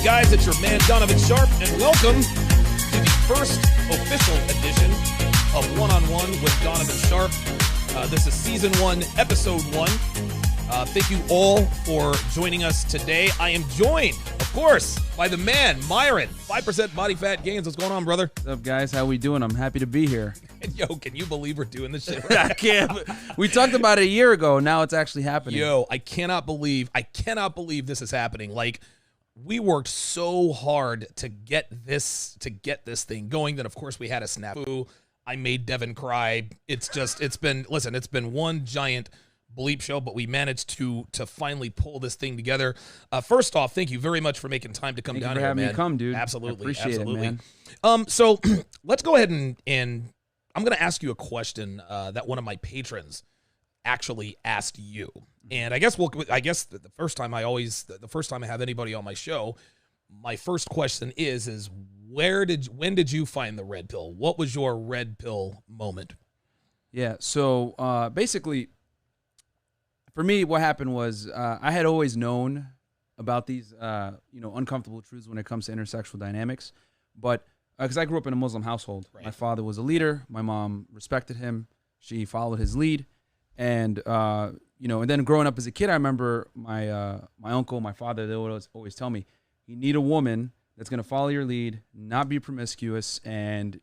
guys? It's your man, Donovan Sharpe, and welcome to the first official edition of One-on-One with Donovan Sharpe. This is Season 1, Episode 1. Thank you all for joining us today. I am joined, of course, by the man, Myron. 5% body fat gains. What's going on, brother? What's up, guys? How we doing? I'm happy to be here. Yo, can you believe we're doing this shit? I can't. We talked about it a year ago. Now it's actually happening. Yo, I cannot believe this is happening. Like, we worked so hard to get this thing going. Then, of course, we had a snafu. I made Devin cry. It's been one giant bleep show, but we managed to finally pull this thing together. First off, thank you very much for making time to come down here, man. Thank you for having me come, dude. Absolutely. I appreciate it, man. So let's go ahead and I'm going to ask you a question that one of my patrons actually asked you. And I guess the first time I have anybody on my show, my first question is when did you find the red pill? What was your red pill moment? Yeah. So basically, for me, what happened was I had always known about these uncomfortable truths when it comes to intersexual dynamics, but because I grew up in a Muslim household. Right. My father was a leader. My mom respected him. She followed his lead. And, and then growing up as a kid, I remember my uncle, my father, they would always tell me, you need a woman that's going to follow your lead, not be promiscuous, and,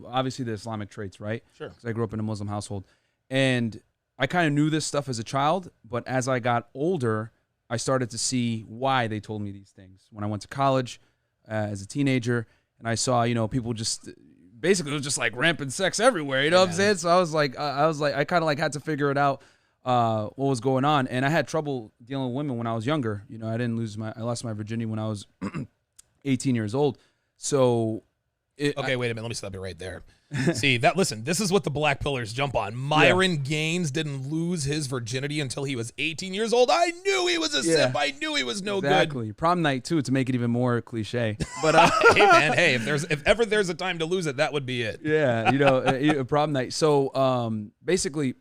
obviously the Islamic traits, right? Sure. Because I grew up in a Muslim household. And I kind of knew this stuff as a child, but as I got older, I started to see why they told me these things. When I went to college as a teenager, and I saw, people just basically it was just like rampant sex everywhere. You know what I'm saying? So I was like, I kind of like had to figure it out what was going on. And I had trouble dealing with women when I was younger. I lost my virginity when I was 18 years old. So wait a minute. Let me stop you right there. See that? Listen, this is what the black pillars jump on. Myron Gaines didn't lose his virginity until he was 18 years old. I knew he was a simp. I knew he was no good. Exactly. Prom night too, to make it even more cliche. But hey man, if ever there's a time to lose it, that would be it. Yeah, prom night. So basically,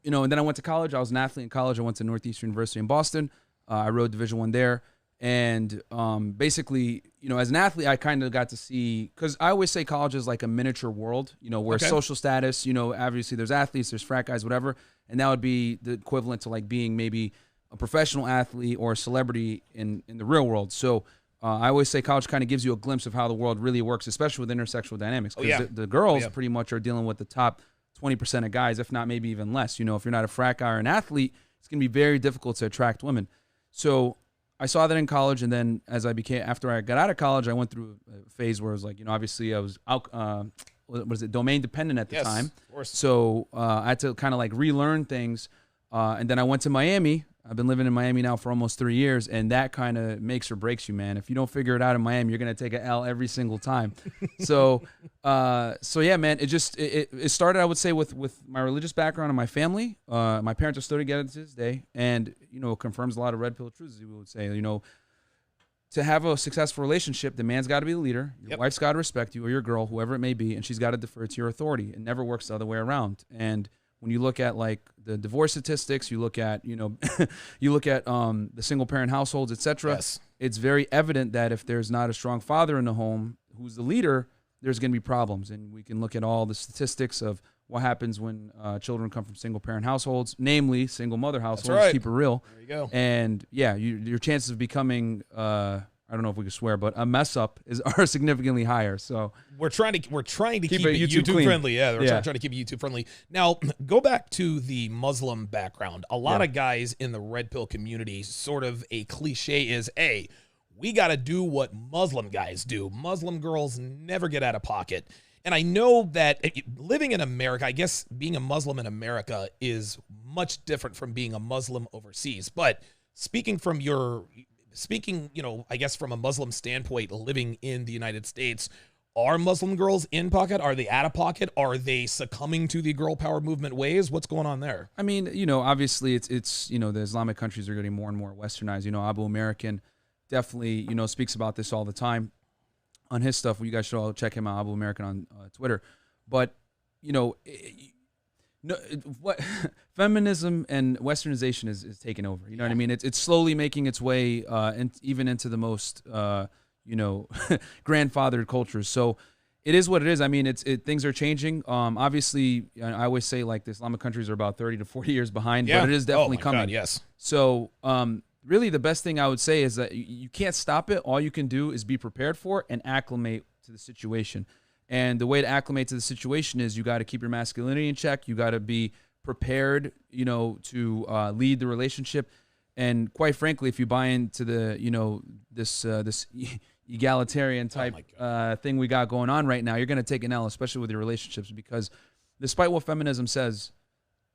and then I went to college. I was an athlete in college. I went to Northeastern University in Boston. I rode Division I there. And basically, as an athlete, I kind of got to see, because I always say college is like a miniature world, where social status, obviously there's athletes, there's frat guys, whatever. And that would be the equivalent to like being maybe a professional athlete or a celebrity in the real world. So I always say college kind of gives you a glimpse of how the world really works, especially with intersexual dynamics. Because the girls pretty much are dealing with the top 20% of guys, if not maybe even less. If you're not a frat guy or an athlete, it's going to be very difficult to attract women. So I saw that in college, and then after I got out of college, I went through a phase where it was like, obviously I was domain dependent at the time. Of course. So I had to kind of like relearn things, and then I went to Miami. I've been living in Miami now for almost 3 years, and that kind of makes or breaks you, man. If you don't figure it out in Miami, you're gonna take an L every single time. So yeah, man. It started, I would say, with my religious background and my family. My parents are still together to this day, and it confirms a lot of red pill truths. We would say, to have a successful relationship, the man's got to be the leader. Your wife's got to respect you, or your girl, whoever it may be, and she's got to defer to your authority. It never works the other way around. And when you look at like the divorce statistics, you look at the single parent households, etc. Yes. It's very evident that if there's not a strong father in the home who's the leader, there's going to be problems. And we can look at all the statistics of what happens when children come from single parent households, namely single mother households. That's right. Keep it real. There you go. And yeah, your chances of becoming I don't know if we can swear, but a mess up are significantly higher. So we're trying to keep it YouTube clean. friendly. Yeah, we're trying to keep it YouTube friendly. Now, go back to the Muslim background. A lot of guys in the red pill community, sort of a cliche is, hey, we got to do what Muslim guys do. Muslim girls never get out of pocket. And I know that living in America, I guess being a Muslim in America is much different from being a Muslim overseas. But speaking, I guess from a Muslim standpoint, living in the United States, are Muslim girls in pocket? Are they out of pocket? Are they succumbing to the girl power movement ways? What's going on there? I mean, obviously it's the Islamic countries are getting more and more westernized. Abu American definitely, speaks about this all the time on his stuff. You guys should all check him out, Abu American on Twitter. But, No, what feminism and westernization is taking over. You know what I mean? It's slowly making its way even into the most grandfathered cultures. So it is what it is. I mean, things are changing. Obviously, I always say like the Islamic countries are about 30 to 40 years behind, but it is definitely coming. God, yes. So really, the best thing I would say is that you can't stop it. All you can do is be prepared for it and acclimate to the situation. And the way to acclimate to the situation is you got to keep your masculinity in check. You got to be prepared, to lead the relationship. And quite frankly, if you buy into the, this egalitarian type thing we got going on right now, you're going to take an L, especially with your relationships, because despite what feminism says,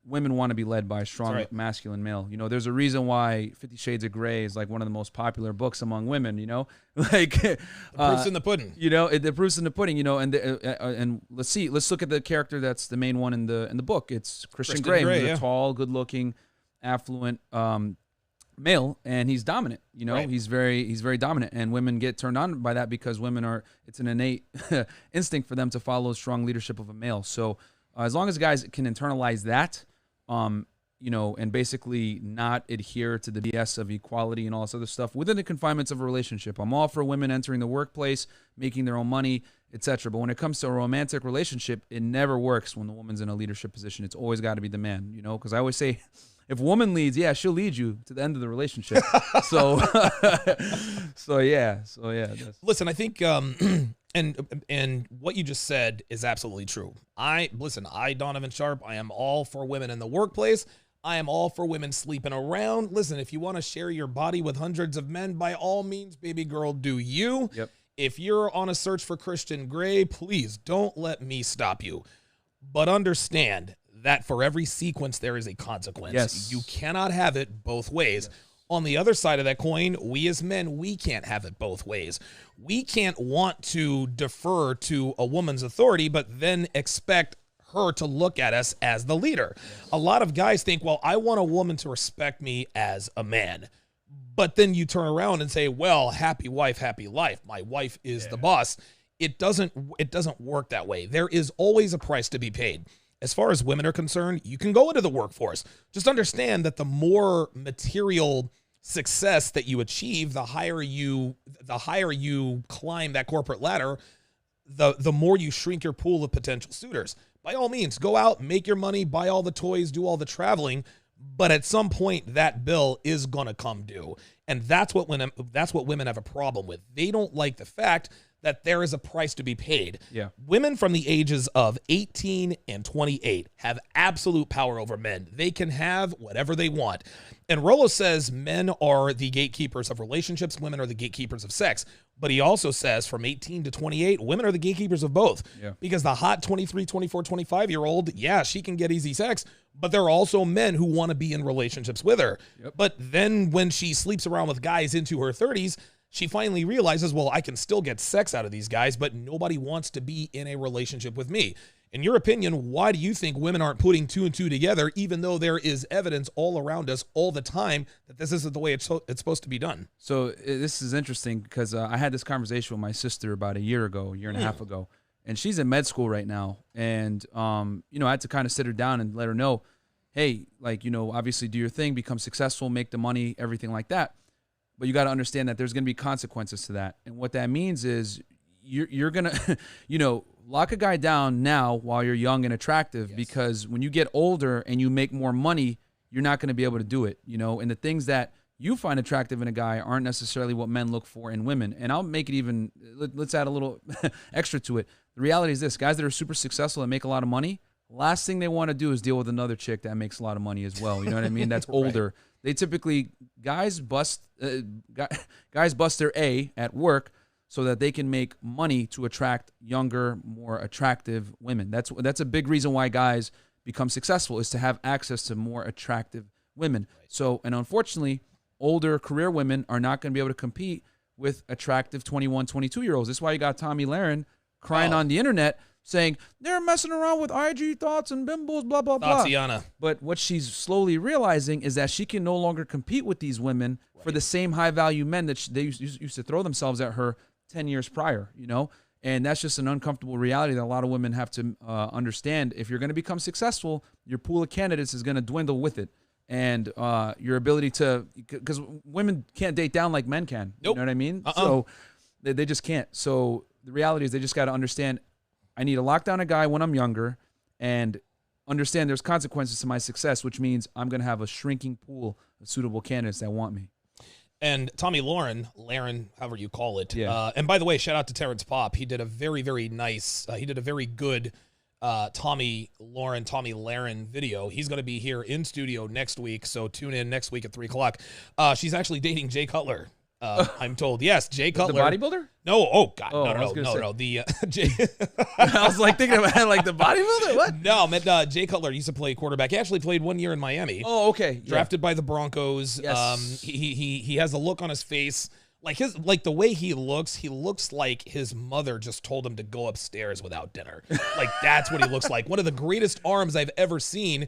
women want to be led by a strong masculine male. There's a reason why 50 Shades of Grey is like one of the most popular books among women, like the proof's in the pudding, the proof's in the pudding, and let's look at the character that's the main one in the book. It's Christian Grey, who's a tall, good looking, affluent, male, and he's dominant, he's very dominant, and women get turned on by that because it's an innate instinct for them to follow strong leadership of a male. So as long as guys can internalize that, and basically not adhere to the BS of equality and all this other stuff within the confinements of a relationship. I'm all for women entering the workplace, making their own money, etc. But when it comes to a romantic relationship, it never works when the woman's in a leadership position. It's always got to be the man, because I always say, if a woman leads, she'll lead you to the end of the relationship. So, Listen, I think, and what you just said is absolutely true. Donovan Sharpe, I am all for women in the workplace. I am all for women sleeping around. Listen, if you want to share your body with hundreds of men, by all means, baby girl, do you. Yep. If you're on a search for Christian Grey, please don't let me stop you. But understand that for every sequence, there is a consequence. Yes. You cannot have it both ways. Yes. On the other side of that coin, we as men, we can't have it both ways. We can't want to defer to a woman's authority, but then expect her to look at us as the leader. Yes. A lot of guys think, well, I want a woman to respect me as a man. But then you turn around and say, well, happy wife, happy life. My wife is the boss. It doesn't work that way. There is always a price to be paid. As far as women are concerned, you can go into the workforce. Just understand that the more material success that you achieve, the higher you climb that corporate ladder, the more you shrink your pool of potential suitors. By all means, go out, make your money, buy all the toys, do all the traveling, but at some point that bill is going to come due. And that's what women have a problem with. They don't like the fact that there is a price to be paid. Yeah. Women from the ages of 18 and 28 have absolute power over men. They can have whatever they want. And Rollo says men are the gatekeepers of relationships, women are the gatekeepers of sex. But he also says from 18 to 28, women are the gatekeepers of both. Yeah. Because the hot 23, 24, 25-year-old, she can get easy sex, but there are also men who want to be in relationships with her. Yep. But then when she sleeps around with guys into her 30s, she finally realizes, well, I can still get sex out of these guys, but nobody wants to be in a relationship with me. In your opinion, why do you think women aren't putting two and two together, even though there is evidence all around us all the time that this isn't the way it's supposed to be done? So this is interesting because I had this conversation with my sister about a year and a half ago, and she's in med school right now. And, I had to kind of sit her down and let her know, hey, obviously do your thing, become successful, make the money, everything like that. But you got to understand that there's going to be consequences to that. And what that means is you're going to, lock a guy down now while you're young and attractive, because when you get older and you make more money, you're not going to be able to do it, and the things that you find attractive in a guy aren't necessarily what men look for in women. And I'll make it even, let's add a little extra to it. The reality is this: guys that are super successful and make a lot of money, last thing they want to do is deal with another chick that makes a lot of money as well. You know what I mean? That's older. Right. They typically, guys bust their A at work so that they can make money to attract younger, more attractive women. That's a big reason why guys become successful, is to have access to more attractive women. Right. So, and unfortunately, older career women are not going to be able to compete with attractive 21, 22-year-olds. That's why you got Tommy Lahren crying on the internet saying, they're messing around with IG thoughts and bimbos, blah, blah, blah. Tatiana. But what she's slowly realizing is that she can no longer compete with these women for the same high-value men that they used to throw themselves at her 10 years prior, And that's just an uncomfortable reality that a lot of women have to understand. If you're going to become successful, your pool of candidates is going to dwindle with it. And your ability to, because women can't date down like men can. Nope. You know what I mean? So they just can't. So the reality is they just got to understand, I need to lock down a guy when I'm younger and understand there's consequences to my success, which means I'm going to have a shrinking pool of suitable candidates that want me. And Tommy Lauren, however you call it. Yeah. And by the way, shout out to Terrence Pop. He did a very, very nice, he did a very good Tommy Lauren video. He's going to be here in studio next week, so tune in next week at 3 o'clock. She's actually dating Jay Cutler. I'm told. Yes, Jay Cutler. The bodybuilder? No, oh God, Oh, no. The Jay. I was like thinking about like the bodybuilder. What? No, man. Jay Cutler used to play quarterback. He actually played 1 year in Miami. Oh, okay. Drafted by the Broncos. Yes. He has a look on his face. Like the way he looks like his mother just told him to go upstairs without dinner. Like that's what he looks like. One of the greatest arms I've ever seen.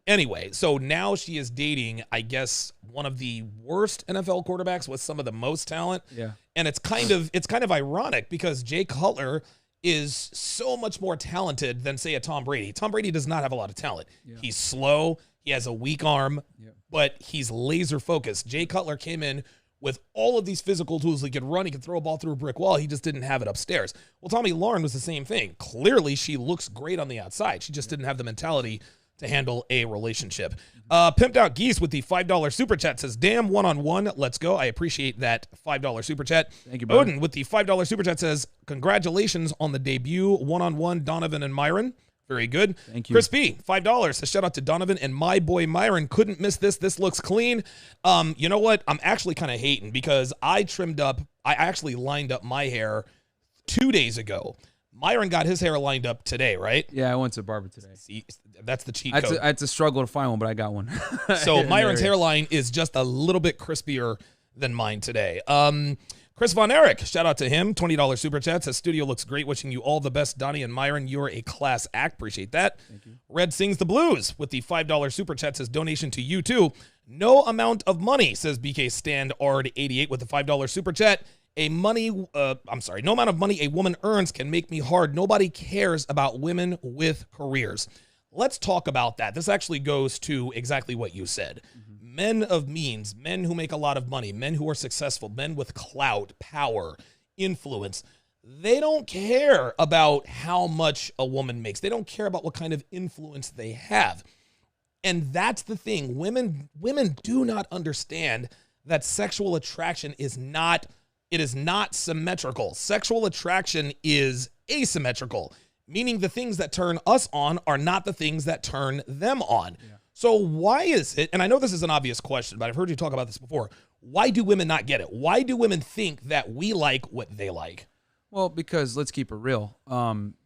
Anyway, so now she is dating, I guess, one of the worst NFL quarterbacks with some of the most talent. Yeah. And it's kind of ironic because Jay Cutler is so much more talented than, say, a Tom Brady. Tom Brady does not have a lot of talent. Yeah. He's slow. He has a weak arm, but he's laser focused. Jay Cutler came in with all of these physical tools. He could run. He could throw a ball through a brick wall. He just didn't have it upstairs. Well, Tommy Lauren was the same thing. Clearly, she looks great on the outside. She just didn't have the mentality to handle a relationship. Pimped Out Geese with the $5 super chat says, damn, one-on-one, let's go. I appreciate that $5 super chat. Thank you, brother. Odin with the $5 super chat says, congratulations on the debut, one-on-one, Donovan and Myron. Very good. Thank you. Chris B, $5 says, shout out to Donovan and my boy Myron. Couldn't miss this. This looks clean. You know what? I'm actually kind of hating because I actually lined up my hair 2 days ago. Myron got his hair lined up today, right? Yeah, I went to a barber today. See, that's the cheat code. I had to struggle to find one, but I got one. So Myron's hairline is just a little bit crispier than mine today. Chris Von Erich, shout out to him. $20 super chat says, studio looks great. Wishing you all the best, Donnie and Myron. You're a class act. Appreciate that. Thank you. Red Sings the Blues with the $5 super chat says, donation to you too. No amount of money, says BK Stand Ard 88 with the $5 super chat. No amount of money a woman earns can make me hard. Nobody cares about women with careers. Let's talk about that. This actually goes to exactly what you said. Mm-hmm. Men of means, men who make a lot of money, men who are successful, men with clout, power, influence, they don't care about how much a woman makes. They don't care about what kind of influence they have. And that's the thing. Women do not understand that sexual attraction is not symmetrical. Sexual attraction is asymmetrical, meaning the things that turn us on are not the things that turn them on. Yeah. So why is it, and I know this is an obvious question, but I've heard you talk about this before, why do women not get it? Why do women think that we like what they like? Well, because let's keep it real.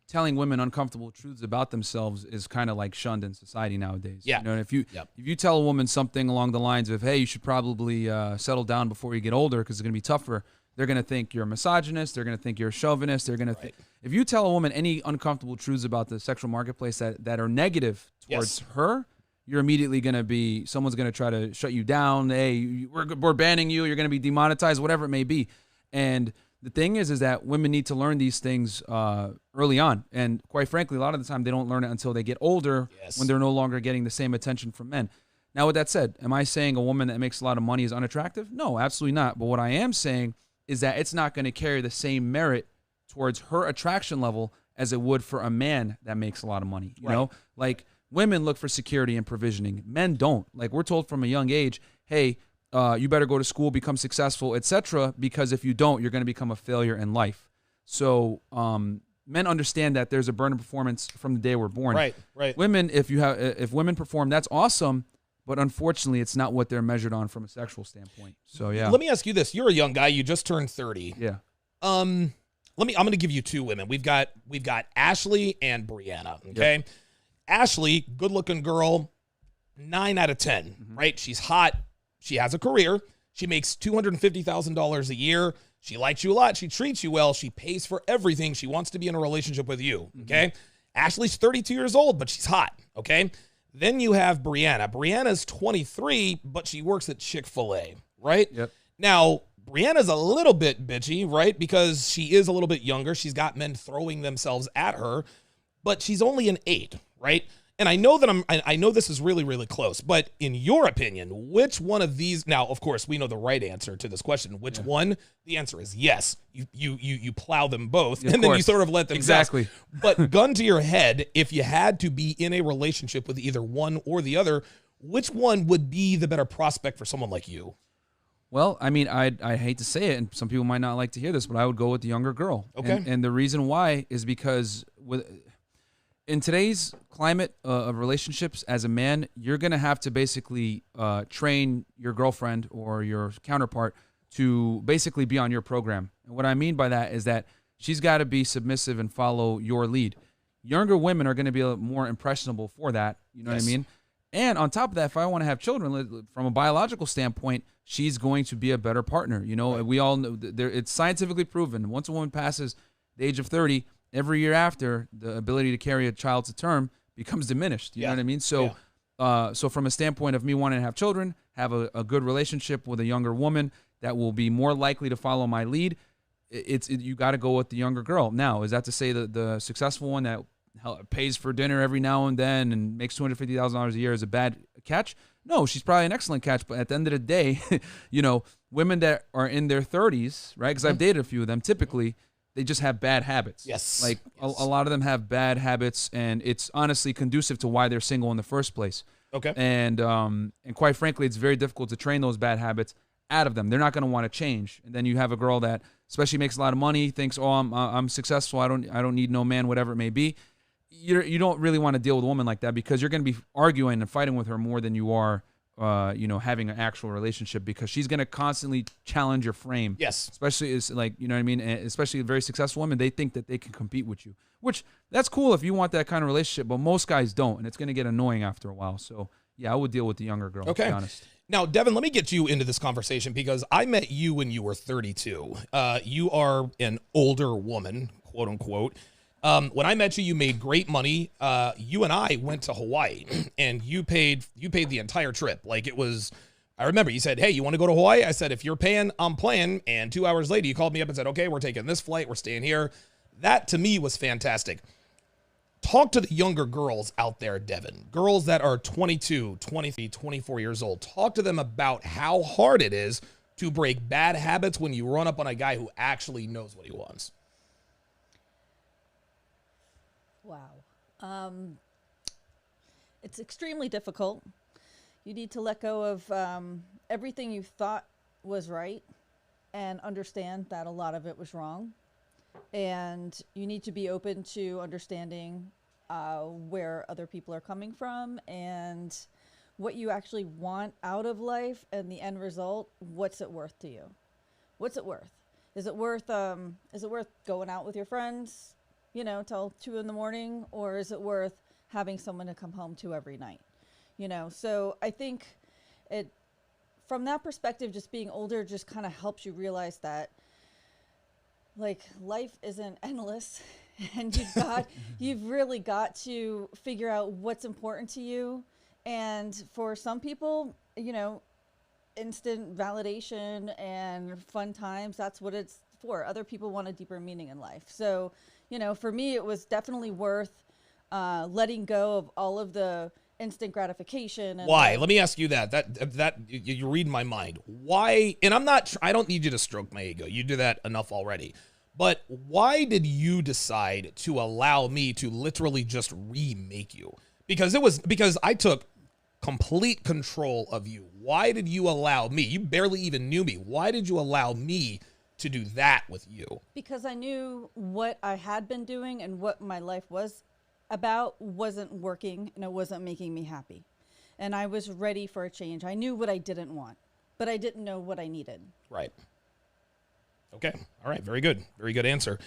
Telling women uncomfortable truths about themselves is kind of like shunned in society nowadays. Yeah. You know, if you tell a woman something along the lines of, hey, you should probably settle down before you get older because it's going to be tougher, they're going to think you're a misogynist. They're going to think you're a chauvinist. They're going to if you tell a woman any uncomfortable truths about the sexual marketplace that are negative towards her, you're immediately going to be, someone's going to try to shut you down. Hey, we're banning you. You're going to be demonetized, whatever it may be. And the thing is that women need to learn these things early on. And quite frankly, a lot of the time they don't learn it until they get older when they're no longer getting the same attention from men. Now, with that said, am I saying a woman that makes a lot of money is unattractive? No, absolutely not. But what I am saying is that it's not going to carry the same merit towards her attraction level as it would for a man that makes a lot of money. You know, like women look for security and provisioning. Men don't. Like we're told from a young age, hey, you better go to school, become successful, etc. Because if you don't, you're going to become a failure in life. So men understand that there's a burden of performance from the day we're born. Right. Women, if women perform, that's awesome. But unfortunately, it's not what they're measured on from a sexual standpoint. So yeah. Let me ask you this: you're a young guy. You just turned 30. Yeah. I'm going to give you two women. We've got Ashley and Brianna. Okay. Yep. Ashley, good-looking girl, 9 out of 10. Mm-hmm. Right. She's hot. She has a career. She makes $250,000 a year. She likes you a lot. She treats you well. She pays for everything. She wants to be in a relationship with you. Okay. Mm-hmm. Ashley's 32 years old, but she's hot. Okay. Then you have Brianna. Brianna's 23, but she works at Chick-fil-A, right? Yep. Now, Brianna's a little bit bitchy, right? Because she is a little bit younger. She's got men throwing themselves at her, but she's only an 8, right? And I know that I know this is really, really close, but in your opinion, which one of these, now, of course, we know the right answer to this question. Which one? The answer is yes. You plow them both, and then you sort of let them exactly. Rest. But gun to your head, if you had to be in a relationship with either one or the other, which one would be the better prospect for someone like you? Well, I mean, I hate to say it, and some people might not like to hear this, but I would go with the younger girl. Okay. And the reason why is because in today's climate of relationships, as a man, you're going to have to basically train your girlfriend or your counterpart to basically be on your program. And what I mean by that is that she's got to be submissive and follow your lead. Younger women are going to be a little more impressionable for that. You know what I mean? And on top of that, if I want to have children, from a biological standpoint, she's going to be a better partner. You know, we all know it's scientifically proven. Once a woman passes the age of 30, every year after, the ability to carry a child to term becomes diminished. You know what I mean? So, so from a standpoint of me wanting to have children, have a good relationship with a younger woman that will be more likely to follow my lead, you got to go with the younger girl. Now, is that to say that the successful one that pays for dinner every now and then and makes $250,000 a year is a bad catch? No, she's probably an excellent catch. But at the end of the day, you know, women that are in their 30s, right? Because I've dated a few of them. Typically, they just have bad habits. Yes. Like a lot of them have bad habits, and it's honestly conducive to why they're single in the first place. Okay. And quite frankly, it's very difficult to train those bad habits out of them. They're not going to want to change. And then you have a girl that especially makes a lot of money, thinks, oh, I'm successful. I don't need no man, whatever it may be. You don't really want to deal with a woman like that, because you're going to be arguing and fighting with her more than you are, you know, having an actual relationship, because she's going to constantly challenge your frame. Yes. Especially is like, you know what I mean? Especially very successful women, they think that they can compete with you, which that's cool if you want that kind of relationship, but most guys don't, and it's going to get annoying after a while. So yeah, I would deal with the younger girl. Okay. To be honest. Now, Devin, let me get you into this conversation, because I met you when you were 32. You are an older woman, quote unquote. When I met you, you made great money. You and I went to Hawaii, and you paid the entire trip. Like, it was, I remember you said, hey, you want to go to Hawaii? I said, if you're paying, I'm playing. And 2 hours later, you called me up and said, okay, we're taking this flight. We're staying here. That to me was fantastic. Talk to the younger girls out there, Devin, girls that are 22, 23, 24 years old. Talk to them about how hard it is to break bad habits when you run up on a guy who actually knows what he wants. Wow. It's extremely difficult. You need to let go of everything you thought was right and understand that a lot of it was wrong. And you need to be open to understanding where other people are coming from and what you actually want out of life, and the end result. What's it worth to you? What's it worth? Is it worth going out with your friends, you know, till 2 a.m, or is it worth having someone to come home to every night? You know, so I think from that perspective, just being older just kind of helps you realize that, like, life isn't endless, and you've really got to figure out what's important to you. And for some people, you know, instant validation and fun times, that's what it's for. Other people want a deeper meaning in life. So, you know, for me, it was definitely worth letting go of all of the instant gratification. And why? Let me ask you that you read my mind. Why? And I don't need you to stroke my ego. You do that enough already. But why did you decide to allow me to literally just remake you? Because I took complete control of you. Why did you allow me? You barely even knew me. Why did you allow me to do that with you? Because I knew what I had been doing and what my life was about wasn't working, and it wasn't making me happy. And I was ready for a change. I knew what I didn't want, but I didn't know what I needed. Right. Okay. All right. Very good. Very good answer.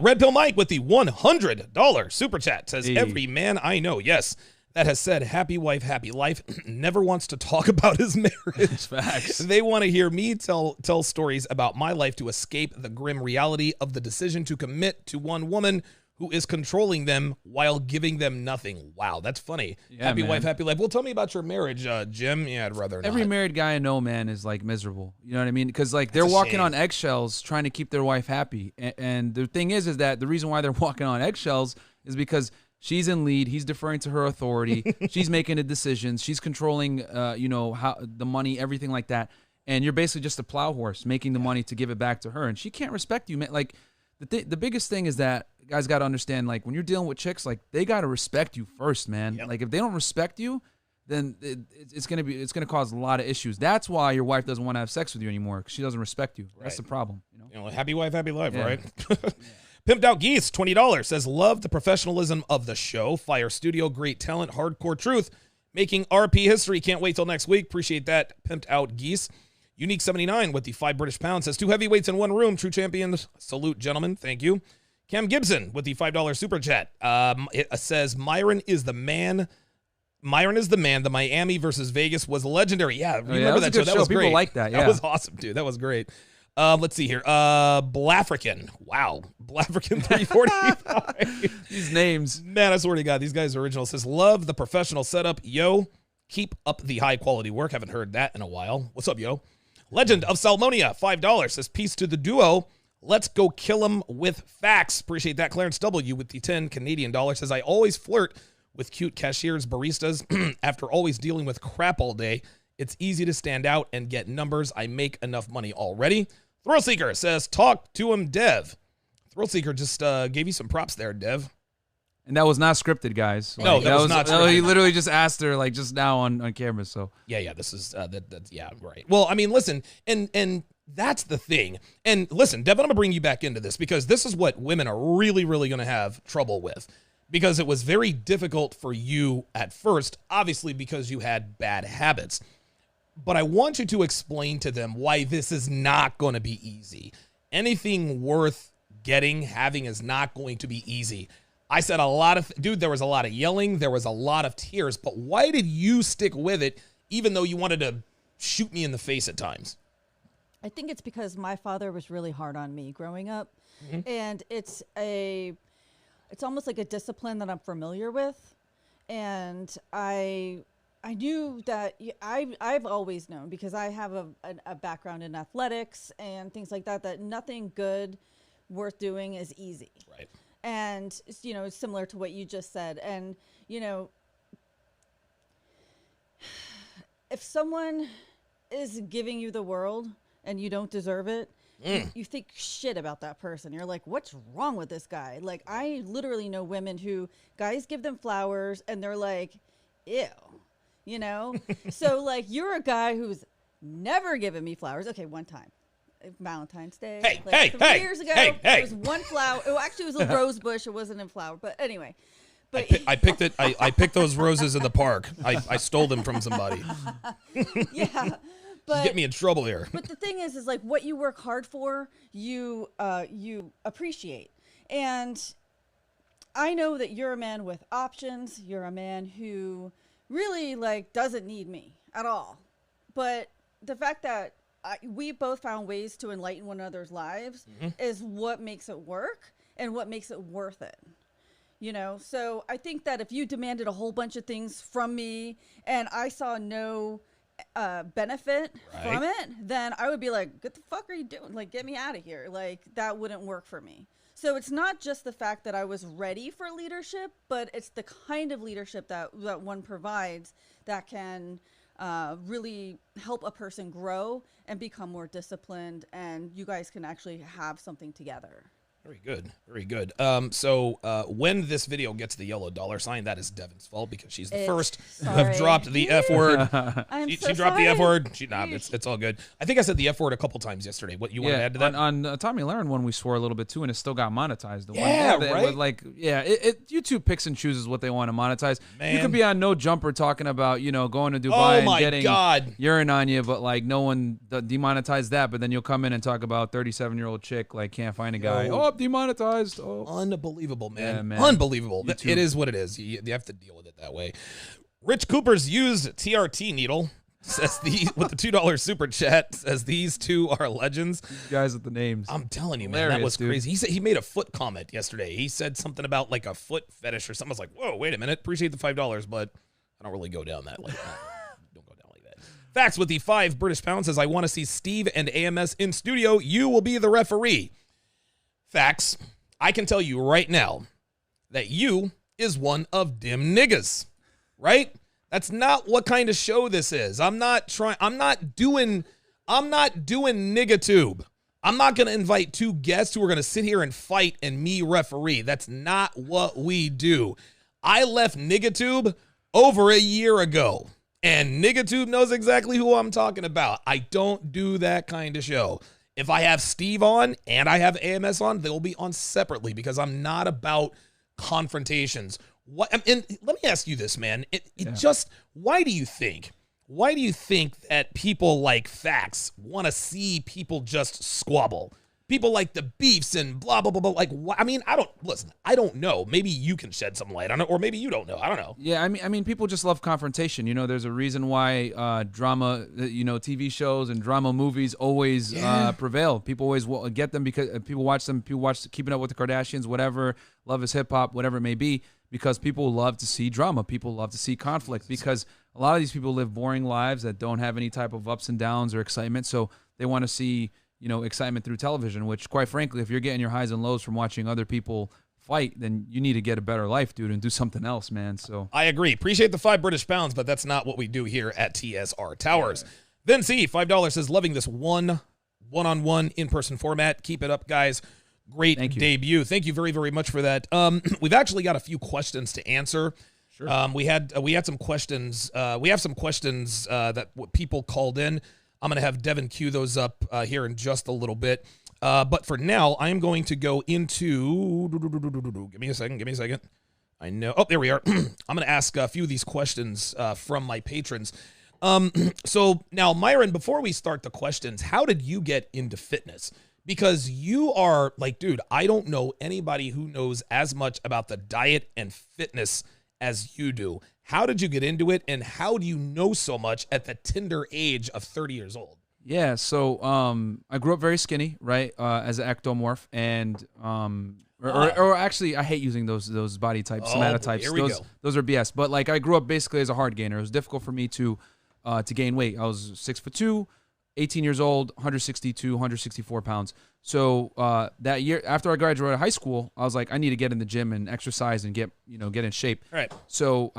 Red Pill Mike with the $100 super chat says, every man I know, yes, that has said happy wife, happy life, never wants to talk about his marriage. Facts. They want to hear me tell stories about my life to escape the grim reality of the decision to commit to one woman who is controlling them while giving them nothing. Wow, that's funny. Yeah, Happy man. wife, happy life. Well, tell me about your marriage, Jim. Yeah, I'd rather Every not. married guy I know, man, is like miserable. You know what I mean? Because like they're That's a walking shame. on eggshells trying to keep their wife happy. And the thing is that the reason why they're walking on eggshells is because she's in lead. He's deferring to her authority. She's making the decisions. She's controlling, how the money, everything like that. And you're basically just a plow horse making the money to give it back to her. And she can't respect you, man. Like the biggest thing is that guys got to understand, like when you're dealing with chicks, like they got to respect you first, man. Yep. Like if they don't respect you, then it's gonna cause a lot of issues. That's why your wife doesn't want to have sex with you anymore, because she doesn't respect you. That's the problem. Happy wife, happy life, Yeah. right? Pimped Out Geese, $20, says, love the professionalism of the show. Fire studio, great talent, hardcore truth. Making RP history. Can't wait till next week. Appreciate that, Pimped Out Geese. Unique 79 with the 5 British pounds says, 2 heavyweights in one room. True champions. Salute, gentlemen. Thank you. Cam Gibson with the $5 super chat. It says, Myron is the man. Myron is the man. The Miami versus Vegas was legendary. Yeah, remember that show? That was People great. like that. Yeah. That was awesome, dude. That was great. Let's see here. Blafrican. Wow. Blafrican 345. These names. Man, I swear to God, these guys are original. Says, love the professional setup. Yo, keep up the high quality work. Haven't heard that in a while. What's up, yo? Legend of Salmonia, $5. Says, peace to the duo. Let's go kill him with facts. Appreciate that. Clarence W with the 10 Canadian dollars. Says, I always flirt with cute cashiers, baristas. After always dealing with crap all day, it's easy to stand out and get numbers. I make enough money already. Thrill Seeker says, talk to him, Dev. Thrill Seeker just gave you some props there, Dev. And that was not scripted, guys. No, Like, that was not scripted. He literally just asked her, like, just now on camera. So Yeah, this is that's yeah, right. Well, I mean, listen, and that's the thing. And listen, Devin, I'm gonna bring you back into this because this is what women are really, really gonna have trouble with. Because it was very difficult for you at first, obviously because you had bad habits. But I want you to explain to them why this is not going to be easy. Anything worth having is not going to be easy. I said there was a lot of yelling, there was a lot of tears, but why did you stick with it even though you wanted to shoot me in the face at times? I think it's because my father was really hard on me growing up. Mm-hmm. And it's almost like a discipline that I'm familiar with. And I knew that I've always known, because I have a background in athletics and things like that, that nothing good worth doing is easy. Right. And, it's similar to what you just said. And, if someone is giving you the world and you don't deserve it, you think shit about that person. You're like, what's wrong with this guy? Like, I literally know women who guys give them flowers and they're like, ew, So, like, you're a guy who's never given me flowers. Okay, one time. Valentine's Day. Hey, 3 years ago, hey. there was one flower. Oh, actually, it was a rose bush. It wasn't a flower. But anyway. But I picked it. I picked those roses in the park. I stole them from somebody. yeah. But, Get me in trouble here. But the thing is like what you work hard for, you appreciate. And I know that you're a man with options. You're a man who really like doesn't need me at all. But the fact that we both found ways to enlighten one another's lives is what makes it work and what makes it worth it. So I think that if you demanded a whole bunch of things from me and I saw no benefit from it, then I would be like, what the fuck are you doing? Like, get me out of here. Like, that wouldn't work for me. So it's not just the fact that I was ready for leadership, but it's the kind of leadership that one provides that can really help a person grow and become more disciplined, and you guys can actually have something together. Very good. Very good. So when this video gets the yellow dollar sign, that is Devin's fault because she's the first to have dropped the F word. She dropped the F word. It's all good. I think I said the F word a couple times yesterday. What you want to add to that? On Tommy Lahren one, we swore a little bit too, and it still got monetized. Right? YouTube picks and chooses what they want to monetize. Man. You could be on No Jumper talking about, going to Dubai and getting urine on you, but like no one demonetized that. But then you'll come in and talk about 37-year-old chick like can't find a guy. Oh, demonetized. Oh, unbelievable, man. Yeah, man. Unbelievable. YouTube. It is what it is. You have to deal with it that way. Rich Cooper's used TRT needle. says with the $2 super chat, says these two are legends. These guys with the names. I'm telling you, man, that was crazy. He said he made a foot comment yesterday. He said something about like a foot fetish or something. I was like, whoa, wait a minute. Appreciate the $5, but I don't really go down that like that. Don't go down like that. Facts with the 5 British pounds says, I want to see Steve and AMS in studio. You will be the referee. Facts. I can tell you right now that you is one of dim niggas, right? That's not what kind of show this is. I'm not doing niggatube. I'm not going to invite 2 guests who are going to sit here and fight and me referee. That's not what we do. I left niggatube over a year ago, and niggatube knows exactly who I'm talking about. I don't do that kind of show. If I have Steve on and I have AMS on, they'll be on separately because I'm not about confrontations. And let me ask you this, man. Why do you think that people like Facts want to see people just squabble? People like the beefs and blah, blah, blah, blah. Like, I mean, I don't know. Maybe you can shed some light on it, or maybe you don't know. I don't know. Yeah, I mean, people just love confrontation. You know, there's a reason why drama, TV shows and drama movies always prevail. People always get them because people watch them. People watch Keeping Up with the Kardashians, whatever, Love is Hip Hop, whatever it may be, because people love to see drama. People love to see conflict because a lot of these people live boring lives that don't have any type of ups and downs or excitement. So they want to see excitement through television, which quite frankly, if you're getting your highs and lows from watching other people fight, then you need to get a better life, dude, and do something else, man. So I agree. Appreciate the 5 British pounds, but that's not what we do here at TSR Towers. Yeah. Then see, $5 says, loving this one-on-one in-person format. Keep it up, guys. Great debut. Thank you very, very much for that. We've actually got a few questions to answer. Sure. We had some questions. We have some questions that people called in. I'm going to have Devin queue those up here in just a little bit. But for now, I am going to go into... Give me a second. I know. Oh, there we are. I'm going to ask a few of these questions from my patrons. So now, Myron, before we start the questions, how did you get into fitness? Because you are like, dude, I don't know anybody who knows as much about the diet and fitness as you do. How did you get into it, and how do you know so much at the tender age of 30 years old? Yeah, so I grew up very skinny, right, as an ectomorph, and or actually, I hate using those body types, somatotypes. Those are BS. But like, I grew up basically as a hard gainer. It was difficult for me to gain weight. I was 6'2", 18 years old, 162, 164 pounds. So that year, after I graduated high school, I was like, I need to get in the gym and exercise and get in shape. Right. So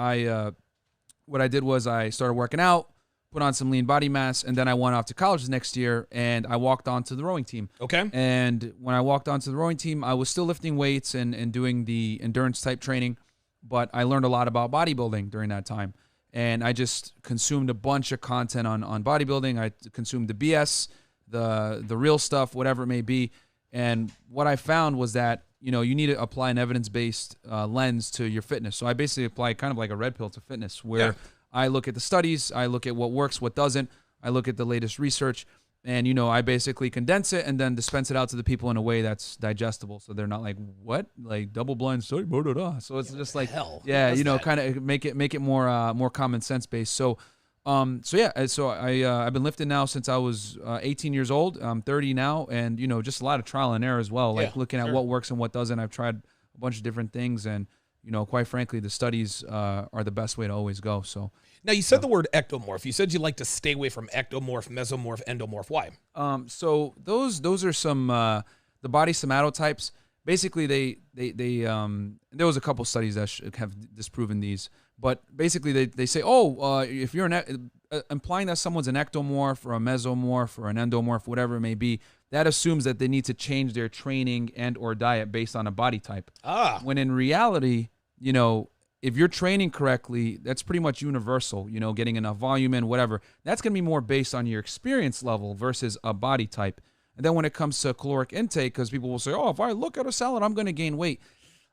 what I did was I started working out, put on some lean body mass, and then I went off to college the next year, and I walked onto the rowing team. Okay. And when I walked onto the rowing team, I was still lifting weights and doing the endurance type training, but I learned a lot about bodybuilding during that time. And I just consumed a bunch of content on bodybuilding. I consumed the BS, the real stuff, whatever it may be. And what I found was that, you need to apply an evidence-based lens to your fitness. So I basically apply kind of like a red pill to fitness, where I look at the studies, I look at what works, what doesn't, I look at the latest research, and, I basically condense it and then dispense it out to the people in a way that's digestible. So they're not like, what? Like double-blind study? Blah, blah, blah. So it's just like, kind of make it more common sense based. So I've been lifting now since I was 18 years old. I'm 30 now, and just a lot of trial and error as well, like looking at what works and what doesn't. I've tried a bunch of different things, and quite frankly, the studies are the best way to always go. So now, you said the word ectomorph. You said you like to stay away from ectomorph, mesomorph, endomorph. Why? So those are some the body somatotypes. Basically, there was a couple studies that have disproven these, but basically they say, if you're implying that someone's an ectomorph or a mesomorph or an endomorph, whatever it may be, that assumes that they need to change their training and or diet based on a body type. When in reality, if you're training correctly, that's pretty much universal, getting enough volume in, whatever. That's going to be more based on your experience level versus a body type. And then when it comes to caloric intake, because people will say, if I look at a salad, I'm going to gain weight.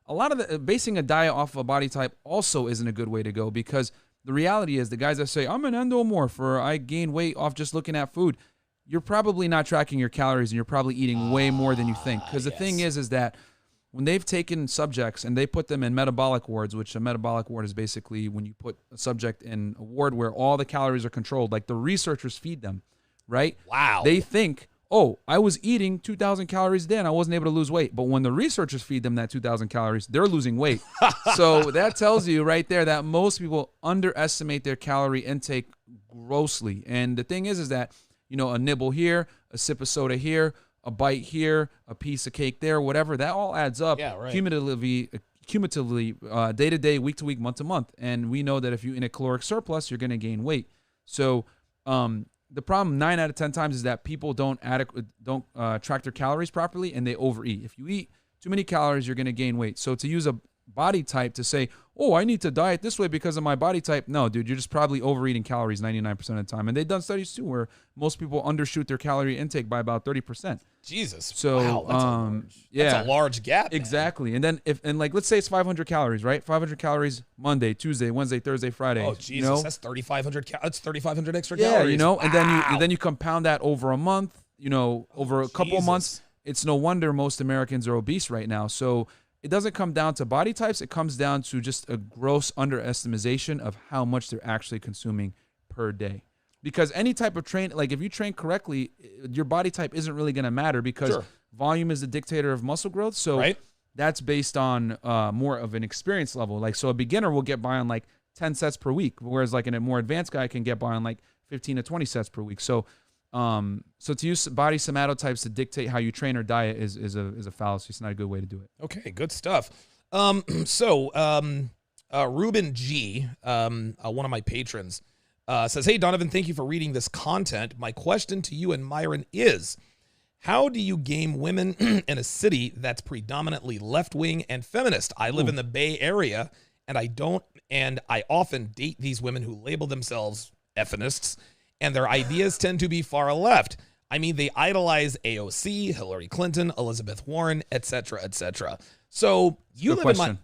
A lot of basing a diet off of a body type also isn't a good way to go, because the reality is the guys that say, I'm an endomorph or I gain weight off just looking at food, you're probably not tracking your calories and you're probably eating way more than you think. Because the thing is that when they've taken subjects and they put them in metabolic wards, which a metabolic ward is basically when you put a subject in a ward where all the calories are controlled, like the researchers feed them, right? Wow. They think, oh, I was eating 2,000 calories a day and I wasn't able to lose weight. But when the researchers feed them that 2,000 calories, they're losing weight. So that tells you right there that most people underestimate their calorie intake grossly. And the thing is that, you know, a nibble here, a sip of soda here, a bite here, a piece of cake there, whatever, that all adds up cumulatively, day to day, week to week, month to month. And we know that if you're in a caloric surplus, you're going to gain weight. So the problem 9 out of 10 times is that people don't track their calories properly and they overeat. If you eat too many calories, you're going to gain weight. So to use a body type to say, oh, I need to diet this way because of my body type. No, dude, you're just probably overeating calories 99% of the time. And they've done studies too where most people undershoot their calorie intake by about 30%. Jesus. So, wow, that's a large gap. Exactly. Man. And then let's say it's 500 calories, right? 500 calories Monday, Tuesday, Wednesday, Thursday, Friday. Oh, Jesus. You know? That's 3,500. That's 3,500 extra calories. Yeah, you know, wow. and then you compound that over a month, you know, over a couple of months. It's no wonder most Americans are obese right now. So it doesn't come down to body types. It comes down to just a gross underestimation of how much they're actually consuming per day. Because any type of train, like if you train correctly, your body type isn't really going to matter because volume is the dictator of muscle growth. So that's based on more of an experience level. Like, so a beginner will get by on like 10 sets per week, whereas like a more advanced guy can get by on like 15 to 20 sets per week. So so to use body somatotypes to dictate how you train or diet is a fallacy. It's not a good way to do it. Okay, good stuff. Ruben G, one of my patrons, says, hey, Donovan, thank you for reading this content. My question to you and Myron is, how do you game women in a city that's predominantly left-wing and feminist? I live in the Bay Area, and I often date these women who label themselves feminists, and their ideas tend to be far left. I mean, they idolize AOC, Hillary Clinton, Elizabeth Warren, etc., etc. So you live in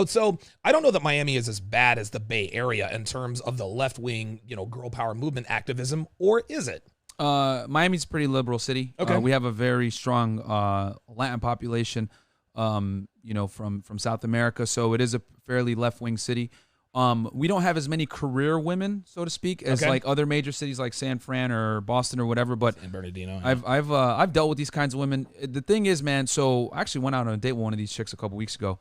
so I don't know that Miami is as bad as the Bay Area in terms of the left-wing, you know, girl power movement activism, or is it? Miami's a pretty liberal city. Okay. We have a very strong Latin population, you know, from South America, so it is a fairly left-wing city. We don't have as many career women, so to speak, as like other major cities like San Fran or Boston or whatever. But San Bernardino. I've dealt with these kinds of women. The thing is, man, so I actually went out on a date with one of these chicks a couple weeks ago.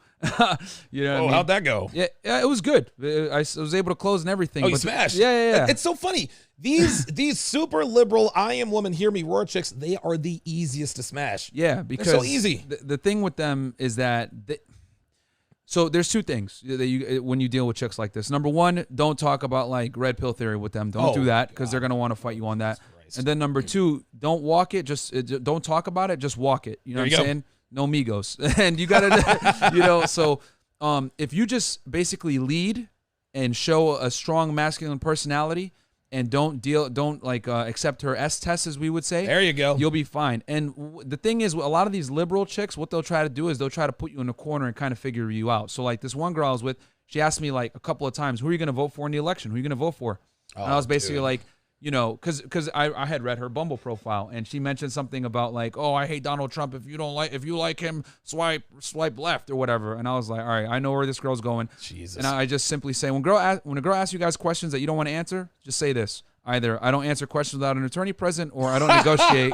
You know what I mean? How'd that go? Yeah, it was good. I was able to close and everything. Oh, you smashed. Yeah. It's so funny. These super liberal I am woman, hear me roar chicks, they are the easiest to smash. Yeah, because they're so easy. The thing with them is that so there's two things that when you deal with chicks like this. Number one, don't talk about like red pill theory with them. Don't do that because they're going to want to fight you on that. And then number two, don't walk it. Don't talk about it. Just walk it. You know what I'm saying? No migos. And you got to, you know, so if you just basically lead and show a strong masculine personality and don't accept her S test, as we would say. There you go. You'll be fine. And the thing is, a lot of these liberal chicks, what they'll try to do is they'll try to put you in a corner and kind of figure you out. So like this one girl I was with, she asked me like a couple of times, who are you going to vote for in the election? Who are you going to vote for? And I was basically like, you know, because I had read her Bumble profile and she mentioned something about like, oh, I hate Donald Trump. If you like him, swipe left or whatever. And I was like, all right, I know where this girl's going. Jesus. And I just simply say, when a girl asks you guys questions that you don't want to answer, just say this: either I don't answer questions without an attorney present, or I don't negotiate,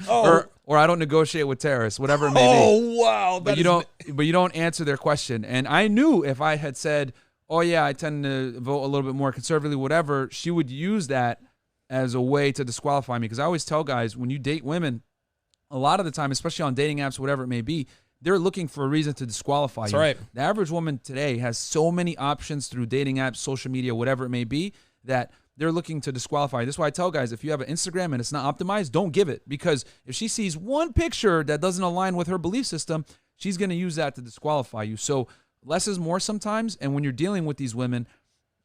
or I don't negotiate with terrorists, whatever it may be. Oh wow! But you don't answer their question. And I knew if I had said, oh yeah, I tend to vote a little bit more conservatively, whatever, she would use that as a way to disqualify me. Because I always tell guys, when you date women, a lot of the time, especially on dating apps, whatever it may be, they're looking for a reason to disqualify you. That's right. The average woman today has so many options through dating apps, social media, whatever it may be, that they're looking to disqualify. That's why I tell guys, if you have an Instagram and it's not optimized, don't give it. Because if she sees one picture that doesn't align with her belief system, she's going to use that to disqualify you. So less is more sometimes. And when you're dealing with these women,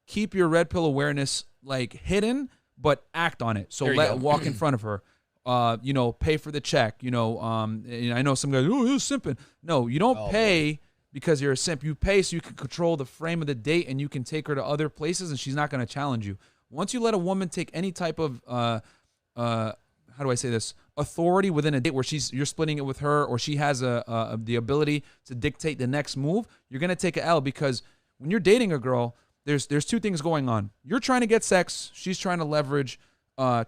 keep your red pill awareness like hidden, but act on it. So walk in front of her. You know, pay for the check. You know, I know some guys, oh, you're simping. No, you don't pay because you're a simp. You pay so you can control the frame of the date and you can take her to other places and she's not going to challenge you. Once you let a woman take any type of, how how do I say this, authority within a date where you're splitting it with her, or she has the ability to dictate the next move, you're gonna take a L, because when you're dating a girl, there's two things going on. You're trying to get sex, she's trying to leverage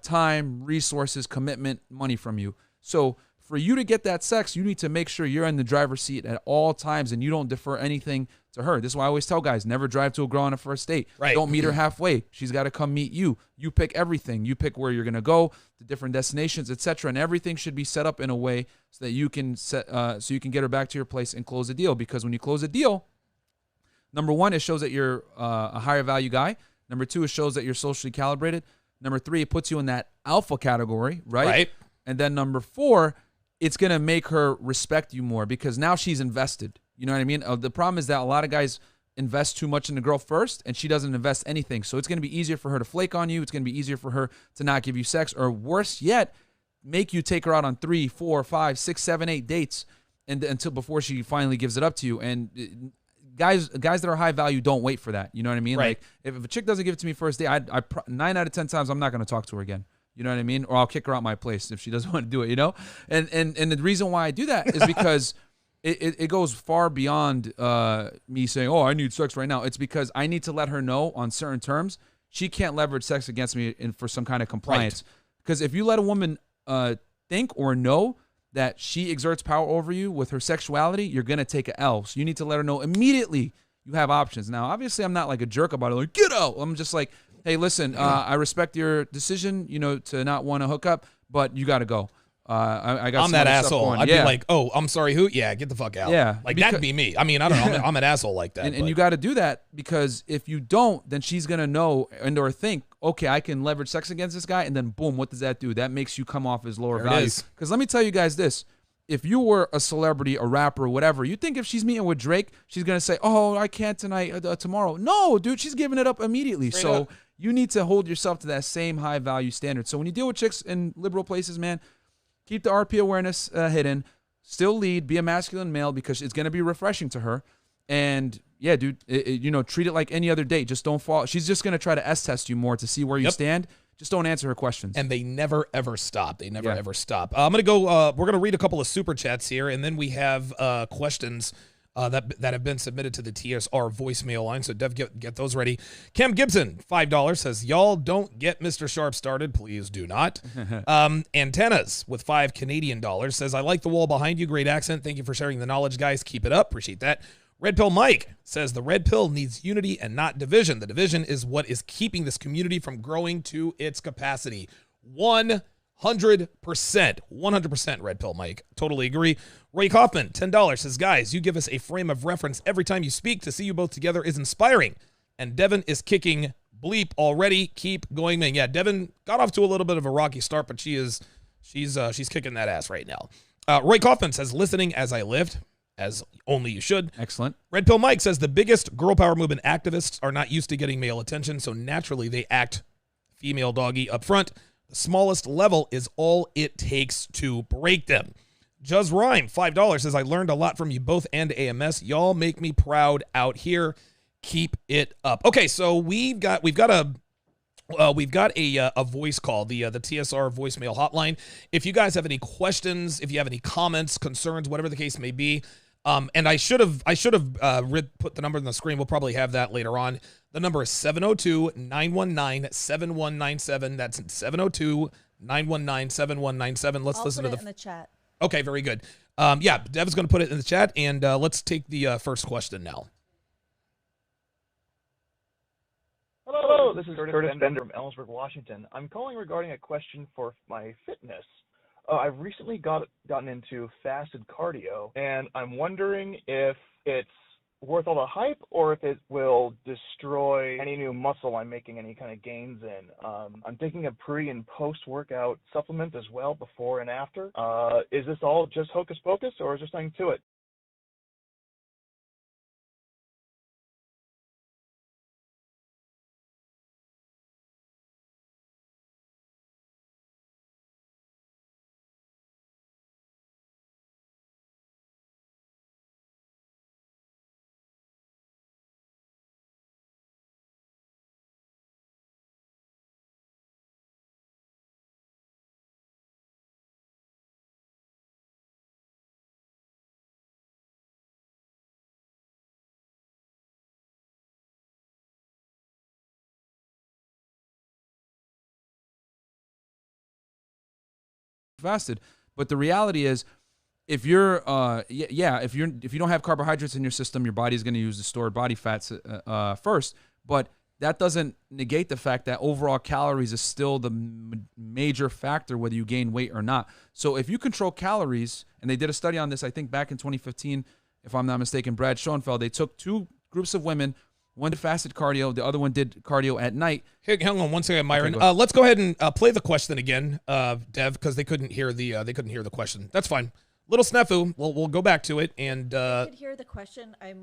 time, resources, commitment, money from you. So for you to get that sex, you need to make sure you're in the driver's seat at all times and you don't defer anything to her. This is why I always tell guys, never drive to a girl on a first date. Right. Don't meet her halfway. She's got to come meet you. You pick everything. You pick where you're going to go, the different destinations, etc. And everything should be set up in a way so that you can so you can get her back to your place and close a deal. Because when you close a deal, number one, it shows that you're a higher value guy. Number two, it shows that you're socially calibrated. Number three, it puts you in that alpha category, right? Right. And then number four, it's going to make her respect you more because now she's invested. You know what I mean? The problem is that a lot of guys invest too much in the girl first and she doesn't invest anything. So it's going to be easier for her to flake on you. It's going to be easier for her to not give you sex, or worse yet, make you take her out on 3, 4, 5, 6, 7, 8 dates until before she finally gives it up to you. And guys that are high value don't wait for that. You know what I mean? Right. Like if a chick doesn't give it to me first day, 9 out of 10 times I'm not going to talk to her again. You know what I mean? Or I'll kick her out my place if she doesn't want to do it, you know? And the reason why I do that is because it goes far beyond me saying, oh, I need sex right now. It's because I need to let her know on certain terms she can't leverage sex against me for some kind of compliance. Because if you let a woman think or know that she exerts power over you with her sexuality, you're going to take a L. So you need to let her know immediately you have options. Now, obviously, I'm not like a jerk about it, like, get out. I'm just like, hey, listen, I respect your decision, you know, to not want to hook up, but you got to go. I got. I'm that asshole. I'd be like, oh, I'm sorry, who? Yeah, get the fuck out. Yeah, like that'd be me. I mean, I don't know. I'm an asshole like that. And you got to do that, because if you don't, then she's gonna know and or think, okay, I can leverage sex against this guy, and then boom, what does that do? That makes you come off as lower value. Because let me tell you guys this. If you were a celebrity, a rapper, whatever, you think if she's meeting with Drake, she's going to say, oh, I can't tonight, tomorrow. No, dude, she's giving it up immediately. Straight up. You need to hold yourself to that same high value standard. So when you deal with chicks in liberal places, man, keep the RP awareness hidden. Still lead, be a masculine male, because it's going to be refreshing to her. And yeah, dude, you know, treat it like any other date. Just don't fall. She's just going to try to S-test you more to see where you stand. Just don't answer her questions. And they never, ever stop. They never, ever stop. I'm going to go, we're going to read a couple of super chats here, and then we have questions that have been submitted to the TSR voicemail line. So, Dev, get those ready. Cam Gibson, $5, says, y'all don't get Mr. Sharpe started. Please do not. Antennas with $5 Canadian says, I like the wall behind you. Great accent. Thank you for sharing the knowledge, guys. Keep it up. Appreciate that. Red Pill Mike says the red pill needs unity and not division. The division is what is keeping this community from growing to its capacity. 100%. 100% Red Pill Mike. Totally agree. Ray Kaufman, $10, says, guys, you give us a frame of reference every time you speak. To see you both together is inspiring. And Devin is kicking bleep already. Keep going, man. Yeah, Devin got off to a little bit of a rocky start, but she's kicking that ass right now. Roy Kaufman says, listening as I lift. As only you should. Excellent. Red Pill Mike says the biggest girl power movement activists are not used to getting male attention, so naturally they act female doggy up front. The smallest level is all it takes to break them. Juz Rhyme, $5, says, I learned a lot from you both and AMS. Y'all make me proud out here. Keep it up. Okay, so we've got a voice call, the TSR voicemail hotline. If you guys have any questions, if you have any comments, concerns, whatever the case may be, and I should have put the number on the screen. We'll probably have that later on. The number is 702-919-7197. That's 702-919-7197. Let's listen to it in the chat. Okay, very good. Yeah, Dev's going to put it in the chat, and let's take the first question now. Hello, this is Curtis Bender from Ellensburg, Washington. I'm calling regarding a question for my fitness. I've recently gotten into fasted cardio, and I'm wondering if it's worth all the hype or if it will destroy any new muscle I'm making any kind of gains in. I'm taking a pre- and post-workout supplement as well, before and after. Is this all just hocus pocus, or is there something to it? fasted. But the reality is, if you're if you don't have carbohydrates in your system, your body's going to use the stored body fats first. But that doesn't negate the fact that overall calories is still the major factor whether you gain weight or not. So if you control calories, and they did a study on this, I think back in 2015, if I'm not mistaken, Brad Schoenfeld, they took 2 groups of women. One did fasted cardio, the other one did cardio at night. Hey, hang on one second, Myron. Okay, let's go ahead and play the question again, Dev, because they couldn't hear the question. That's fine. Little snafu. We'll go back to it and. I could hear the question. I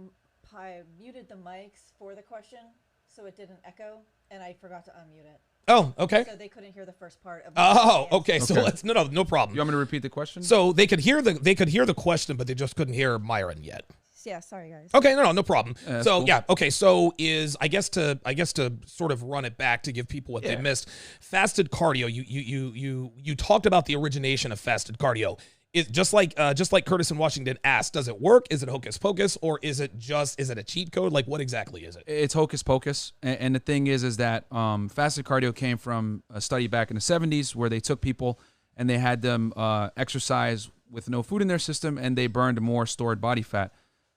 muted the mics for the question, so it didn't echo, and I forgot to unmute it. Oh, okay. So they couldn't hear the first part of. Okay. So let's no problem. You want me to repeat the question? So they could hear the question, but they just couldn't hear Myron yet. Yeah, sorry guys. Okay, no problem. So cool. yeah, okay. So I guess to sort of run it back to give people what they missed. Fasted cardio. You talked about the origination of fasted cardio. Is just like Curtis in Washington asked, does it work? Is it hocus pocus, or is it a cheat code? Like, what exactly is it? It's hocus pocus, and the thing is that fasted cardio came from a study back in the 70s where they took people and they had them exercise with no food in their system, and they burned more stored body fat.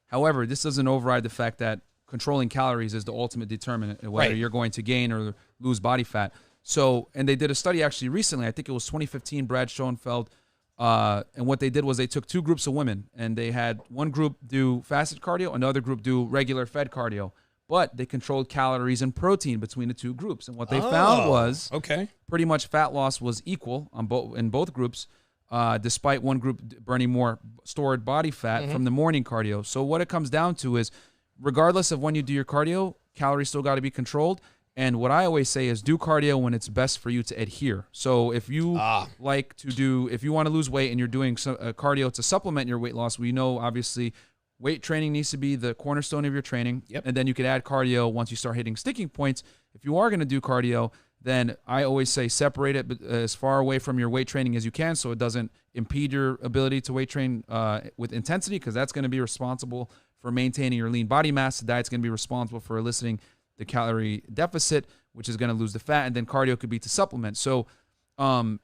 However, this doesn't override the fact that controlling calories is the ultimate determinant of whether you're going to gain or lose body fat. So, and they did a study actually recently, I think it was 2015, Brad Schoenfeld, and what they did was they took 2 groups of women, and they had one group do fasted cardio, another group do regular fed cardio, but they controlled calories and protein between the 2 groups. And what they found was pretty much fat loss was equal in both groups. Despite one group burning more stored body fat from the morning cardio. So what it comes down to is, regardless of when you do your cardio, calories still got to be controlled. And what I always say is do cardio when it's best for you to adhere. So if you if you want to lose weight and you're doing cardio to supplement your weight loss, we know obviously weight training needs to be the cornerstone of your training. And then you could add cardio once you start hitting sticking points. If you are going to do cardio, then I always say separate it as far away from your weight training as you can so it doesn't impede your ability to weight train with intensity, because that's going to be responsible for maintaining your lean body mass. The diet's going to be responsible for eliciting the calorie deficit, which is going to lose the fat, and then cardio could be to supplement. So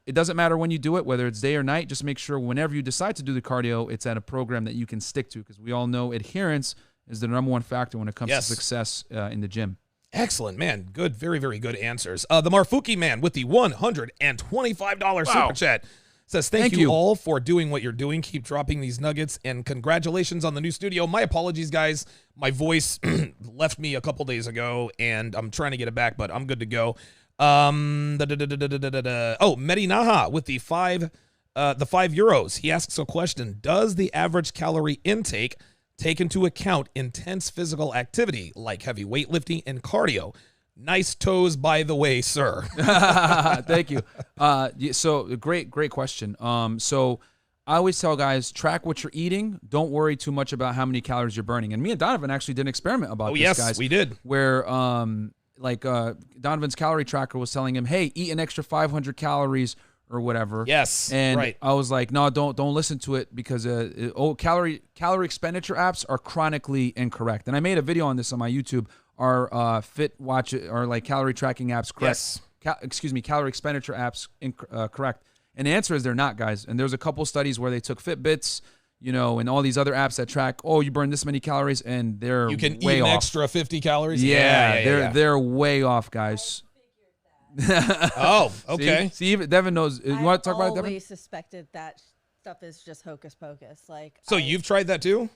it doesn't matter when you do it, whether it's day or night. Just make sure whenever you decide to do the cardio, it's at a program that you can stick to, because we all know adherence is the #1 factor when it comes to success in the gym. Excellent, man. Good, very, very good answers. The Marfuki man with the $125 super chat says, thank you all for doing what you're doing. Keep dropping these nuggets, and congratulations on the new studio. My apologies, guys. My voice left me a couple days ago, and I'm trying to get it back, but I'm good to go. Medi Naha with the 5 euros. He asks a question. Does the average calorie intake take into account intense physical activity like heavy weightlifting and cardio? Nice toes, by the way, sir. Thank you. So great question. So I always tell guys, track what you're eating. Don't worry too much about how many calories you're burning. And me and Donovan actually did an experiment about this, guys. We did. Where Donovan's calorie tracker was telling him, hey, eat an extra 500 calories or whatever. Yes, and I was like, no, don't listen to it, because calorie expenditure apps are chronically incorrect. And I made a video on this on my YouTube. Our Fit Watch or like calorie tracking apps correct? Yes. Calorie expenditure apps correct? And the answer is they're not, guys. And there's a couple studies where they took Fitbits, and all these other apps that track, you burn this many calories, and they're way off. You can eat an extra 50 calories? They're way off, guys. Oh, okay. See, even Devin knows. You want to talk about it, Devin? I always suspected that stuff is just hocus pocus. So you've tried that too?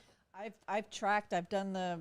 I've tracked. I've done the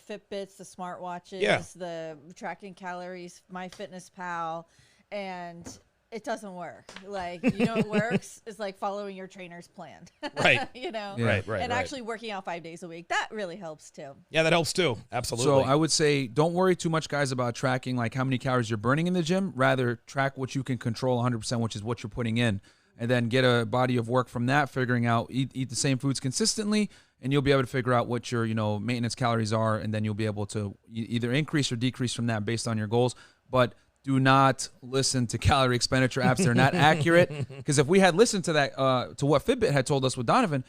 Fitbits, the smartwatches, the tracking calories, MyFitnessPal, and it doesn't work. It works is like following your trainer's plan. Right. Right. And actually working out 5 days a week. That really helps too. Yeah, that helps too. Absolutely. So I would say don't worry too much, guys, about tracking like how many calories you're burning in the gym. Rather, track what you can control 100%, which is what you're putting in. And then get a body of work from that, figuring out eat the same foods consistently, and you'll be able to figure out what your maintenance calories are, and then you'll be able to either increase or decrease from that based on your goals. But do not listen to calorie expenditure apps. They're not accurate, because if we had listened to that, to what Fitbit had told us with Donovan,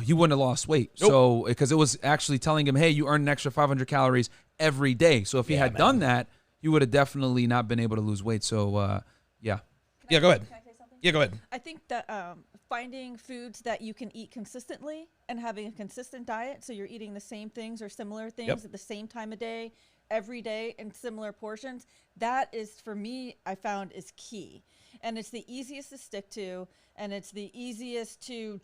he wouldn't have lost weight. Nope. So because it was actually telling him, hey, you earn an extra 500 calories every day. So if he had done that, he would have definitely not been able to lose weight. So yeah. Yeah, go ahead. Yeah, go ahead. I think that finding foods that you can eat consistently and having a consistent diet, so you're eating the same things or similar things at the same time of day, every day in similar portions, that is, for me, I found is key. And it's the easiest to stick to, and it's the easiest to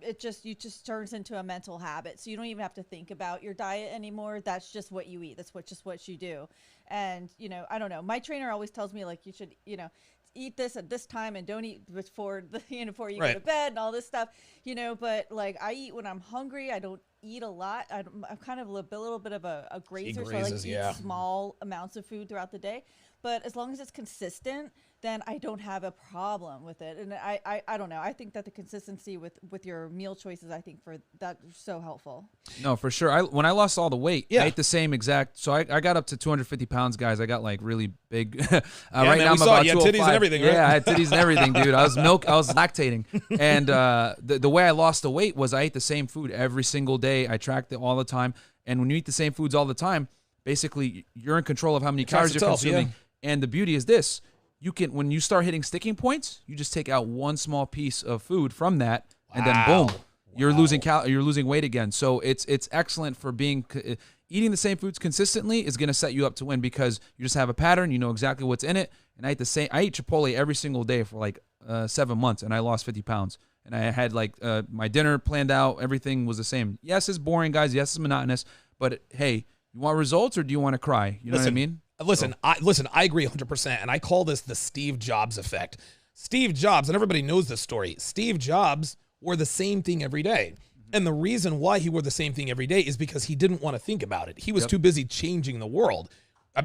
it just turns into a mental habit. So you don't even have to think about your diet anymore. That's just what you eat. That's what you do. And, you know, I don't know. My trainer always tells me, like, you should, you know, eat this at this time and don't eat before before you go to bed and all this stuff, you know, but like I eat when I'm hungry. I don't eat a lot. I'm kind of a little bit of a grazer, so I like to eat small amounts of food throughout the day. But as long as it's consistent, then I don't have a problem with it. And I don't know. I think that the consistency with your meal choices, I think for that is so helpful. No, for sure. When I lost all the weight, I ate the same exact. So I got up to 250 pounds, guys. I got like really big. Right now I'm about 205. Titties and everything, right? Yeah, I had titties and everything, dude. I was lactating. And the way I lost the weight was I ate the same food every single day. I tracked it all the time. And when you eat the same foods all the time, basically you're in control of how many calories you're consuming. Yeah. And the beauty is this. You can, when you start hitting sticking points, you just take out one small piece of food from that, and then boom, you're losing weight again. So it's excellent for eating the same foods consistently is going to set you up to win because you just have a pattern. You know exactly what's in it. And I eat Chipotle every single day for like 7 months, and I lost 50 pounds. And I had like my dinner planned out. Everything was the same. Yes, it's boring, guys. Yes, it's monotonous. But hey, you want results or do you want to cry? You know what I mean? Listen, I agree 100%, and I call this the Steve Jobs effect. Steve Jobs, and everybody knows this story, Steve Jobs wore the same thing every day. And the reason why he wore the same thing every day is because he didn't want to think about it. He was too busy changing the world.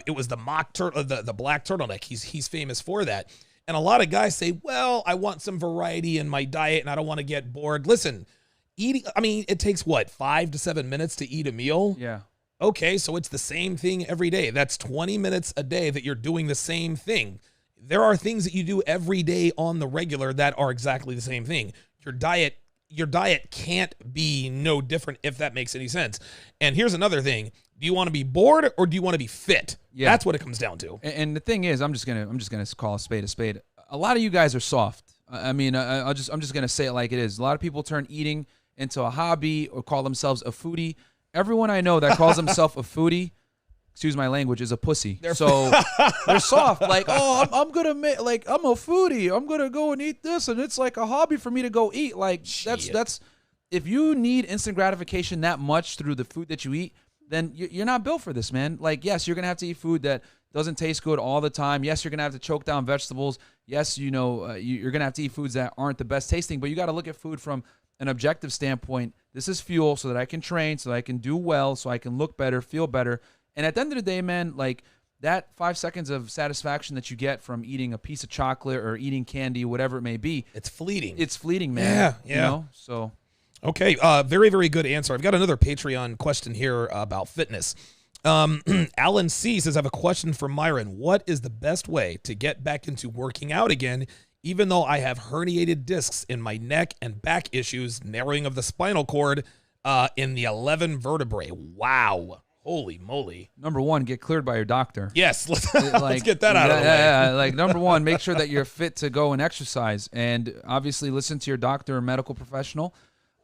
It was the black turtleneck. He's famous for that. And a lot of guys say, well, I want some variety in my diet, and I don't want to get bored. Listen, it takes, 5 to 7 minutes to eat a meal? Yeah. Okay, so it's the same thing every day. That's 20 minutes a day that you're doing the same thing. There are things that you do every day on the regular that are exactly the same thing. Your diet can't be no different, if that makes any sense. And here's another thing. Do you want to be bored or do you want to be fit? Yeah. That's what it comes down to. And the thing is, I'm just gonna call a spade a spade. A lot of you guys are soft. I'm just gonna say it like it is. A lot of people turn eating into a hobby or call themselves a foodie. Everyone I know that calls himself a foodie, excuse my language, is a pussy. So they're soft. Like, oh, I'm gonna I'm a foodie. I'm gonna go and eat this, and it's like a hobby for me to go eat. Like that's if you need instant gratification that much through the food that you eat, then you're not built for this, man. Like, yes, you're gonna have to eat food that doesn't taste good all the time. Yes, you're gonna have to choke down vegetables. Yes, you're gonna have to eat foods that aren't the best tasting. But you got to look at food from an objective standpoint. This is fuel so that I can train, so that I can do well, so I can look better, feel better. And at the end of the day, man, like that 5 seconds of satisfaction that you get from eating a piece of chocolate or eating candy, whatever it may be, it's fleeting. It's fleeting, man. Yeah. You know? So, okay, very, very good answer. I've got another Patreon question here about fitness. Alan C says, I have a question for Myron. What is the best way to get back into working out again, even though I have herniated discs in my neck and back issues, narrowing of the spinal cord in the 11 vertebrae? Wow. Holy moly. Number one, get cleared by your doctor. Yes, let's get that out of the way. Yeah, like number one, make sure that you're fit to go and exercise. And obviously listen to your doctor or medical professional,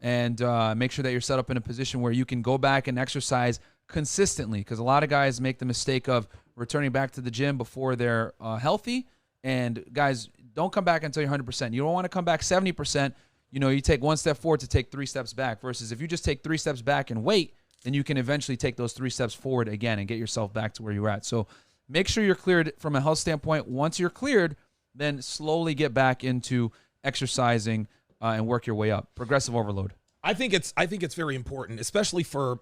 and make sure that you're set up in a position where you can go back and exercise consistently. Because a lot of guys make the mistake of returning back to the gym before they're healthy. And guys, don't come back until you're 100%. You don't want to come back 70%. You take one step forward to take 3 steps back, versus if you just take 3 steps back and wait, then you can eventually take those 3 steps forward again and get yourself back to where you're at. So make sure you're cleared from a health standpoint. Once you're cleared, then slowly get back into exercising and work your way up. Progressive overload. I think it's very important, especially for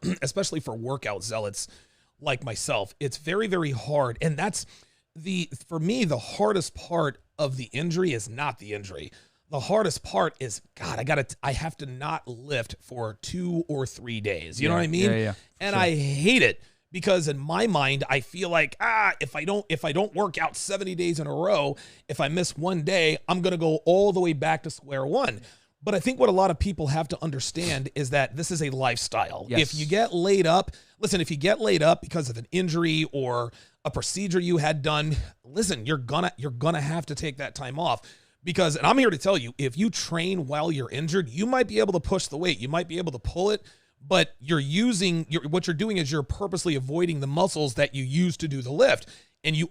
workout zealots like myself. It's very, very hard, and that's for me, the hardest part of the injury is not the injury. The hardest part is, God, I have to not lift for 2 or 3 days. You know what I mean? Yeah. And sure. I hate it because in my mind, I feel like, if I don't work out 70 days in a row, if I miss one day, I'm going to go all the way back to square one. But I think what a lot of people have to understand is that this is a lifestyle. Yes. If you get laid up because of an injury or a procedure you had done, listen, you're gonna have to take that time off. Because, and I'm here to tell you, if you train while you're injured, you might be able to push the weight. You might be able to pull it, but what you're doing is you're purposely avoiding the muscles that you use to do the lift. And you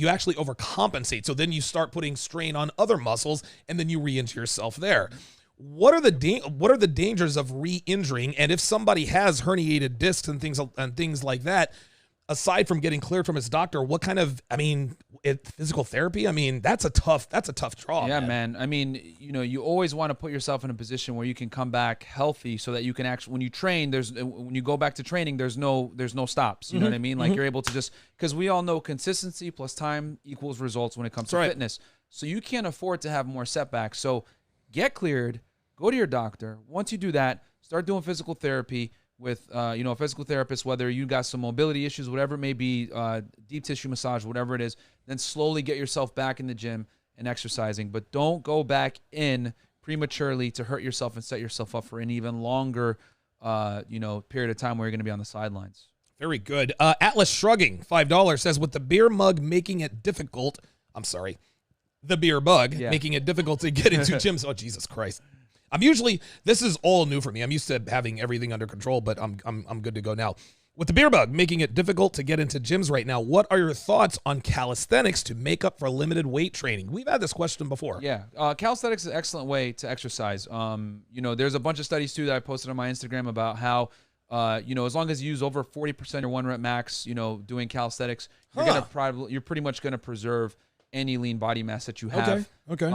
actually overcompensate. So then you start putting strain on other muscles, and then you re-injure yourself there. What are the dangers of re-injuring? And if somebody has herniated discs and things like that, aside from getting cleared from his doctor, what kind of, physical therapy? That's a tough draw. Yeah, man. You always want to put yourself in a position where you can come back healthy, so that you can actually, when you train, when you go back to training, there's no stops. You know what I mean? Like you're able to because we all know consistency plus time equals results when it comes to fitness. So you can't afford to have more setbacks. So get cleared, go to your doctor. Once you do that, start doing physical therapy with a physical therapist, whether you got some mobility issues, whatever it may be, deep tissue massage, whatever it is, then slowly get yourself back in the gym and exercising. But don't go back in prematurely to hurt yourself and set yourself up for an even longer period of time where you're going to be on the sidelines. Very good. Atlas Shrugging, $5, says, with the beer mug making it difficult, the beer bug making it difficult to get into gyms. Oh, Jesus Christ. This is all new for me. I'm used to having everything under control, but I'm good to go now. With the beer bug making it difficult to get into gyms right now, what are your thoughts on calisthenics to make up for limited weight training? We've had this question before. Yeah, calisthenics is an excellent way to exercise. There's a bunch of studies too that I posted on my Instagram about how, as long as you use over 40% of your 1 rep max, doing calisthenics, you're pretty much gonna preserve any lean body mass that you have. Okay.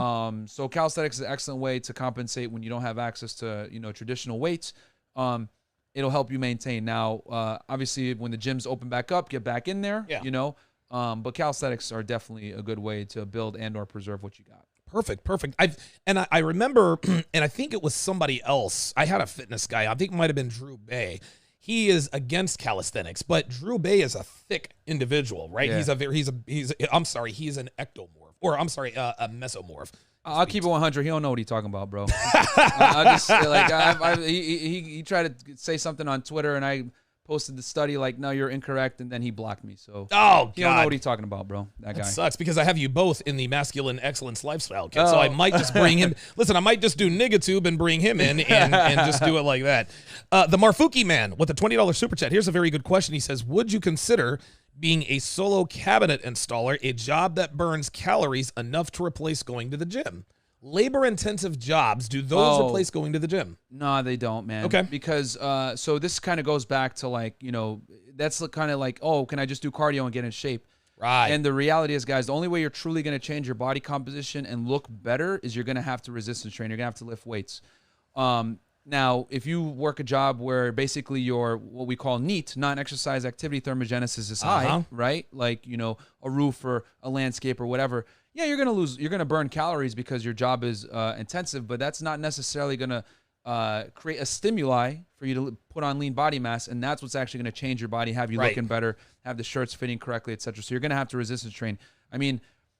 So calisthenics is an excellent way to compensate when you don't have access to, traditional weights. It'll help you maintain. Now, obviously, when the gyms open back up, get back in there, but calisthenics are definitely a good way to build and or preserve what you got. Perfect. I remember, and I think it was somebody else. I had a fitness guy. I think it might have been Drew Bay. He is against calisthenics, but Drew Bay is a thick individual, right? Yeah. He's an ectomorph, or a mesomorph. I'll keep it 100. He don't know what he's talking about, bro. He tried to say something on Twitter, and I posted the study like, no, you're incorrect, and then he blocked me. So he don't know what he's talking about, bro. That guy sucks, because I have you both in the masculine excellence lifestyle kit, so I might just bring him. Listen, I might just do Nigatube and bring him in and just do it like that. The Marfuki man with a $20 super chat. Here's a very good question. He says, would you consider being a solo cabinet installer a job that burns calories enough to replace going to the gym? Labor-intensive jobs, do those replace going to the gym? No, they don't, man. Okay. Because, so this kind of goes back to that's kind of like, can I just do cardio and get in shape? Right. And the reality is, guys, the only way you're truly going to change your body composition and look better is you're going to have to resistance train. You're going to have to lift weights. Now, if you work a job where basically your what we call NEAT, non-exercise activity thermogenesis is high, right? Like, a roof or a landscape or whatever. Yeah, you're going to burn calories because your job is intensive, but that's not necessarily going to create a stimuli for you to put on lean body mass, and that's what's actually going to change your body, have you looking better, have the shirts fitting correctly, etc. So you're going to have to resistance train.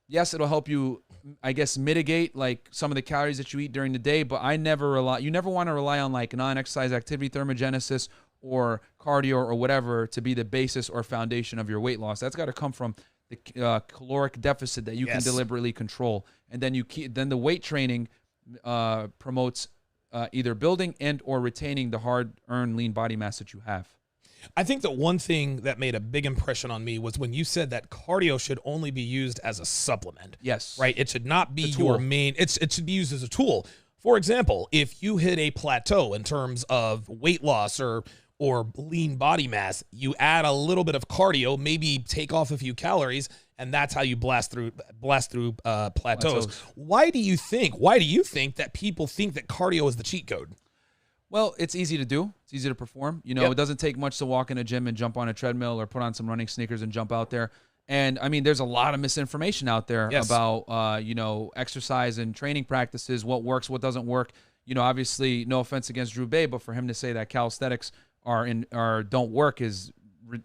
Yes, it'll help you, I guess, mitigate like some of the calories that you eat during the day, but you never want to rely on like non-exercise activity thermogenesis or cardio or whatever to be the basis or foundation of your weight loss. That's got to come from the caloric deficit that you can deliberately control, and then then the weight training promotes either building and or retaining the hard-earned lean body mass that you have. I think that one thing that made a big impression on me was when you said that cardio should only be used as a supplement. Yes. Right? It should not be your main, it should be used as a tool. For example, if you hit a plateau in terms of weight loss or lean body mass, you add a little bit of cardio, maybe take off a few calories, and that's how you blast through plateaus. Why do you think that people think that cardio is the cheat code? Well, it's easy to do. It's easy to perform. It doesn't take much to walk in a gym and jump on a treadmill or put on some running sneakers and jump out there. And there's a lot of misinformation out there about, exercise and training practices, what works, what doesn't work. Obviously, no offense against Drew Bay, but for him to say that calisthenics don't work is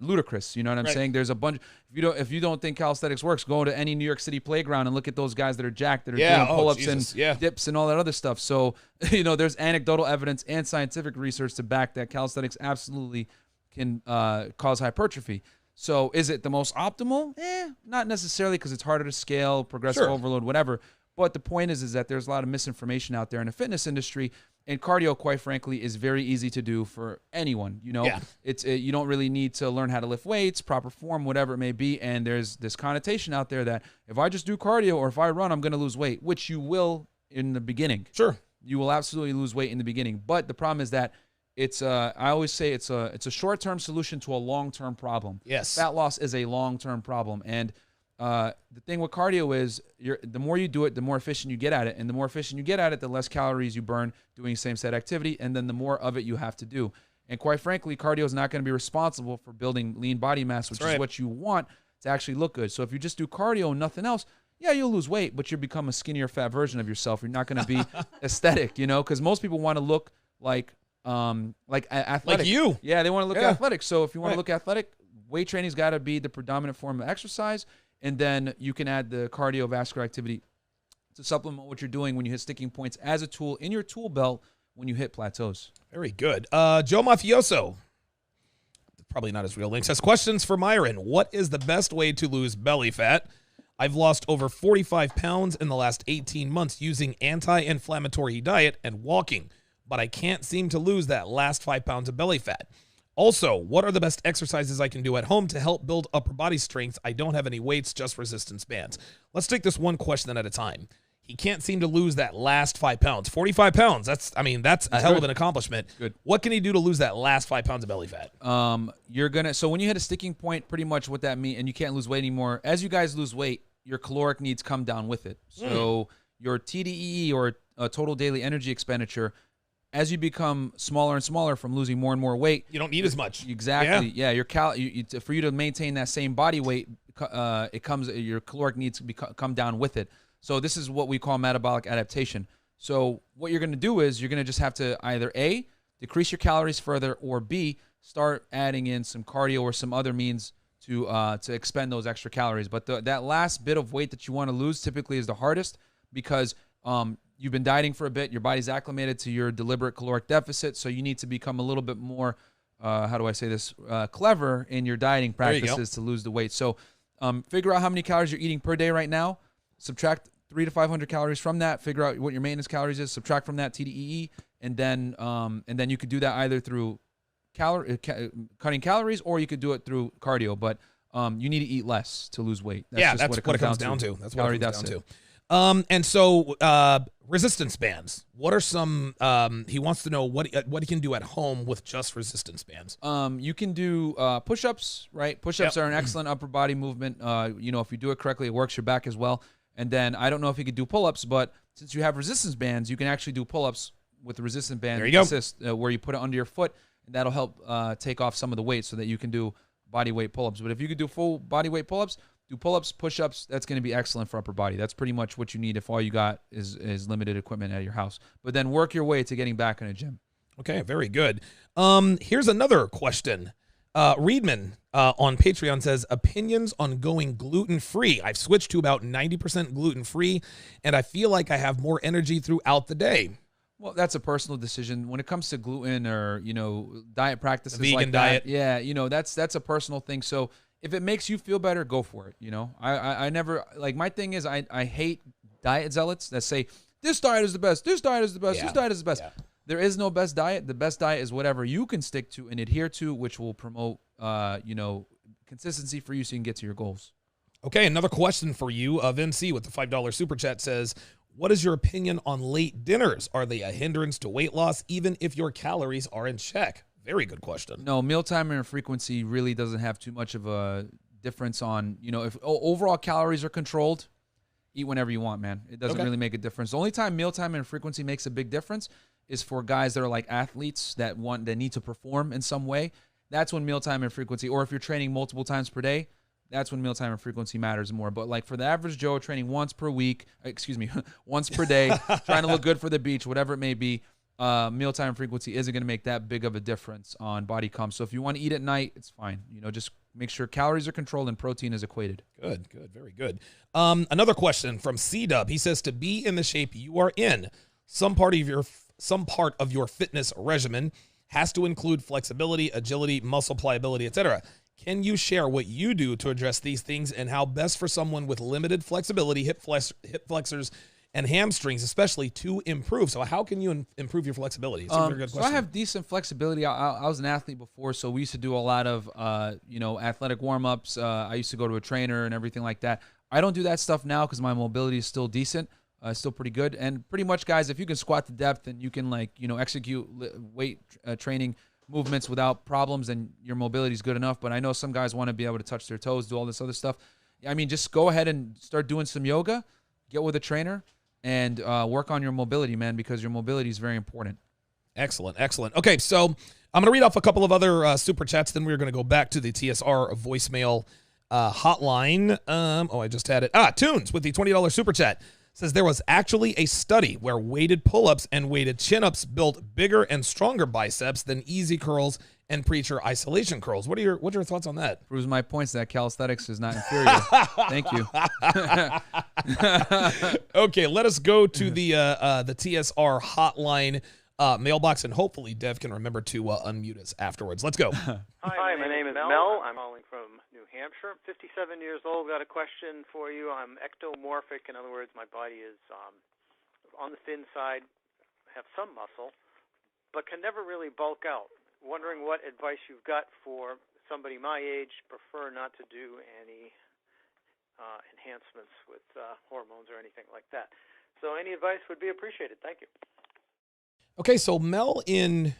ludicrous. You know what I'm saying? There's a bunch. If you don't think calisthenics works, go to any New York City playground and look at those guys that are jacked, that are doing pull-ups and dips and all that other stuff. So there's anecdotal evidence and scientific research to back that calisthenics absolutely can cause hypertrophy. So is it the most optimal? Not necessarily, because it's harder to scale, progressive overload, whatever. But the point is that there's a lot of misinformation out there in the fitness industry, and cardio, quite frankly, is very easy to do for anyone. You know, you don't really need to learn how to lift weights, proper form, whatever it may be. And there's this connotation out there that if I just do cardio or if I run, I'm going to lose weight, which you will in the beginning. Sure. You will absolutely lose weight in the beginning. But the problem is that I always say it's a short-term solution to a long-term problem. Yes. Fat loss is a long-term problem. And the thing with cardio is the more you do it, the more efficient you get at it. And the more efficient you get at it, the less calories you burn doing same set activity. And then the more of it you have to do. And quite frankly, cardio is not going to be responsible for building lean body mass, which is what you want to actually look good. So if you just do cardio and nothing else, yeah, you'll lose weight, but you'll become a skinnier, fat version of yourself. You're not going to be aesthetic, you know, because most people want to look like athletic. Like you. Yeah, they want to look athletic. So if you want to look athletic, weight training's got to be the predominant form of exercise. And then you can add the cardiovascular activity to supplement what you're doing when you hit sticking points as a tool in your tool belt when you hit plateaus. Very good. Joe Mafioso, probably not his real name, says, questions for Myron. What is the best way to lose belly fat? I've lost over 45 pounds in the last 18 months using anti-inflammatory diet and walking, but I can't seem to lose that last 5 pounds of belly fat. Also, what are the best exercises I can do at home to help build upper body strength? I don't have any weights, just resistance bands. Let's take this one question at a time. He can't seem to lose that last 5 pounds. 45 pounds, that's a hell of an accomplishment. Good. What can he do to lose that last 5 pounds of belly fat? So when you hit a sticking point, pretty much what that means, and you can't lose weight anymore, as you guys lose weight, your caloric needs come down with it. So your TDEE, or total daily energy expenditure, as you become smaller and smaller from losing more and more weight, you don't need as much. Exactly. Yeah. Your for you to maintain that same body weight, your caloric needs to come down with it. So this is what we call metabolic adaptation. So what you're going to do is you're going to just have to either A, decrease your calories further, or B, start adding in some cardio or some other means to expend those extra calories. But that last bit of weight that you want to lose typically is the hardest, because you've been dieting for a bit, your body's acclimated to your deliberate caloric deficit, so you need to become a little bit more, clever in your dieting practices to lose the weight. So figure out how many calories you're eating per day right now, subtract 300 to 500 calories from that, figure out what your maintenance calories is, subtract from that TDEE, and then you could do that either through cutting calories, or you could do it through cardio. But you need to eat less to lose weight. That's what it comes down to. That's what it comes down to. And so resistance bands. What are some? He wants to know what he can do at home with just resistance bands. You can do push-ups, right? Push-ups are an excellent upper body movement. If you do it correctly, it works your back as well. And then I don't know if you could do pull-ups, but since you have resistance bands, you can actually do pull-ups with the resistance band assist, where you put it under your foot, and that'll help take off some of the weight so that you can do body weight pull-ups. But if you could do full body weight pull-ups, do pull-ups, push-ups, that's going to be excellent for upper body. That's pretty much what you need if all you got is limited equipment at your house. But then work your way to getting back in a gym. Okay, very good. Here's another question. Reedman on Patreon says, opinions on going gluten-free. I've switched to about 90% gluten-free, and I feel like I have more energy throughout the day. Well, that's a personal decision. When it comes to gluten or, diet practices vegan like diet. that, yeah, that's a personal thing. So if it makes you feel better, go for it. I never, my thing is I hate diet zealots that say, this diet is the best, this diet is the best, this diet is the best. Yeah. There is no best diet. The best diet is whatever you can stick to and adhere to, which will promote, consistency for you so you can get to your goals. Okay, another question for you. Vince C with the $5 super chat says, what is your opinion on late dinners? Are they a hindrance to weight loss, even if your calories are in check? Very good question. No, mealtime and frequency really doesn't have too much of a difference on, if overall calories are controlled, eat whenever you want, man. It doesn't really make a difference. The only time mealtime and frequency makes a big difference is for guys that are like athletes that need to perform in some way. That's when mealtime and frequency, or if you're training multiple times per day, that's when mealtime and frequency matters more. But like for the average Joe training once per day, trying to look good for the beach, whatever it may be, mealtime and frequency isn't going to make that big of a difference on body comp. So if you want to eat at night, it's fine. Just make sure calories are controlled and protein is equated. Good, very good. Another question from C-Dub. He says, to be in the shape you are in, some part of your fitness regimen has to include flexibility, agility, muscle pliability, etc. Can you share what you do to address these things and how best for someone with limited flexibility, hip flexors, and hamstrings, especially to improve. So how can you improve your flexibility? It's a very good So question. I have decent flexibility. I was an athlete before, so we used to do a lot of, athletic warm-ups. I used to go to a trainer and everything like that. I don't do that stuff now because my mobility is still decent, still pretty good. And pretty much, guys, if you can squat to depth and you can, execute weight training movements without problems, then your mobility is good enough. But I know some guys want to be able to touch their toes, do all this other stuff. I mean, just go ahead and start doing some yoga, get with a trainer, and work on your mobility, man, because your mobility is very important. Excellent, excellent. Okay, so I'm going to read off a couple of other super chats. Then we're going to go back to the TSR voicemail hotline. I just had it. Tunes with the $20 super chat says there was actually a study where weighted pull-ups and weighted chin-ups built bigger and stronger biceps than easy curls and preacher isolation curls. What are your thoughts on that? Proves my points that calisthenics is not inferior. Thank you. Okay, let us go to the TSR hotline mailbox, and hopefully Dev can remember to unmute us afterwards. Let's go. Hi, my name is Mel. I'm calling from New Hampshire. I'm 57 years old. Got a question for you. I'm ectomorphic. In other words, my body is on the thin side, have some muscle, but can never really bulk out. Wondering what advice you've got for somebody my age. Prefer not to do any enhancements with hormones or anything like that. So any advice would be appreciated. Thank you. Okay, so Mel in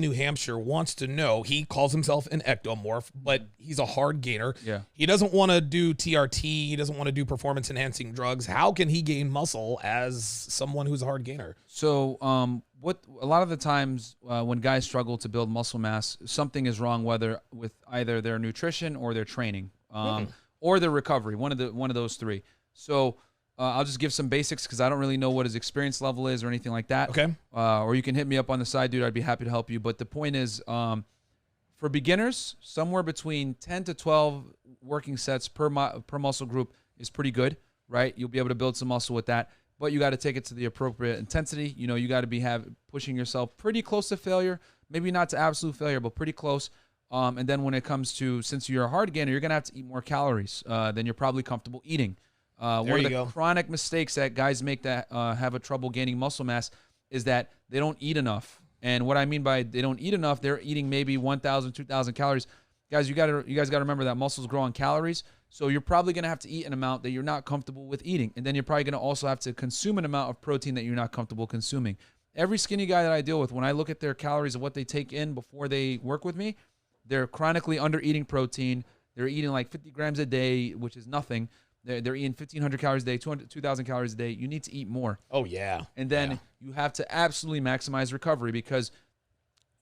New Hampshire wants to know, he calls himself an ectomorph, but he's a hard gainer. Yeah. He doesn't want to do TRT. He doesn't want to do performance-enhancing drugs. How can he gain muscle as someone who's a hard gainer? So what a lot of the times when guys struggle to build muscle mass, something is wrong, whether with either their nutrition or their training or their recovery, one of those three. So I'll just give some basics because I don't really know what his experience level is or anything like that. Okay. Or you can hit me up on the side, dude. I'd be happy to help you. But the point is, for beginners, somewhere between 10 to 12 working sets per muscle group is pretty good, right? You'll be able to build some muscle with that. But you got to take it to the appropriate intensity. You know, you got to be pushing yourself pretty close to failure. Maybe not to absolute failure, but pretty close. And then when it comes to, since you're a hard gainer, you're going to have to eat more calories than you're probably comfortable eating. One of the chronic mistakes that guys make that have a trouble gaining muscle mass is that they don't eat enough. And what I mean by they don't eat enough, they're eating maybe 1,000, 2,000 calories. Guys, you guys got to remember that muscles grow on calories. So you're probably going to have to eat an amount that you're not comfortable with eating. And then you're probably going to also have to consume an amount of protein that you're not comfortable consuming. Every skinny guy that I deal with, when I look at their calories of what they take in before they work with me, they're chronically under eating protein. They're eating like 50 grams a day, which is nothing. They're eating 1,500 calories a day, 2,000 calories a day. You need to eat more. Oh, yeah. And then you have to absolutely maximize recovery because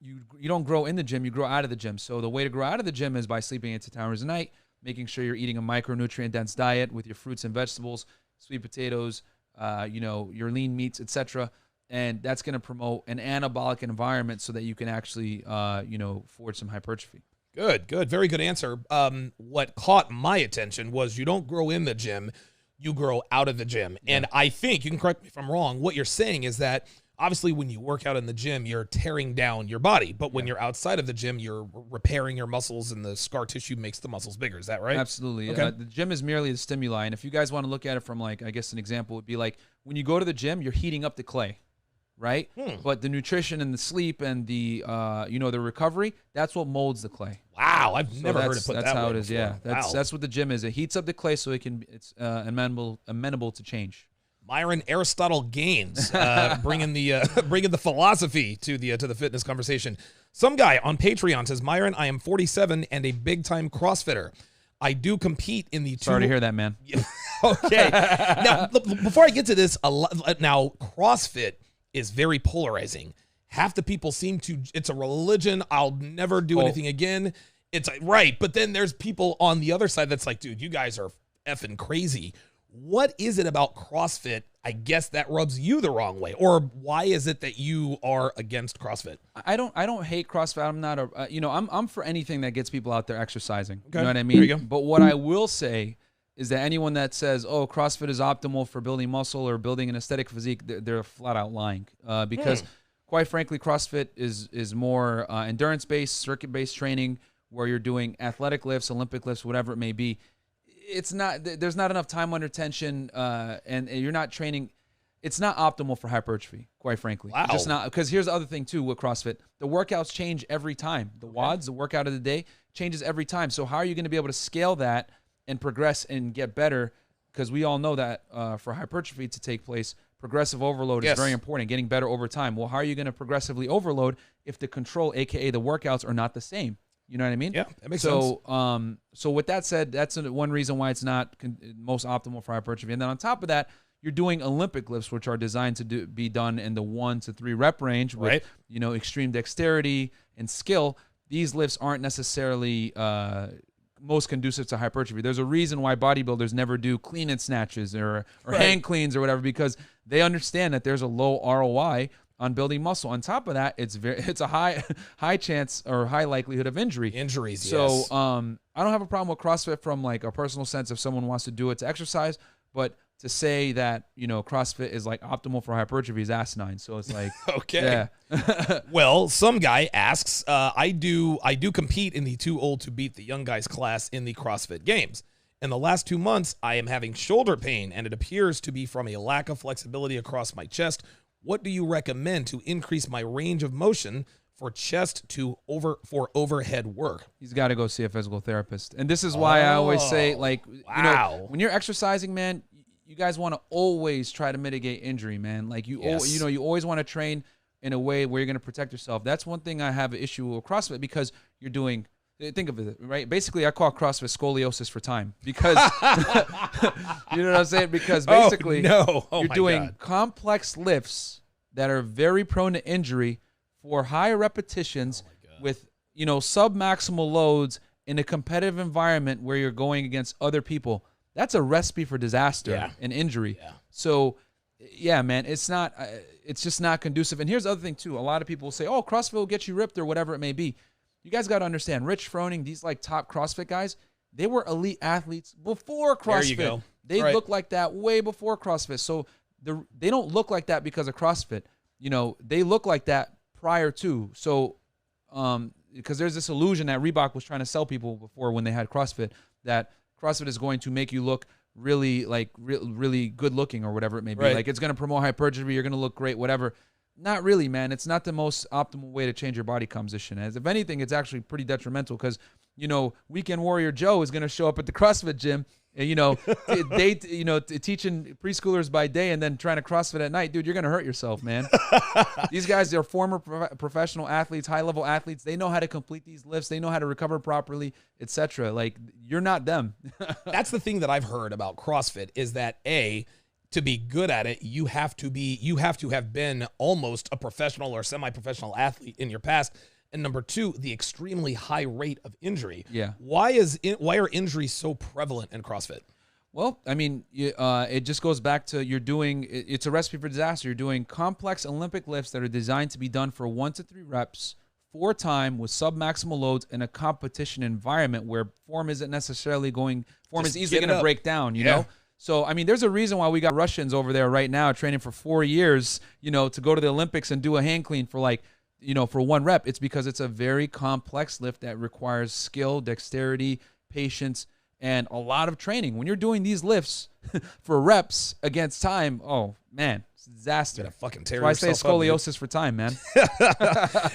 you don't grow in the gym, you grow out of the gym. So the way to grow out of the gym is by sleeping 8 to 10 hours a night, making sure you're eating a micronutrient-dense diet with your fruits and vegetables, sweet potatoes, your lean meats, etc. And that's going to promote an anabolic environment so that you can actually, forge some hypertrophy. Good. Very good answer. What caught my attention was you don't grow in the gym, you grow out of the gym. Yeah. And I think, you can correct me if I'm wrong, what you're saying is that obviously when you work out in the gym, you're tearing down your body. But when you're outside of the gym, you're repairing your muscles and the scar tissue makes the muscles bigger. Is that right? Absolutely. Okay. The gym is merely the stimuli. And if you guys want to look at it from an example would be like when you go to the gym, you're heating up the clay. Right? But the nutrition and the sleep and the the recovery, that's what molds the clay. Wow, I've never heard it put that way. That's how it is, before. yeah. Wow. That's what the gym is. It heats up the clay so it's amenable to change. Myron Aristotle Gaines, bringing the philosophy to the fitness conversation. Some guy on Patreon says, Myron, I am 47 and a big time CrossFitter. I do compete in the Sorry to hear that, man. Okay. Now, before I get to this, now CrossFit is very polarizing. Half the people it's a religion. I'll never do anything again. It's right. But then there's people on the other side that's like, dude, you guys are effing crazy. What is it about CrossFit, I guess, that rubs you the wrong way? Or why is it that you are against CrossFit? I don't hate CrossFit. I'm not I'm for anything that gets people out there exercising. Okay. You know what I mean? There you go. But what I will say is that anyone that says, oh, CrossFit is optimal for building muscle or building an aesthetic physique, they're flat out lying. Because quite frankly, CrossFit is more endurance-based, circuit-based training where you're doing athletic lifts, Olympic lifts, whatever it may be. it's not. There's not enough time under tension, and you're not training. It's not optimal for hypertrophy, quite frankly. Wow. It's just not, because here's the other thing too with CrossFit. The workouts change every time. The WODs, the workout of the day, changes every time. So how are you going to be able to scale that and progress and get better? Because we all know that for hypertrophy to take place, progressive overload is very important, getting better over time. Well, how are you going to progressively overload if the control, aka the workouts, are not the same? You know what I mean? Yeah, that makes sense. So with that said, that's one reason why it's not most optimal for hypertrophy. And then on top of that, you're doing Olympic lifts, which are designed to be done in the 1 to 3 rep range with, extreme dexterity and skill. These lifts aren't necessarily most conducive to hypertrophy. There's a reason why bodybuilders never do clean and snatches or hand cleans or whatever, because they understand that there's a low ROI on building muscle. On top of that, it's a high chance or high likelihood of injury. Injuries, so, yes. I don't have a problem with CrossFit from like a personal sense if someone wants to do it to exercise, but to say that, CrossFit is like optimal for hypertrophy is asinine. So it's like, okay. Yeah. Well, some guy asks, I do compete in the Too Old to Beat the Young Guys class in the CrossFit Games. In the last 2 months, I am having shoulder pain, and it appears to be from a lack of flexibility across my chest. What do you recommend to increase my range of motion for chest for overhead work? He's got to go see a physical therapist. And this is why I always say, like, when you're exercising, man, you guys want to always try to mitigate injury, man. Like you always want to train in a way where you're going to protect yourself. That's one thing I have an issue with CrossFit, because you're doing, think of it, right? Basically, I call CrossFit scoliosis for time, because you know what I'm saying? Because basically, you're doing complex lifts that are very prone to injury for high repetitions with, sub-maximal loads in a competitive environment where you're going against other people. That's a recipe for disaster and injury. Yeah. So, yeah, man, it's just not conducive. And here's the other thing too. A lot of people will say, "Oh, CrossFit will get you ripped," or whatever it may be. You guys got to understand, Rich Froning, these like top CrossFit guys, they were elite athletes before CrossFit. There you go. They looked like that way before CrossFit. So they don't look like that because of CrossFit. They look like that prior to. So, because there's this illusion that Reebok was trying to sell people before when they had CrossFit, that CrossFit is going to make you look really really good looking or whatever it may be. Right. Like it's going to promote hypertrophy. You're going to look great, whatever. Not really, man. It's not the most optimal way to change your body composition. As if anything, it's actually pretty detrimental, because, Weekend Warrior Joe is going to show up at the CrossFit gym and, teaching preschoolers by day and then trying to CrossFit at night. Dude, you're going to hurt yourself, man. These guys are former professional athletes, high-level athletes. They know how to complete these lifts. They know how to recover properly, etc. Like, you're not them. That's the thing that I've heard about CrossFit, is that to be good at it, you have to have been almost a professional or semi-professional athlete in your past. And number 2, the extremely high rate of injury. Yeah. Why are injuries so prevalent in CrossFit? Well, I mean, it just goes back to it's a recipe for disaster. You're doing complex Olympic lifts that are designed to be done for 1 to 3 reps, 4 time with sub-maximal loads in a competition environment where form is easily going to break down, you know? So, I mean, there's a reason why we got Russians over there right now training for 4 years, to go to the Olympics and do a hand clean for for 1 rep. It's because it's a very complex lift that requires skill, dexterity, patience, and a lot of training. When you're doing these lifts for reps against time, oh, man, it's a disaster. You're gonna fucking tear That's why I say yourself scoliosis for time, man.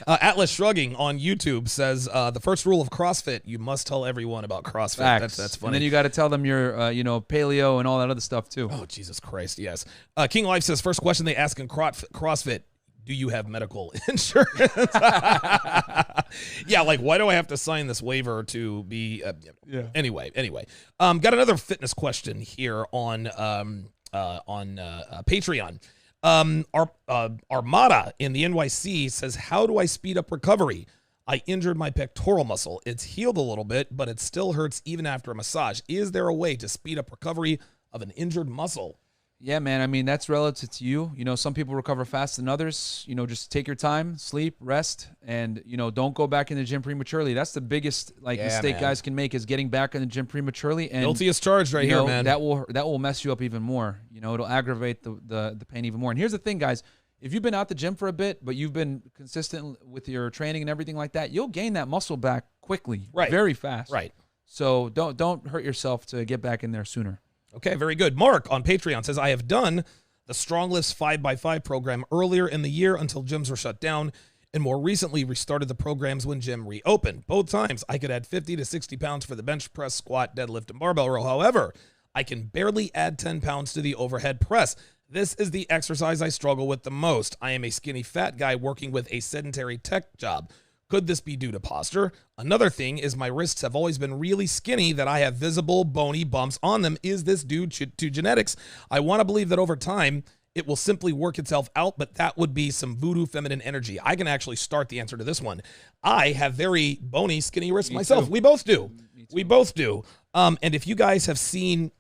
Atlas Shrugging on YouTube says, the first rule of CrossFit, you must tell everyone about CrossFit. That's funny. And then you got to tell them you're, paleo and all that other stuff too. Oh, Jesus Christ, yes. King Life says, first question they ask in CrossFit, do you have medical insurance? Yeah, like, why do I have to sign this waiver to be... Anyway. Got another fitness question here on Patreon. Armada in the NYC says, how do I speed up recovery? I injured my pectoral muscle. It's healed a little bit, but it still hurts even after a massage. Is there a way to speed up recovery of an injured muscle? Yeah, man. I mean, that's relative to you. Some people recover faster than others. Just take your time, sleep, rest, and, don't go back in the gym prematurely. That's the biggest mistake guys can make, is getting back in the gym prematurely. And guilty as charged right here, man. That will mess you up even more. It'll aggravate the pain even more. And here's the thing, guys. If you've been out the gym for a bit, but you've been consistent with your training and everything like that, you'll gain that muscle back quickly, very fast. Right. So don't hurt yourself to get back in there sooner. Okay, very good. Mark on Patreon says, I have done the Stronglifts 5x5 program earlier in the year until gyms were shut down, and more recently restarted the programs when gym reopened. Both times, I could add 50 to 60 pounds for the bench press, squat, deadlift, and barbell row. However, I can barely add 10 pounds to the overhead press. This is the exercise I struggle with the most. I am a skinny fat guy working with a sedentary tech job. Could this be due to posture? Another thing is my wrists have always been really skinny that I have visible bony bumps on them. Is this due to genetics? I want to believe that over time it will simply work itself out, but that would be some voodoo feminine energy. I can actually start the answer to this one. I have very bony, skinny wrists myself. Too. We both do. We both do. And if you guys have seen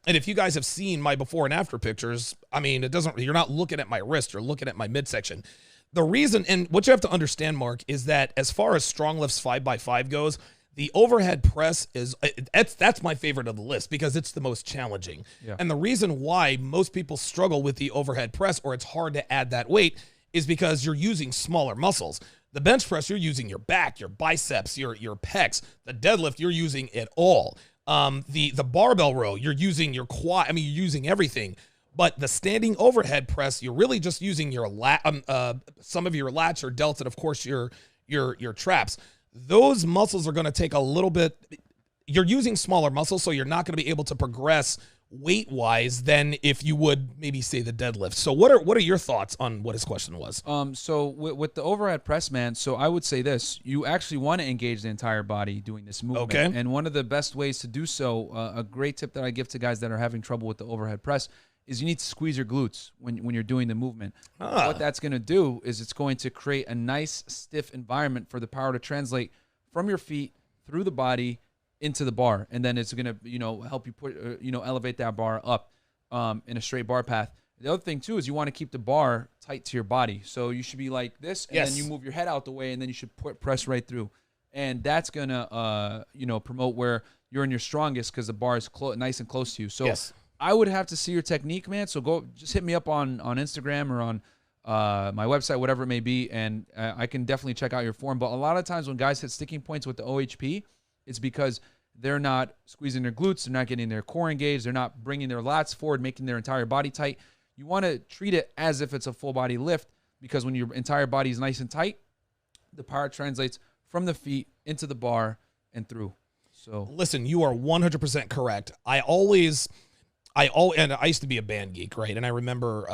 my before and after pictures, I mean, you're not looking at my wrist, you're looking at my midsection. The reason, and what you have to understand, Mark, is that as far as Stronglifts 5x5 goes, the overhead press that's my favorite of the list because it's the most challenging. Yeah. And the reason why most people struggle with the overhead press, or it's hard to add that weight, is because you're using smaller muscles. The bench press, you're using your back, your biceps, your pecs. The deadlift, you're using it all. The barbell row, you're using your quad. I mean, you're using everything. But the standing overhead press, you're really just using your some of your lats or delts, and of course your traps. Those muscles are going to take a little bit. You're using smaller muscles, so you're not going to be able to progress weight-wise than if you would maybe say the deadlift. So what are your thoughts on what his question was? So with the overhead press, man, so I would say this. You actually want to engage the entire body doing this movement. Okay. And one of the best ways to do so, a great tip that I give to guys that are having trouble with the overhead press, is you need to squeeze your glutes when you're doing the movement. What that's going to do is it's going to create a nice stiff environment for the power to translate from your feet through the body into the bar, and then it's going to help you put elevate that bar up in a straight bar path. The other thing too is you want to keep the bar tight to your body, so you should be like this, and then you move your head out the way, and then you should press right through, and that's gonna promote where you're in your strongest because the bar is nice and close to you. So I would have to see your technique, man. So just hit me up on Instagram or on my website, whatever it may be, and I can definitely check out your form. But a lot of times when guys hit sticking points with the OHP, it's because they're not squeezing their glutes, they're not getting their core engaged, they're not bringing their lats forward, making their entire body tight. You want to treat it as if it's a full body lift, because when your entire body is nice and tight, the power translates from the feet into the bar and through. So listen, you are 100% correct. And I used to be a band geek, right? And I remember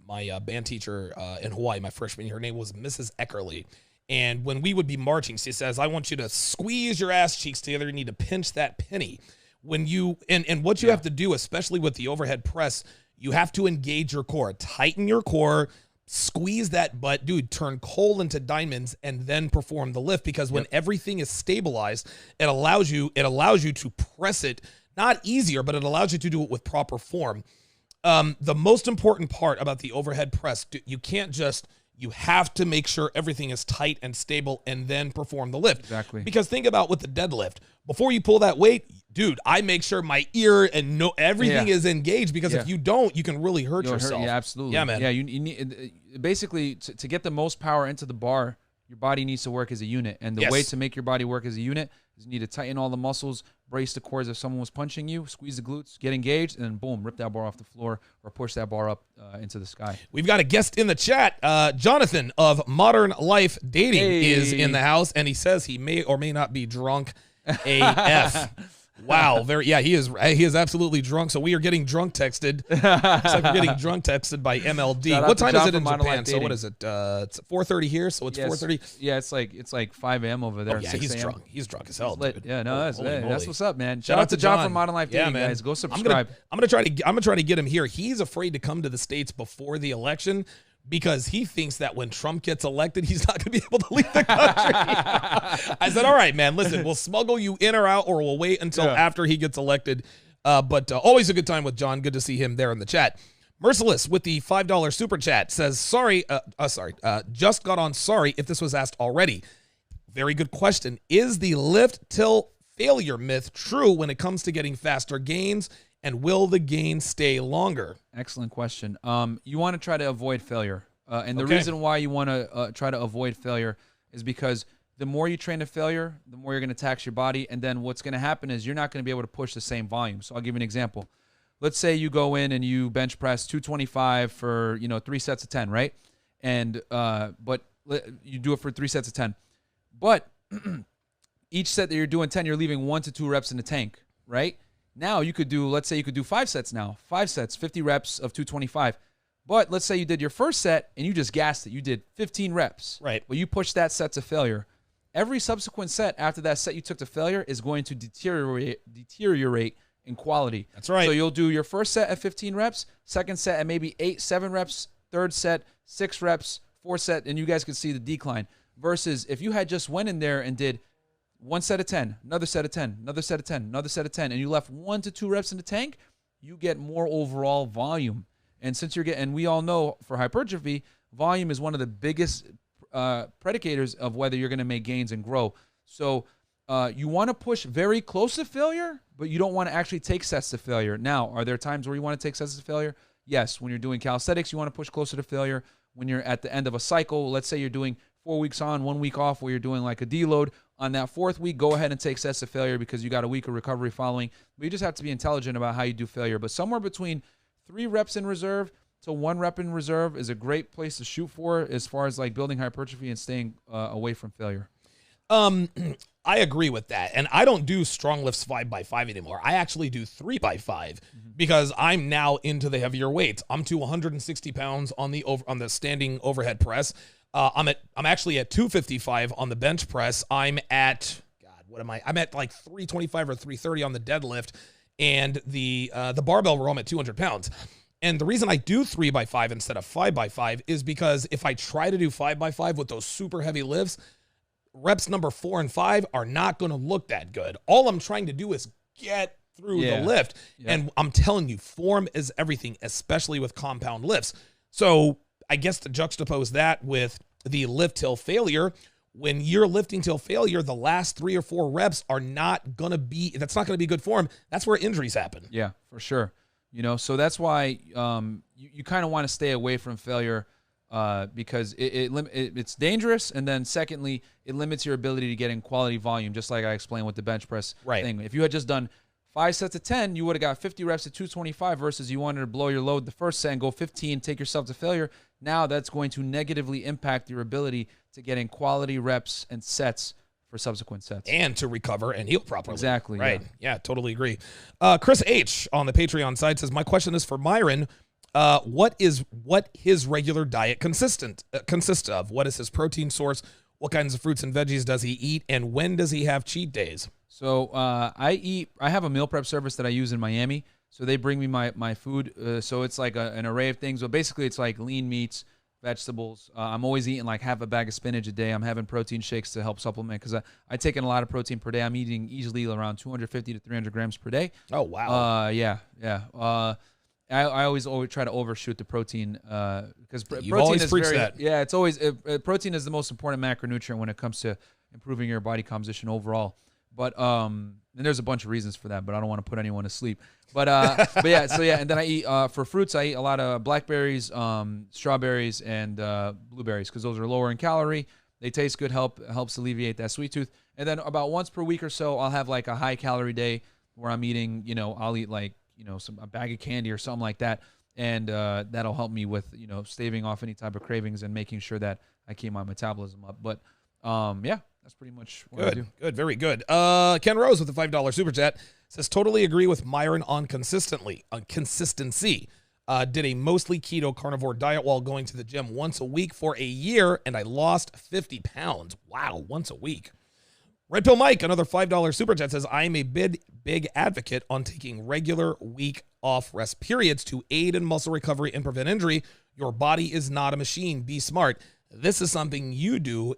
my band teacher in Hawaii, my freshman year, her name was Mrs. Eckerly. And when we would be marching, she says, I want you to squeeze your ass cheeks together. You need to pinch that penny. When you, and what you have to do, especially with the overhead press, you have to engage your core, tighten your core, squeeze that butt, dude, turn coal into diamonds, and then perform the lift. Because when everything is stabilized, it allows you to press it, not easier, but it allows you to do it with proper form. The most important part about the overhead press, you have to make sure everything is tight and stable and then perform the lift. Exactly. Because think about with the deadlift, before you pull that weight, dude, I make sure my ear and everything is engaged, because if you don't, you can really hurt yourself. Yeah, absolutely. Yeah, man. Yeah, you need basically to get the most power into the bar, your body needs to work as a unit. And the way to make your body work as a unit is you need to tighten all the muscles, brace the cores if someone was punching you, squeeze the glutes, get engaged, and then boom, rip that bar off the floor or push that bar up into the sky. We've got a guest in the chat. Jonathan of Modern Life Dating is in the house, and he says he may or may not be drunk AF. Wow, he is absolutely drunk. So we are getting drunk texted. It's like we're getting drunk texted by MLD. What time is it in Japan? So what is it? It's 4:30 here, so it's 4:30. Yeah, it's like 5 a.m. over there. Oh, yeah, he's drunk. He's drunk as hell, dude. Yeah, no, that's what's up, man. Shout out to John from Modern Life Dating, guys. Go subscribe. I'm gonna try to get him here. He's afraid to come to the States before the election, because he thinks that when Trump gets elected, he's not going to be able to leave the country. I said, all right, man, listen, we'll smuggle you in or out, or we'll wait until after he gets elected. But always a good time with John. Good to see him there in the chat. Merciless with the $5 super chat says, just got on sorry if this was asked already. Very good question. Is the lift till failure myth true when it comes to getting faster gains? And will the gain stay longer? Excellent question. You want to try to avoid failure. And the reason why you want to try to avoid failure is because the more you train to failure, the more you're going to tax your body. And then what's going to happen is you're not going to be able to push the same volume. So I'll give you an example. Let's say you go in and you bench press 225 for, 3 sets of 10, right? And, but you do it for 3 sets of 10. But each set that you're doing 10, you're leaving 1 to 2 reps in the tank, right? Now you could do, let's say you could do 5 sets now. 5 sets, 50 reps of 225. But let's say you did your first set and you just gassed it. You did 15 reps. Right. Well, you pushed that set to failure. Every subsequent set after that set you took to failure is going to deteriorate in quality. That's right. So you'll do your first set at 15 reps, second set at maybe 8, 7 reps, third set, 6 reps, 4th set, and you guys can see the decline. Versus if you had just went in there and did 1 set of 10, another set of 10, another set of 10, another set of 10, and you left 1 to 2 reps in the tank, you get more overall volume. And since you're getting, and we all know for hypertrophy, volume is one of the biggest predicators of whether you're going to make gains and grow. So you want to push very close to failure, but you don't want to actually take sets to failure. Now, are there times where you want to take sets to failure? Yes. When you're doing calisthenics, you want to push closer to failure. When you're at the end of a cycle, let's say you're doing 4 weeks on, 1 week off, where you're doing like a deload. On that 4th week, go ahead and take sets to failure because you got a week of recovery following. But you just have to be intelligent about how you do failure. But somewhere between 3 reps in reserve to 1 rep in reserve is a great place to shoot for as far as like building hypertrophy and staying away from failure. I agree with that. And I don't do strong lifts 5x5 anymore. I actually do 3x5 because I'm now into the heavier weights. I'm to 160 pounds on the standing overhead press. I'm actually at 255 on the bench press. I'm at, what am I? I'm at like 325 or 330 on the deadlift, and the barbell row I'm at 200 pounds. And the reason I do 3x5 instead of 5x5 is because if I try to do 5x5 with those super heavy lifts, reps number 4 and 5 are not going to look that good. All I'm trying to do is get through the lift. Yeah. And I'm telling you, form is everything, especially with compound lifts. So I guess to juxtapose that with the lift till failure, when you're lifting till failure, the last 3 or 4 reps are not going to be, that's not going to be good form. That's where injuries happen. Yeah, for sure. So that's why you kind of want to stay away from failure because it's dangerous. And then secondly, it limits your ability to get in quality volume, just like I explained with the bench press thing. If you had just done 5 sets of 10, you would have got 50 reps at 225 versus you wanted to blow your load the first set and go 15, take yourself to failure. Now that's going to negatively impact your ability to get in quality reps and sets for subsequent sets. And to recover and heal properly. Exactly. Right. Yeah, totally agree. Chris H. on the Patreon side says, my question is for Myron. What his regular diet consists of? What is his protein source? What kinds of fruits and veggies does he eat? And when does he have cheat days? So I have a meal prep service that I use in Miami. So they bring me my food. So it's like an array of things. But basically it's like lean meats, vegetables. I'm always eating like half a bag of spinach a day. I'm having protein shakes to help supplement because I take in a lot of protein per day. I'm eating easily around 250 to 300 grams per day. Oh, wow. Yeah. I always try to overshoot the protein because protein always is preached that. Yeah, it's always protein is the most important macronutrient when it comes to improving your body composition overall. But and there's a bunch of reasons for that, but I don't want to put anyone to sleep. But yeah, and then I eat for fruits. I eat a lot of blackberries, strawberries, and blueberries because those are lower in calorie. They taste good, helps alleviate that sweet tooth. And then about once per week or so, I'll have like a high calorie day where I'm eating. I'll eat like a bag of candy or something like that, and that'll help me with staving off any type of cravings and making sure that I keep my metabolism up. But yeah. That's pretty much what I do. Good, very good. Ken Rose with the $5 super chat says, totally agree with Myron on consistency. Did a mostly keto carnivore diet while going to the gym once a week for a year, and I lost 50 pounds. Wow, once a week. Red Pill Mike, another $5 super chat, says, I am a big advocate on taking regular week off rest periods to aid in muscle recovery and prevent injury. Your body is not a machine. Be smart. This is something you do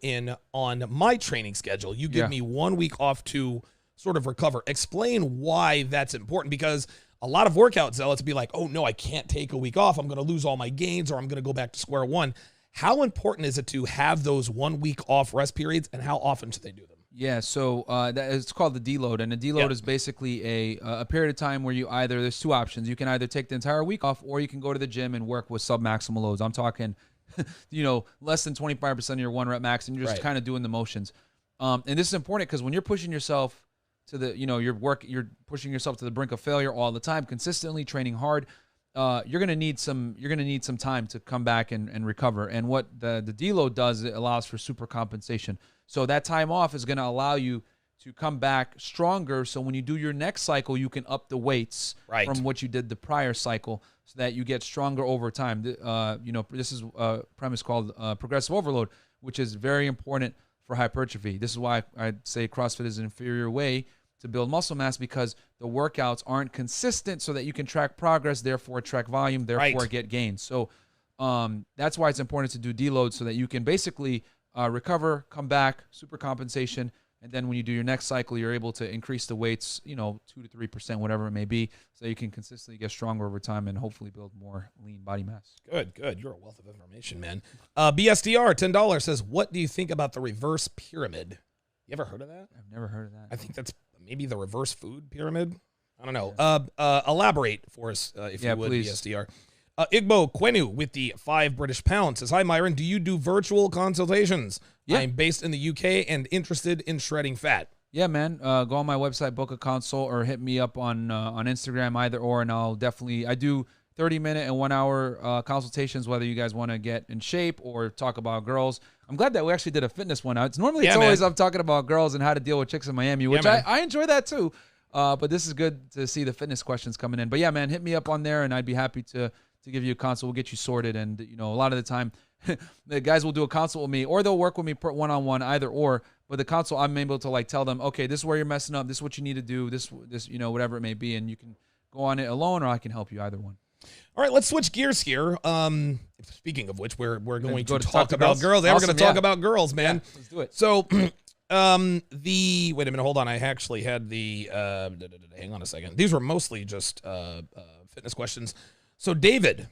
on my training schedule. You give me 1 week off to sort of recover. Explain why that's important, because a lot of workout zealots be like, oh, no, I can't take a week off. I'm going to lose all my gains or I'm going to go back to square one. How important is it to have those 1 week off rest periods, and how often should they do them? Yeah, so it's called the deload, and the deload is basically a period of time where there's 2 options. You can either take the entire week off, or you can go to the gym and work with submaximal loads. I'm talking less than 25% of your 1 rep max, and you're just kind of doing the motions. And this is important because when you're pushing yourself to the, you're pushing yourself to the brink of failure all the time, consistently training hard. You're gonna need some time to come back and recover. And what the deload does, it allows for super compensation. So that time off is gonna allow you to come back stronger. So when you do your next cycle, you can up the weights from what you did the prior cycle, so that you get stronger over time. This is a premise called progressive overload, which is very important for hypertrophy. This is why I say CrossFit is an inferior way to build muscle mass, because the workouts aren't consistent so that you can track progress, therefore track volume, therefore get gains. So that's why it's important to do deload, so that you can basically recover, come back, super compensation, and then when you do your next cycle, you're able to increase the weights, 2 to 3%, whatever it may be, so you can consistently get stronger over time and hopefully build more lean body mass. Good. You're a wealth of information, man. BSDR, $10 says, what do you think about the reverse pyramid? You ever heard of that? I've never heard of that. I think that's maybe the reverse food pyramid. I don't know. Elaborate for us, if you would, please. BSDR. Igbo Quenu with the £5 says, hi, Myron. Do you do virtual consultations? Yeah. I'm based in the UK and interested in shredding fat. Yeah, man. Go on my website, book a consult, or hit me up on Instagram, either or, and I do 30-minute and 1-hour consultations, whether you guys want to get in shape or talk about girls. I'm glad that we actually did a fitness one. It's always I'm talking about girls and how to deal with chicks in Miami, which I enjoy that too. But this is good to see the fitness questions coming in. But yeah, man, hit me up on there, and I'd be happy to give you a consult. We'll get you sorted. And, a lot of the time, the guys will do a consult with me, or they'll work with me one-on-one, either or. But the consult, I'm able to tell them, okay, this is where you're messing up. This is what you need to do. This, whatever it may be. And you can go on it alone, or I can help you, either one. All right, let's switch gears here. Speaking of which, we're going to talk about girls. Awesome, we're going to talk about girls, man. Yeah, let's do it. So, wait a minute, hold on. I actually had the, hang on a second. These were mostly just fitness questions. So David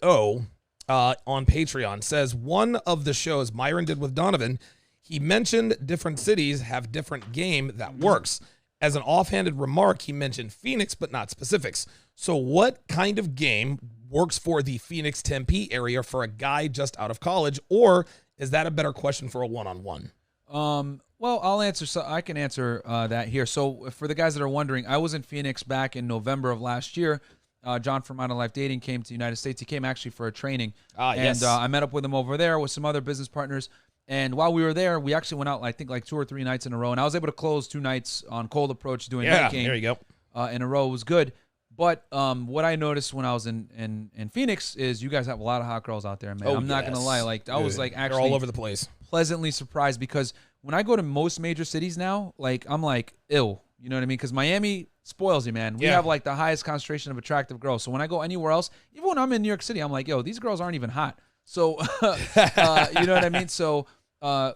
O on Patreon says, one of the shows Myron did with Donovan, he mentioned different cities have different game that works. As an offhanded remark, he mentioned Phoenix, but not specifics. So what kind of game works for the Phoenix Tempe area for a guy just out of college? Or is that a better question for a one-on-one? Well, I'll answer. So I can answer that here. So for the guys that are wondering, I was in Phoenix back in November of last year. John from Modern Life Dating came to the United States. He came actually for a training. Yes. And I met up with him over there with some other business partners. And while we were there, we actually went out, I think, 2 or 3 nights in a row. And I was able to close 2 nights on cold approach doing night game. There you go. In a row. It was good. But what I noticed when I was in Phoenix is you guys have a lot of hot girls out there, man. I'm not going to lie. I was actually they're all over the place. Pleasantly surprised, because when I go to most major cities now, I'm ill. You know what I mean? Because Miami spoils you, man. We have the highest concentration of attractive girls. So when I go anywhere else, even when I'm in New York City, I'm like, yo, these girls aren't even hot. So, you know what I mean? So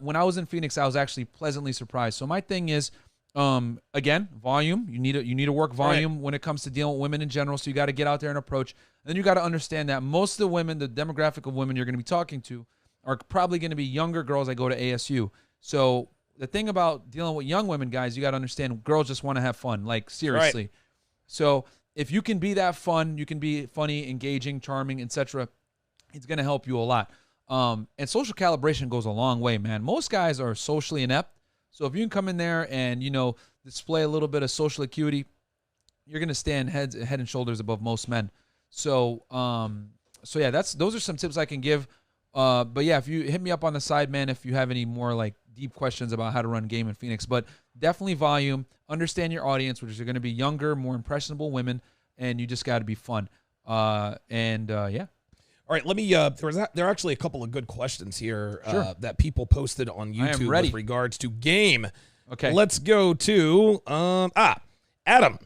when I was in Phoenix, I was actually pleasantly surprised. So my thing is, again, volume. You need to work volume when it comes to dealing with women in general. So you got to get out there and approach. And then you got to understand that most of the women, the demographic of women you're going to be talking to, are probably going to be younger girls that go to ASU. So the thing about dealing with young women, guys, you got to understand, girls just want to have fun, seriously. Right. So if you can be that fun, you can be funny, engaging, charming, etc., it's going to help you a lot. And social calibration goes a long way, man. Most guys are socially inept. So if you can come in there and, display a little bit of social acuity, you're going to stand head and shoulders above most men. So, yeah, those are some tips I can give. But yeah, if you hit me up on the side, man, if you have any more deep questions about how to run game in Phoenix, but definitely volume, understand your audience, which are going to be younger, more impressionable women, and you just got to be fun. Yeah. All right, let me. There are actually a couple of good questions here that people posted on YouTube with regards to game. Okay, let's go to Adam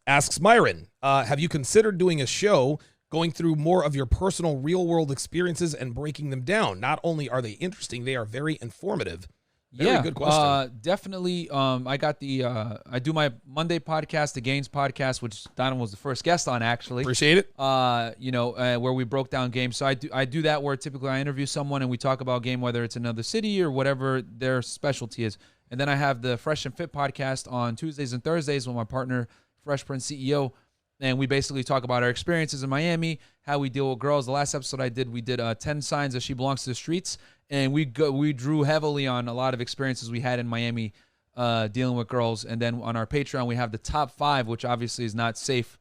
asks Myron, have you considered doing a show going through more of your personal real-world experiences and breaking them down? Not only are they interesting, they are very informative. Very good question. Definitely. I got I do my Monday podcast, the Games podcast, which Donovan was the first guest on, actually. Appreciate it. Where we broke down games. So I do that where typically I interview someone and we talk about game, whether it's another city or whatever their specialty is. And then I have the Fresh and Fit podcast on Tuesdays and Thursdays with my partner, Fresh Prince CEO. And we basically talk about our experiences in Miami, how we deal with girls. The last episode I did, we did 10 signs that she belongs to the streets. And we drew heavily on a lot of experiences we had in Miami dealing with girls. And then on our Patreon, we have the top 5, which obviously is not safe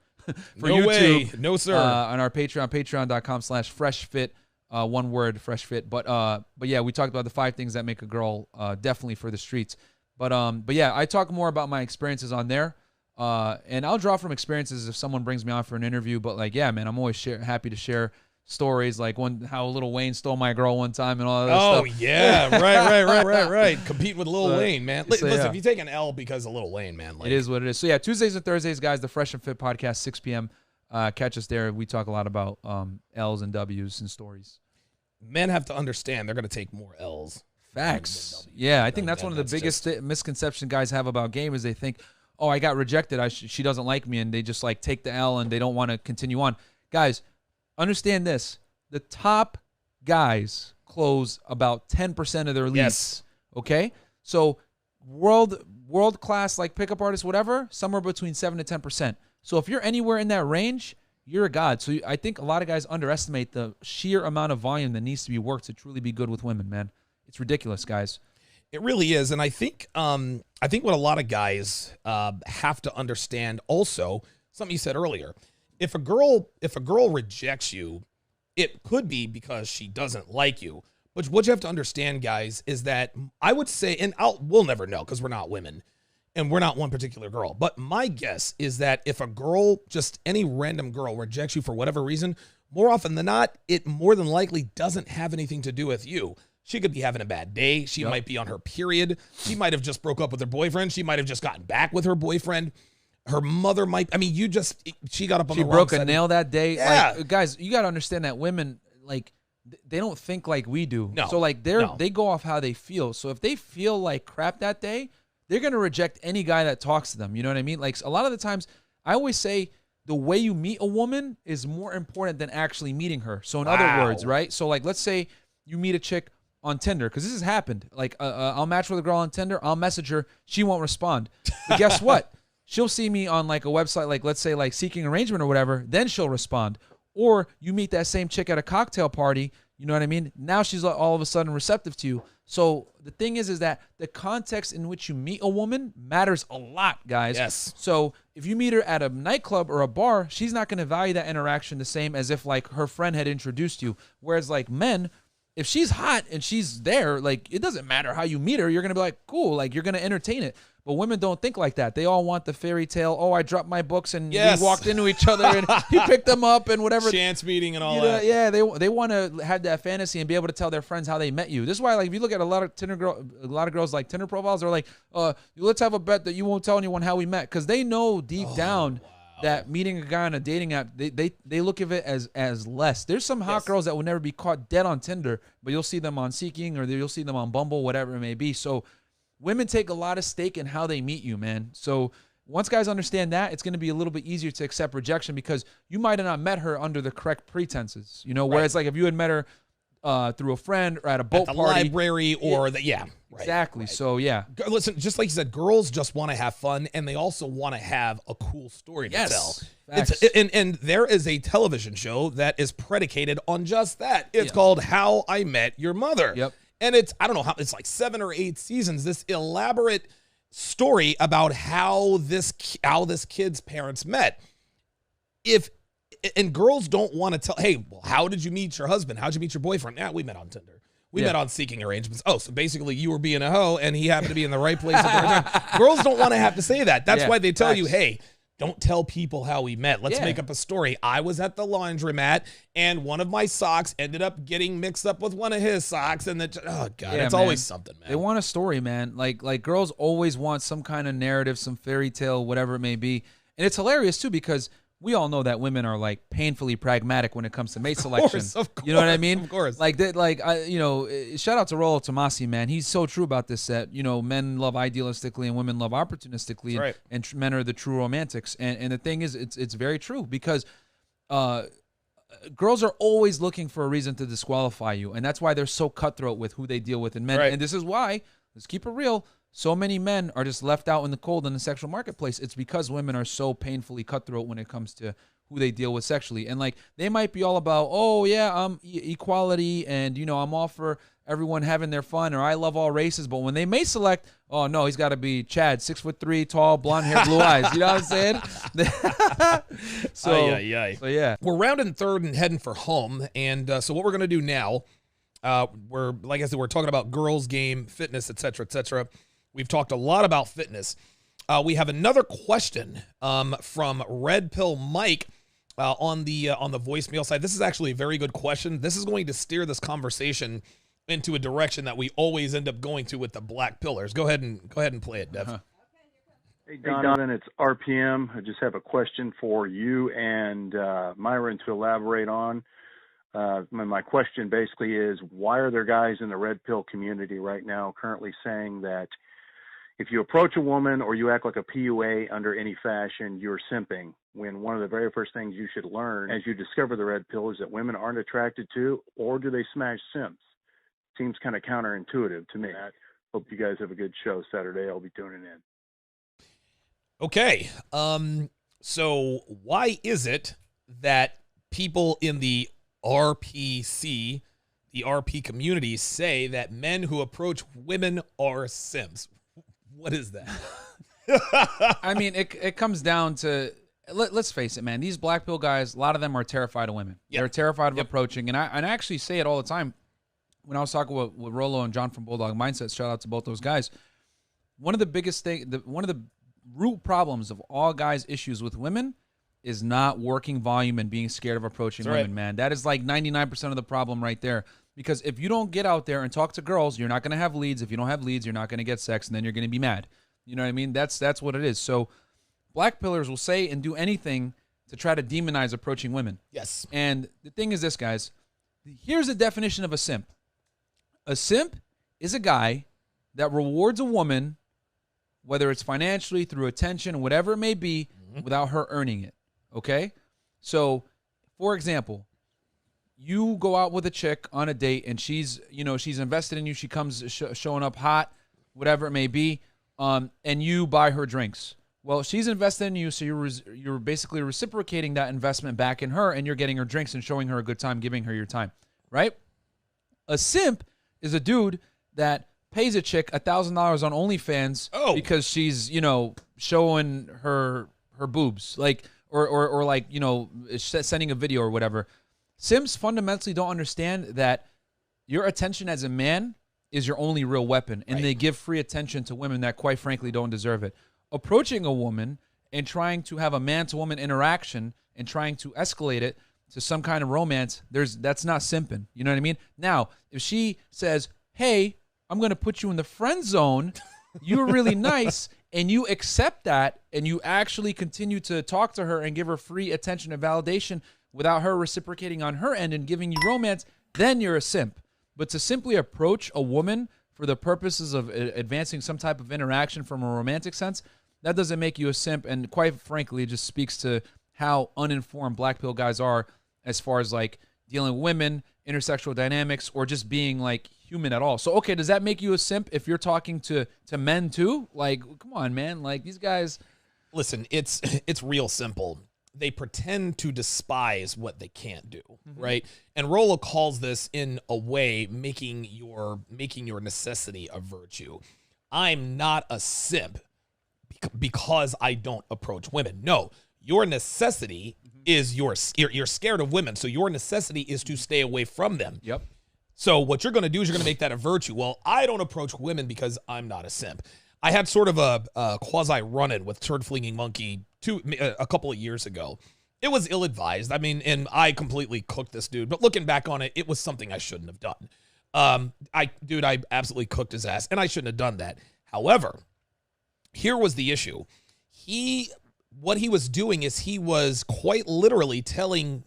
for no YouTube. way. No, sir. On our Patreon, patreon.com/freshfit, one word, freshfit. But yeah, we talked about the 5 things that make a girl definitely for the streets. But yeah, I talk more about my experiences on there. And I'll draw from experiences if someone brings me on for an interview. But like, yeah, man, I'm always happy to share stories, like how Lil Wayne stole my girl one time and all that stuff. Oh, yeah. Right. Compete with Lil Wayne, man. Listen, if you take an L because of Lil Wayne, man. Like, it is what it is. So yeah, Tuesdays and Thursdays, guys, the Fresh and Fit podcast, 6 p.m. Catch us there. We talk a lot about L's and W's and stories. Men have to understand they're going to take more L's. Facts. Yeah, I think that's one of the biggest misconceptions guys have about game is they think, oh, I got rejected. She doesn't like me, and they just like take the L and they don't want to continue on. Guys, understand this. The top guys close about 10% of their leads. Yes. Okay? So world class, like pickup artists, whatever, somewhere between 7 to 10%. So if you're anywhere in that range, you're a god. So I think a lot of guys underestimate the sheer amount of volume that needs to be worked to truly be good with women, man. It's ridiculous, guys. It really is. And I think what a lot of guys have to understand also, something you said earlier, if a girl rejects you, it could be because she doesn't like you. But what you have to understand, guys, is that I would say, and we'll never know because we're not women and we're not one particular girl. But my guess is that if a girl, just any random girl, rejects you for whatever reason, more often than not, it more than likely doesn't have anything to do with you. She could be having a bad day. She might be on her period. She might have just broke up with her boyfriend. She might have just gotten back with her boyfriend. Her mother might, she got up on the wrong side. She broke a side. nail that day. Yeah. Like, guys, you got to understand that women, like, they don't think like we do. No. So, like, they go off how they feel. So if they feel like crap that day, they're going to reject any guy that talks to them. You know what I mean? Like, a lot of the times, I always say the way you meet a woman is more important than actually meeting her. So in other words, right? So, like, let's say you meet a chick on Tinder, because this has happened. Like, I'll match with a girl on Tinder, I'll message her, she won't respond. But guess what? She'll see me on like a website, like let's say like Seeking Arrangement or whatever, then she'll respond. Or you meet that same chick at a cocktail party, you know what I mean? Now she's all of a sudden receptive to you. So the thing is that the context in which you meet a woman matters a lot, guys. Yes. So if you meet her at a nightclub or a bar, she's not going to value that interaction the same as if like her friend had introduced you. Whereas like men, if she's hot and she's there, like, it doesn't matter how you meet her. You're going to be like, cool, like, you're going to entertain it. But women don't think like that. They all want the fairy tale. Oh, I dropped my books and we walked into each other and he picked them up and whatever. Chance meeting and all that. Yeah, they want to have that fantasy and be able to tell their friends how they met you. This is why, like, if you look at a lot of girls like Tinder profiles, they're like, let's have a bet that you won't tell anyone how we met, because they know deep down that meeting a guy on a dating app, they look at it as less. There's some hot girls that will never be caught dead on Tinder, but you'll see them on Seeking or you'll see them on Bumble, whatever it may be. So women take a lot of stake in how they meet you, man. So once guys understand that, it's going to be a little bit easier to accept rejection, because you might have not met her under the correct pretenses, you know, whereas like if you had met her through a friend or at a boat at the party, library or exactly. Right. So yeah, listen, just like you said, girls just want to have fun, and they also want to have a cool story to tell. And there is a television show that is predicated on just that. It's called How I Met Your Mother. Yep. And it's, I don't know how, it's like 7 or 8 seasons, this elaborate story about how this kid's parents met. And girls don't want to tell, hey, well, how did you meet your husband? How'd you meet your boyfriend? Yeah, we met on Tinder. We met on Seeking Arrangements. Oh, so basically you were being a hoe and he happened to be in the right place at the right time. Girls don't want to have to say that. That's why they tell you, hey, don't tell people how we met. Let's make up a story. I was at the laundromat and one of my socks ended up getting mixed up with one of his socks. And it's always something, man. They want a story, man. Like girls always want some kind of narrative, some fairy tale, whatever it may be. And it's hilarious too, because we all know that women are like painfully pragmatic when it comes to mate selection. Of course, you know what I mean? Of course. Shout out to Rollo Tomasi, man. He's so true about this, that, you know, men love idealistically and women love opportunistically. Right. And men are the true romantics. And the thing is, it's very true, because girls are always looking for a reason to disqualify you. And that's why they're so cutthroat with who they deal with in men. Right. And this is why, let's keep it real, so many men are just left out in the cold in the sexual marketplace. It's because women are so painfully cutthroat when it comes to who they deal with sexually. And like, they might be all about, oh yeah, equality, and you know, I'm all for everyone having their fun, or I love all races. But when they may select, oh no, he's got to be Chad, 6'3", tall, blonde hair, blue eyes. You know what I'm saying? So yeah, we're rounding third and heading for home. And so what we're gonna do now, we're, like I said, we're talking about girls' game, fitness, et cetera, et cetera. We've talked a lot about fitness. We have another question from Red Pill Mike on the voicemail side. This is actually a very good question. This is going to steer this conversation into a direction that we always end up going to with the black pillars. Go ahead and play it, Dev. Hey, Donovan, it's RPM. I just have a question for you and Myron to elaborate on. My question basically is, why are there guys in the red pill community right now currently saying that if you approach a woman or you act like a PUA under any fashion, you're simping, when one of the very first things you should learn as you discover the red pill is that women aren't attracted to, or do they smash simps? Seems kind of counterintuitive to me. Hope you guys have a good show Saturday. I'll be tuning in. Okay. So why is it that people in the RPC, the RP community, say that men who approach women are simps? What is that? I mean, it comes down to, let's face it, man. These black pill guys, a lot of them are terrified of women. Yep. They're terrified of approaching. And I actually say it all the time. When I was talking with Rolo and John from Bulldog Mindset, shout out to both those guys. One of the biggest one of the root problems of all guys' issues with women is not working volume and being scared of approaching women, man. That is like 99% of the problem right there. Because if you don't get out there and talk to girls, you're not going to have leads. If you don't have leads, you're not going to get sex, and then you're going to be mad. You know what I mean? That's what it is. So black pillars will say and do anything to try to demonize approaching women. Yes. And the thing is this, guys. Here's a definition of a simp. A simp is a guy that rewards a woman, whether it's financially, through attention, whatever it may be, without her earning it. Okay? So, for example, you go out with a chick on a date and she's invested in you. She comes showing up hot, whatever it may be, and you buy her drinks. Well, she's invested in you, so you're basically reciprocating that investment back in her, and you're getting her drinks and showing her a good time, giving her your time, right? A simp is a dude that pays a chick $1,000 on OnlyFans because she's, showing her boobs, like, or like, sending a video or whatever. Simps fundamentally don't understand that your attention as a man is your only real weapon, and they give free attention to women that, quite frankly, don't deserve it. Approaching a woman and trying to have a man-to-woman interaction and trying to escalate it to some kind of romance, that's not simping. You know what I mean? Now, if she says, hey, I'm going to put you in the friend zone, you're really nice, and you accept that, and you actually continue to talk to her and give her free attention and validation without her reciprocating on her end and giving you romance, then you're a simp. But to simply approach a woman for the purposes of advancing some type of interaction from a romantic sense, that doesn't make you a simp, and quite frankly, it just speaks to how uninformed black pill guys are as far as like dealing with women, intersexual dynamics, or just being like human at all. So, okay, does that make you a simp if you're talking to men too? Like, come on, man. Like, these guys. Listen, it's real simple. They pretend to despise what they can't do, right? And Rolo calls this, in a way, making your necessity a virtue. I'm not a simp because I don't approach women. No, your necessity is you're scared of women, so your necessity is to stay away from them. Yep. So what you're going to do is you're going to make that a virtue. Well, I don't approach women because I'm not a simp. I had sort of a quasi run-in with Turd Flinging Monkey a couple of years ago. It was ill-advised. I mean, and I completely cooked this dude. But looking back on it, it was something I shouldn't have done. I absolutely cooked his ass, and I shouldn't have done that. However, here was the issue. What he was doing is he was quite literally telling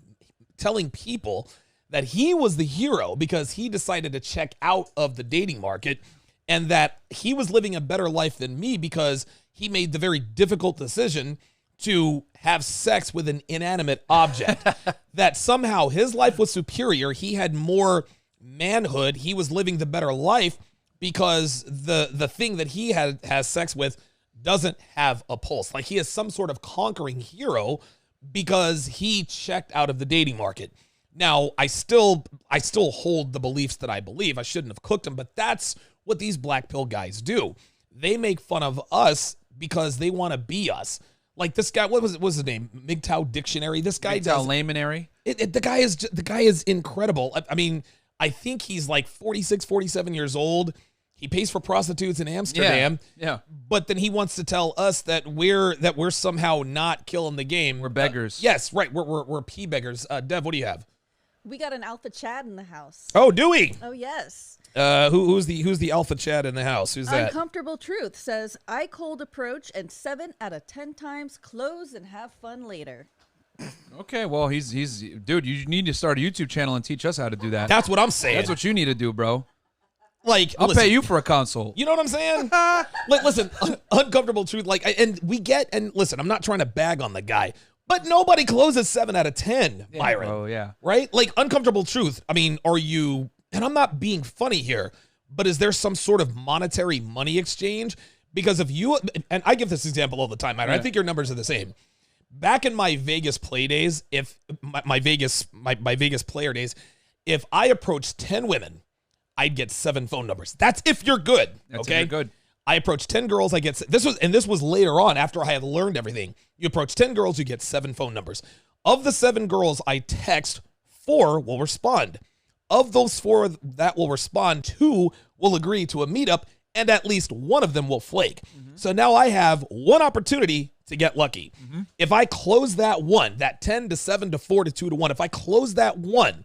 people that he was the hero because he decided to check out of the dating market, and that he was living a better life than me because he made the very difficult decision to have sex with an inanimate object. That somehow his life was superior. He had more manhood. He was living the better life because the thing that he has sex with doesn't have a pulse. Like he is some sort of conquering hero because he checked out of the dating market. Now, I still hold the beliefs that I believe. I shouldn't have cooked him, but that's what these black pill guys do. They make fun of us because they want to be us. Like this guy, what was his name? MGTOW Dictionary. This guy MGTOW Laymanary. The guy is incredible. I mean, I think he's like 46, 47 years old. He pays for prostitutes in Amsterdam. Yeah. But then he wants to tell us that we're somehow not killing the game. We're beggars. Yes, right. We're pee beggars. Dev, what do you have? We got an alpha Chad in the house. Oh, do we? Oh, yes. Who's the alpha Chad in the house? Who's that? Uncomfortable Truth says, I cold approach and 7 out of 10 times close and have fun later. Okay, well, he's dude, you need to start a YouTube channel and teach us how to do that. That's what I'm saying. That's what you need to do, bro. Like, I'll pay you for a consult. You know what I'm saying? Listen, Uncomfortable Truth, like, and listen, I'm not trying to bag on the guy, but nobody closes 7 out of 10, Myron. Oh, yeah. Right? Like, Uncomfortable Truth, I mean, are you, and I'm not being funny here, but is there some sort of monetary money exchange? Because if you, and I give this example all the time, Myron, I think your numbers are the same. Back in my Vegas play days, if my Vegas player days, if I approached 10 women, I'd get 7 phone numbers. That's if you're good. That's okay, if you're good. I approached 10 girls. I get this was later on after I had learned everything. You approach 10 girls, you get 7 phone numbers. Of the 7 girls I text, 4 will respond. Of those 4 that will respond, 2 will agree to a meetup, and at least one of them will flake. So now I have one opportunity to get lucky. If I close that one, that 10 to 7 to 4 to 2 to 1, if I close that one,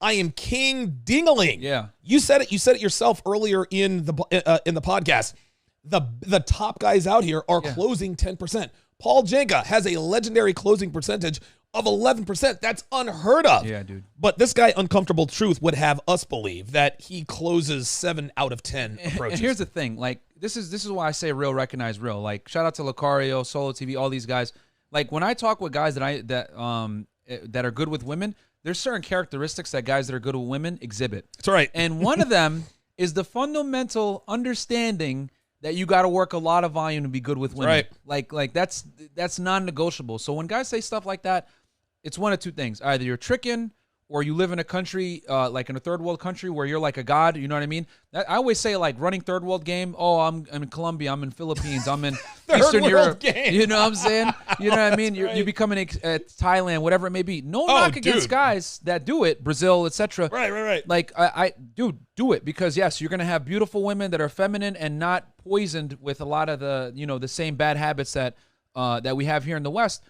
I am king ding-a-ling. Yeah. You said it yourself earlier in the podcast. The top guys out here are closing 10%. Paul Janka has a legendary closing percentage of 11%. That's unheard of. Yeah, dude. But this guy, Uncomfortable Truth, would have us believe that he closes 7 out of 10 approaches. And here's the thing, like this is why I say real recognize real. Like shout out to Lucario, Solo TV, all these guys. Like when I talk with guys that are good with women, there's certain characteristics that guys that are good with women exhibit. That's right. And one of them is the fundamental understanding that you got to work a lot of volume to be good with women. Right. Like that's non-negotiable. So when guys say stuff like that, it's one of 2 things. Either you're tricking or you live in a country, like in a third world country where you're like a god, you know what I mean? I always say like running third world game, I'm in Colombia, I'm in Philippines, I'm in Eastern Europe. Game. You know what I'm saying? You know what I mean? You become in Thailand, whatever it may be. No knock against guys that do it, Brazil, etc. Right. Like dude, do it because yes, you're gonna have beautiful women that are feminine and not poisoned with a lot of the the same bad habits that we have here in the West.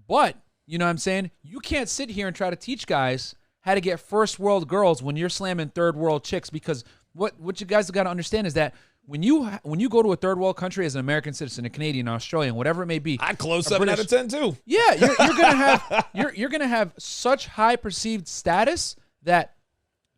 But you know what I'm saying? You can't sit here and try to teach guys how to get first world girls when you're slamming third world chicks, because what you guys got to understand is that when you go to a third world country as an American citizen, a Canadian, Australian, whatever it may be, I close 7 out of 10 too. Yeah, you're gonna have such high perceived status that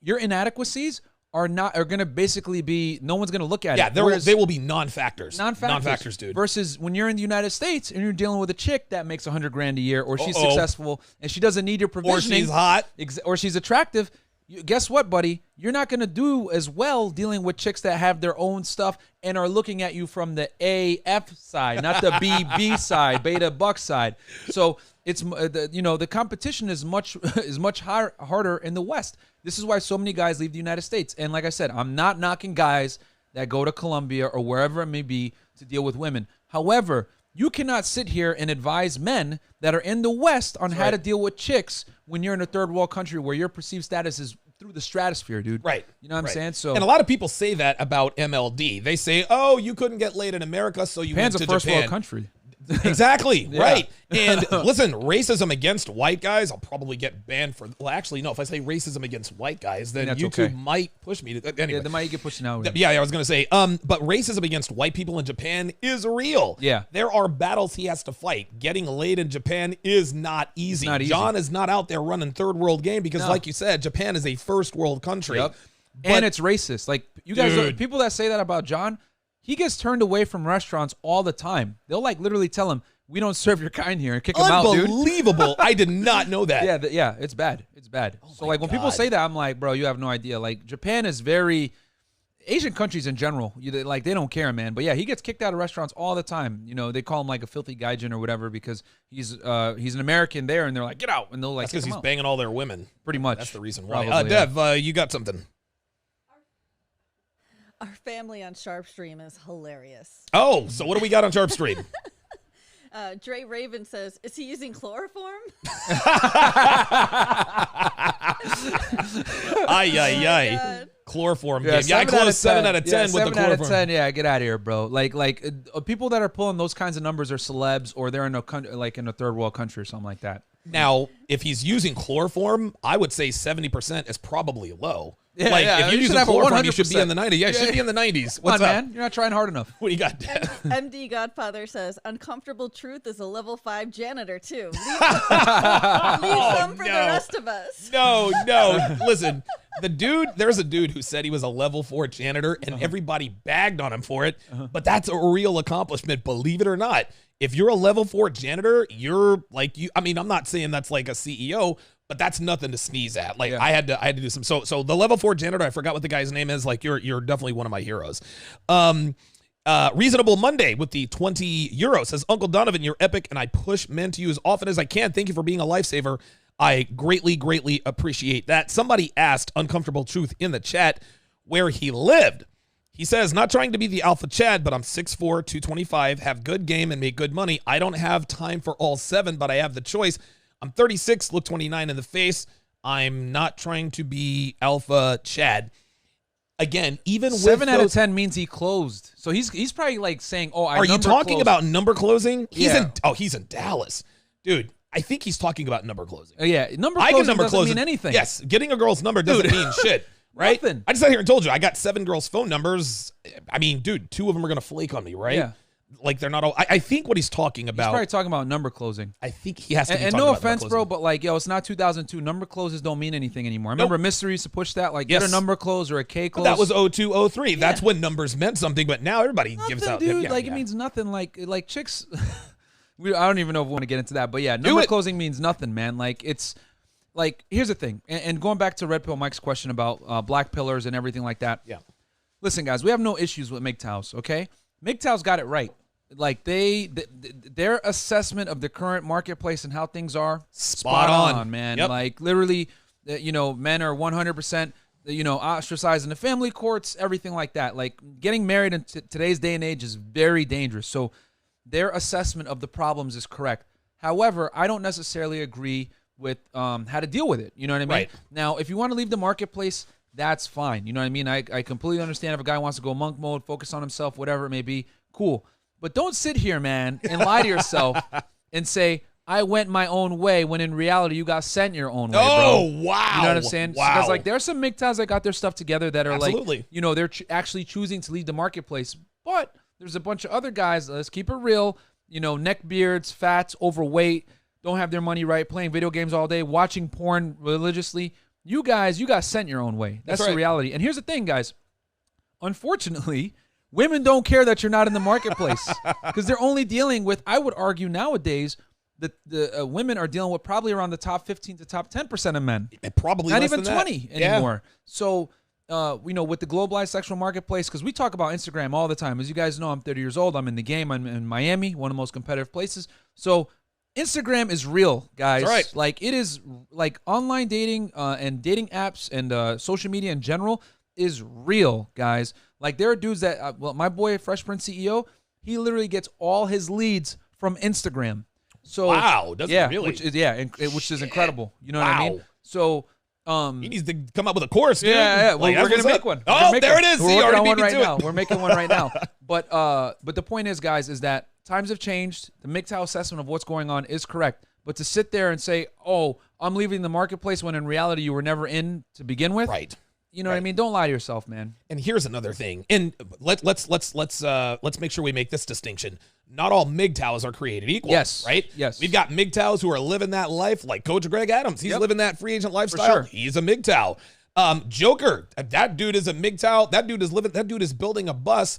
your inadequacies are gonna basically be, no one's gonna look at it. Yeah, they will be non-factors. Non-factors, dude. Versus when you're in the United States and you're dealing with a chick that makes $100,000 a year, or she's successful and she doesn't need your provisioning, or she's hot, or she's attractive. Guess what, buddy? You're not gonna do as well dealing with chicks that have their own stuff and are looking at you from the AF side, not the BB side, beta buck side. So it's the competition is much harder in the West. This is why so many guys leave the United States. And like I said, I'm not knocking guys that go to Colombia or wherever it may be to deal with women. However, you cannot sit here and advise men that are in the West on how to deal with chicks when you're in a third world country where your perceived status is through the stratosphere, dude. Right. You know what I'm saying? So, and a lot of people say that about MLD. They say, "Oh, you couldn't get laid in America, so you Japan's went to a first Japan." world country. Exactly. Right. And listen, racism against white guys, I'll probably get banned for. Well, actually, no. If I say racism against white guys, then YouTube might push me to. Anyway, yeah, they might get pushed out. Yeah, I was gonna say. But racism against white people in Japan is real. Yeah. There are battles he has to fight. Getting laid in Japan is not easy. John is not out there running third world game because, like you said, Japan is a first world country. Yep. And it's racist. Like you guys, people that say that about John. He gets turned away from restaurants all the time. They'll like literally tell him, "We don't serve your kind here," and kick him out, dude. Unbelievable. I did not know that. Yeah, it's bad. It's bad. So like when people say that, I'm like, bro, you have no idea. Like Japan is very, Asian countries in general, they don't care, man. But yeah, he gets kicked out of restaurants all the time. You know, they call him like a filthy gaijin or whatever because he's an American there, and they're like, get out, and they'll like. That's because he's banging all their women. Pretty much. That's the reason why. Probably, Dev, you got something. Our family on Sharpe Stream is hilarious. Oh, so what do we got on Sharpe Stream? Dre Raven says, is he using chloroform? Ay. Chloroform game. Yeah, I 7 out of closed 7 out of 10 Yeah, with the 7 chloroform. out of 10. Yeah, get out of here, bro. Like people that are pulling those kinds of numbers are celebs, or they're in a like in a third world country or something like that. Now, if he's using chloroform, I would say 70% is probably low. Yeah, like, yeah, if you're you should using have a chloroform, you should 100%. be in the 90s. Yeah, it should be in the 90s. What's Come on, up? man? You're not trying hard enough. What do you got, Dev? MD Godfather says, uncomfortable truth is a level 5 janitor, too. Leave some for the rest of us. No. Listen, there's a dude who said he was a level 4 janitor, and everybody bagged on him for it. But that's a real accomplishment, believe it or not. If you're a level 4 janitor, you're like I'm not saying that's like a CEO, but that's nothing to sneeze at. Like I had to do some. So the level 4 janitor, I forgot what the guy's name is. Like you're definitely one of my heroes. Reasonable Monday with the 20 euros says, Uncle Donovan, you're epic, and I push men to you as often as I can. Thank you for being a lifesaver. I greatly appreciate that. Somebody asked Uncomfortable Truth in the chat where he lived. He says, not trying to be the alpha Chad, but I'm 6'4", 225, have good game and make good money. I don't have time for all 7, but I have the choice. I'm 36, look 29 in the face. I'm not trying to be alpha Chad. Again, even with 7 out of 10 means he closed. So he's probably like saying, "Oh, Are you talking about number closing? He's Yeah. he's in Dallas, dude. I think he's talking about number closing. Yeah, number I closing can number doesn't closing. mean anything. Yes, getting a girl's number doesn't mean shit, right? Nothing. I just sat here and told you I got 7 girls' phone numbers. I mean, dude, 2 of them are gonna flake on me, right? Yeah. Like they're not all. I think what he's talking He's about. probably talking about number closing. I think he has to. And no offense, bro, but like, yo, it's not 2002. Number closes don't mean anything anymore. Remember, Mystery used to push that, like, get a number close or a K close. That was 02, 03. That's when numbers meant something. But now everybody gives out. Dude, Yeah, like yeah. it means nothing. Like chicks. I don't even know if we want to get into that, but yeah, number closing means nothing, man. Like it's like here's the thing, and going back to Red Pill Mike's question about black pillars and everything like that. Yeah. Listen, guys, we have no issues with MGTOWs, okay? MGTOWs got it right. Like their assessment of the current marketplace and how things are Spot on, man. Yep. Like literally, men are 100%, ostracized in the family courts, everything like that. Like getting married in today's day and age is very dangerous. So their assessment of the problems is correct. However, I don't necessarily agree with how to deal with it. You know what I mean? Right. Now, if you want to leave the marketplace, that's fine. You know what I mean? I completely understand if a guy wants to go monk mode, focus on himself, whatever it may be. Cool. But don't sit here, man, and lie to yourself and say, I went my own way, when in reality you got sent your own way, Oh, bro. wow. You know what I'm saying? Wow. Because like there are some MGTOWs that got their stuff together that are Absolutely. like, they're actually choosing to leave the marketplace. But there's a bunch of other guys, let's keep it real, neck beards, fats, overweight, don't have their money right, playing video games all day, watching porn religiously. You guys, you got sent your own way. That's right. the reality. And here's the thing, guys. Unfortunately, women don't care that you're not in the marketplace because they're only dealing with, I would argue nowadays, the women are dealing with probably around the top 15 to top 10% of men. Probably Not less even than that. 20 anymore. So, with the globalized sexual marketplace, because we talk about Instagram all the time. As you guys know, I'm 30 years old. I'm in the game. I'm in Miami, one of the most competitive places. So Instagram is real, guys. That's right. Like it is like online dating and dating apps and social media in general is real, guys. Like there are dudes that, my boy, Fresh Prince CEO, he literally gets all his leads from Instagram. So Wow, does he really? Which is incredible. You know what I mean? Wow. So He needs to come up with a course, dude. yeah. Like, We're that's gonna what's make up. one. Oh, there it is. We're See, working already on beat one me right to now. it. We're making one right now. But the point is, guys, is that times have changed. The MGTOW assessment of what's going on is correct. But to sit there and say, "Oh, I'm leaving the marketplace," when in reality you were never in to begin with, Right. You know what I mean? Don't lie to yourself, man. And here's another thing. And let's make sure we make this distinction. Not all MGTOWs are created equal. Yes. Right? Yes. We've got MGTOWs who are living that life, like Coach Greg Adams. He's living that free agent lifestyle. sure. He's a MGTOW. Joker, that dude is a MGTOW. That dude is building a bus.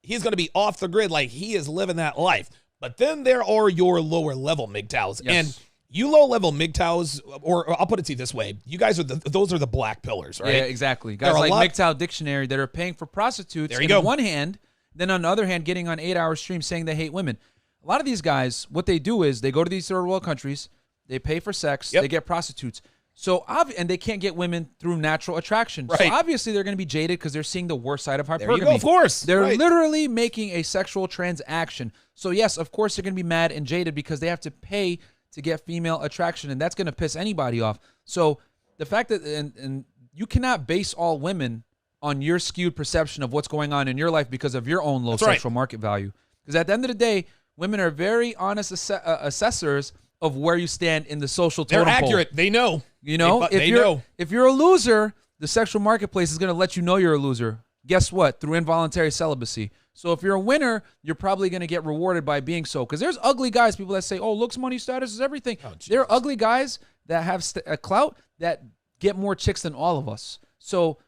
He's going to be off the grid, like he is living that life. But then there are your lower level MGTOWs. Yes. And You low-level MGTOWs, or I'll put it to you this way. You guys are those are the black pillars, right? Yeah, exactly. Guys like MGTOW Dictionary that are paying for prostitutes on one hand, then on the other hand, getting on 8-hour streams saying they hate women. A lot of these guys, what they do is they go to these third world countries, they pay for sex, they get prostitutes. So and they can't get women through natural attraction. Right. So obviously they're going to be jaded because they're seeing the worst side of hypergamy. There you go, of course. They're literally making a sexual transaction. So yes, of course they're going to be mad and jaded because they have to pay to get female attraction, and that's going to piss anybody off. So the fact that and you cannot base all women on your skewed perception of what's going on in your life because of your own low sexual market value. Because at the end of the day, women are very honest assessors of where you stand in the social totem pole. They're accurate. They know. You know, if you're a loser, the sexual marketplace is going to let you know you're a loser. Guess what? Through involuntary celibacy. So if you're a winner, you're probably going to get rewarded by being so. Because there's ugly guys, people that say, oh, looks, money, status is everything. There are ugly guys that have a clout that get more chicks than all of us. So